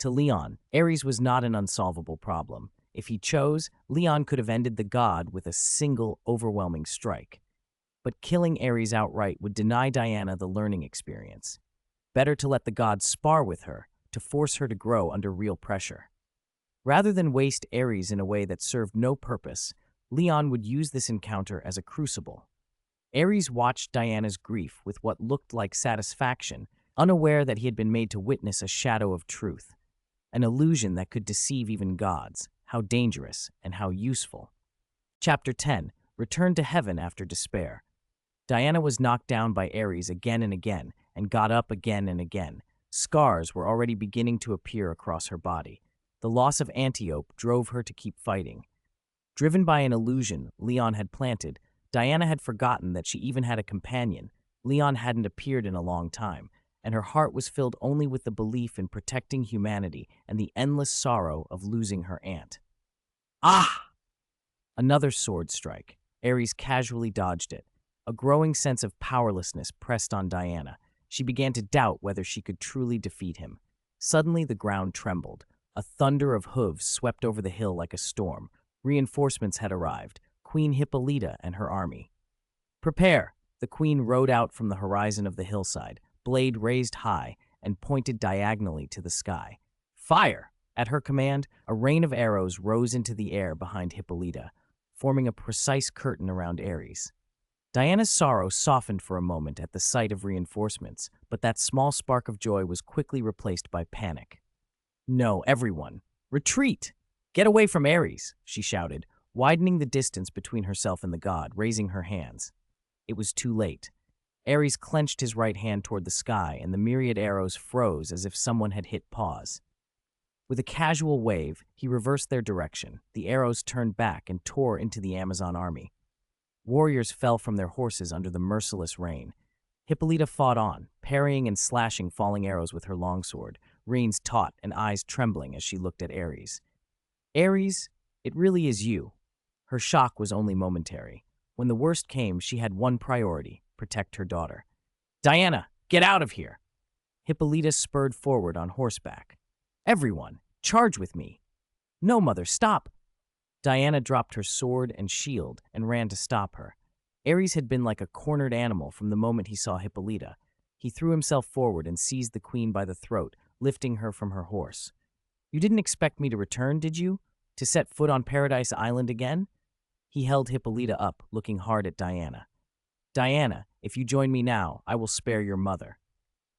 To Leon, Ares was not an unsolvable problem. If he chose, Leon could have ended the god with a single overwhelming strike. But killing Ares outright would deny Diana the learning experience. Better to let the god spar with her, to force her to grow under real pressure. Rather than waste Ares in a way that served no purpose, Leon would use this encounter as a crucible. Ares watched Diana's grief with what looked like satisfaction, unaware that he had been made to witness a shadow of truth, an illusion that could deceive even gods. How dangerous and how useful. Chapter 10. Return to heaven after despair. Diana was knocked down by Ares again and again, and got up again and again. Scars were already beginning to appear across her body. The loss of Antiope drove her to keep fighting. Driven by an illusion Leon had planted, Diana had forgotten that she even had a companion. Leon hadn't appeared in a long time, and her heart was filled only with the belief in protecting humanity and the endless sorrow of losing her aunt. Ah! Another sword strike. Ares casually dodged it. A growing sense of powerlessness pressed on Diana. She began to doubt whether she could truly defeat him. Suddenly the ground trembled. A thunder of hooves swept over the hill like a storm. Reinforcements had arrived. Queen Hippolyta and her army. Prepare! The queen rode out from the horizon of the hillside, blade raised high and pointed diagonally to the sky. Fire! At her command, a rain of arrows rose into the air behind Hippolyta, forming a precise curtain around Ares. Diana's sorrow softened for a moment at the sight of reinforcements, but that small spark of joy was quickly replaced by panic. No, everyone! Retreat! Get away from Ares, she shouted, widening the distance between herself and the god, raising her hands. It was too late. Ares clenched his right hand toward the sky, and the myriad arrows froze as if someone had hit pause. With a casual wave, he reversed their direction. The arrows turned back and tore into the Amazon army. Warriors fell from their horses under the merciless rain. Hippolyta fought on, parrying and slashing falling arrows with her longsword, reins taut and eyes trembling as she looked at Ares. Ares, it really is you. Her shock was only momentary. When the worst came, she had one priority: protect her daughter. Diana, get out of here! Hippolyta spurred forward on horseback. Everyone, charge with me! No, mother, stop! Diana dropped her sword and shield and ran to stop her. Ares had been like a cornered animal from the moment he saw Hippolyta. He threw himself forward and seized the queen by the throat, lifting her from her horse. You didn't expect me to return, did you? To set foot on Paradise Island again? He held Hippolyta up, looking hard at Diana. Diana, if you join me now, I will spare your mother.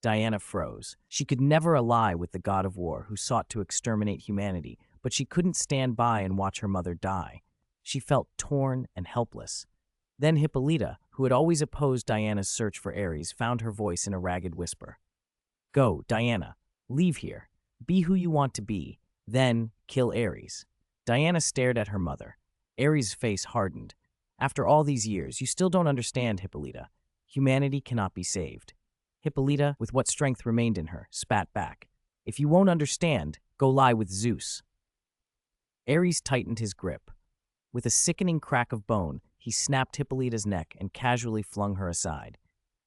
Diana froze. She could never ally with the god of war who sought to exterminate humanity, but she couldn't stand by and watch her mother die. She felt torn and helpless. Then Hippolyta, who had always opposed Diana's search for Ares, found her voice in a ragged whisper. Go, Diana. Leave here. Be who you want to be. Then kill Ares. Diana stared at her mother. Ares' face hardened. After all these years, you still don't understand, Hippolyta. Humanity cannot be saved. Hippolyta, with what strength remained in her, spat back. If you won't understand, go lie with Zeus. Ares tightened his grip. With a sickening crack of bone, he snapped Hippolyta's neck and casually flung her aside.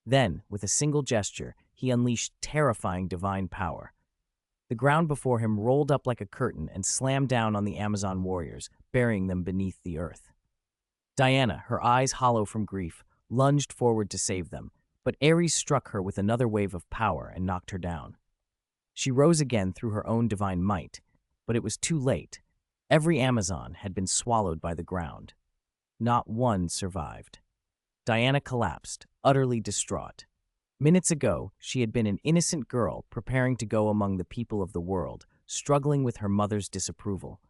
Then, with a single gesture, he unleashed terrifying divine power. The ground before him rolled up like a curtain and slammed down on the Amazon warriors, burying them beneath the earth. Diana, her eyes hollow from grief, lunged forward to save them, but Ares struck her with another wave of power and knocked her down. She rose again through her own divine might, but it was too late. Every Amazon had been swallowed by the ground. Not one survived. Diana collapsed, utterly distraught. Minutes ago, she had been an innocent girl preparing to go among the people of the world, struggling with her mother's disapproval.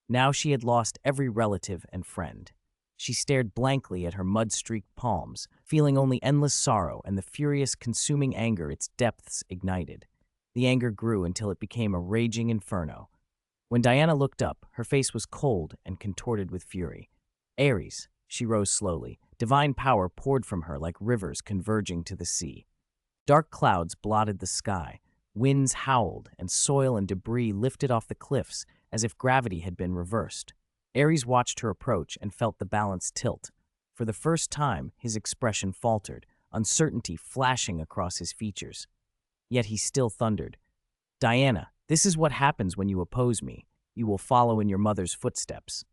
Now she had lost every relative and friend. She stared blankly at her mud-streaked palms, feeling only endless sorrow and the furious, consuming anger its depths ignited. The anger grew until it became a raging inferno. When Diana looked up, her face was cold and contorted with fury. Ares, she rose slowly. Divine power poured from her like rivers converging to the sea. Dark clouds blotted the sky, winds howled, and soil and debris lifted off the cliffs as if gravity had been reversed. Ares watched her approach and felt the balance tilt. For the first time, his expression faltered, uncertainty flashing across his features. Yet he still thundered, "Diana, this is what happens when you oppose me. You will follow in your mother's footsteps."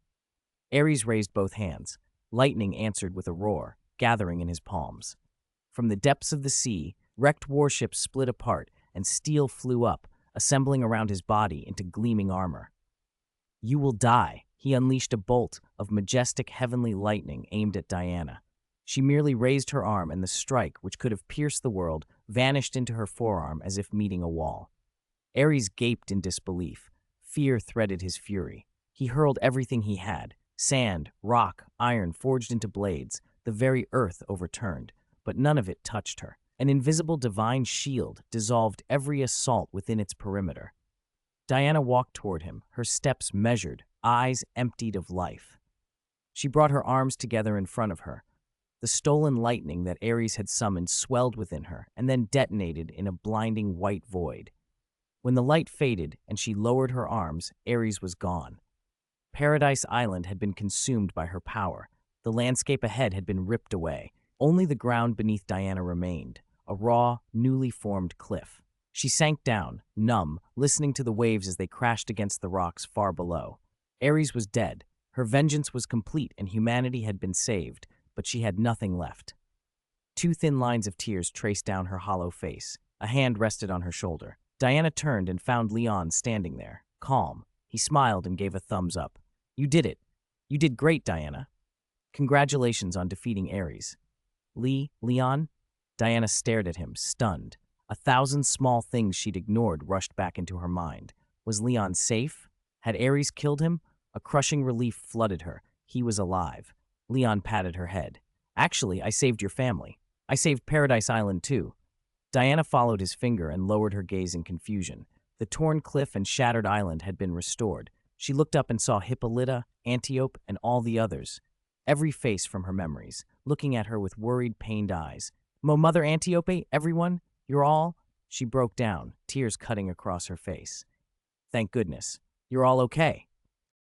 Ares raised both hands. Lightning answered with a roar, gathering in his palms. From the depths of the sea, wrecked warships split apart, and steel flew up, assembling around his body into gleaming armor. "You will die." He unleashed a bolt of majestic heavenly lightning aimed at Diana. She merely raised her arm, and the strike, which could have pierced the world, vanished into her forearm as if meeting a wall. Ares gaped in disbelief. Fear threaded his fury. He hurled everything he had: sand, rock, iron forged into blades, the very earth overturned, but none of it touched her. An invisible divine shield dissolved every assault within its perimeter. Diana walked toward him, her steps measured, eyes emptied of life. She brought her arms together in front of her. The stolen lightning that Ares had summoned swelled within her and then detonated in a blinding white void. When the light faded and she lowered her arms, Ares was gone. Paradise Island had been consumed by her power. The landscape ahead had been ripped away. Only the ground beneath Diana remained, a raw, newly formed cliff. She sank down, numb, listening to the waves as they crashed against the rocks far below. Ares was dead. Her vengeance was complete and humanity had been saved, but she had nothing left. Two thin lines of tears traced down her hollow face. A hand rested on her shoulder. Diana turned and found Leon standing there, calm. He smiled and gave a thumbs up. "You did it. You did great, Diana. Congratulations on defeating Ares." Leon? Diana stared at him, stunned. 1,000 small things she'd ignored rushed back into her mind. Was Leon safe? Had Ares killed him? A crushing relief flooded her. He was alive. Leon patted her head. "Actually, I saved your family. I saved Paradise Island, too." Diana followed his finger and lowered her gaze in confusion. The torn cliff and shattered island had been restored. She looked up and saw Hippolyta, Antiope, and all the others, every face from her memories, looking at her with worried, pained eyes. Mother Antiope, everyone? You're all?" She broke down, tears cutting across her face. "Thank goodness. You're all okay."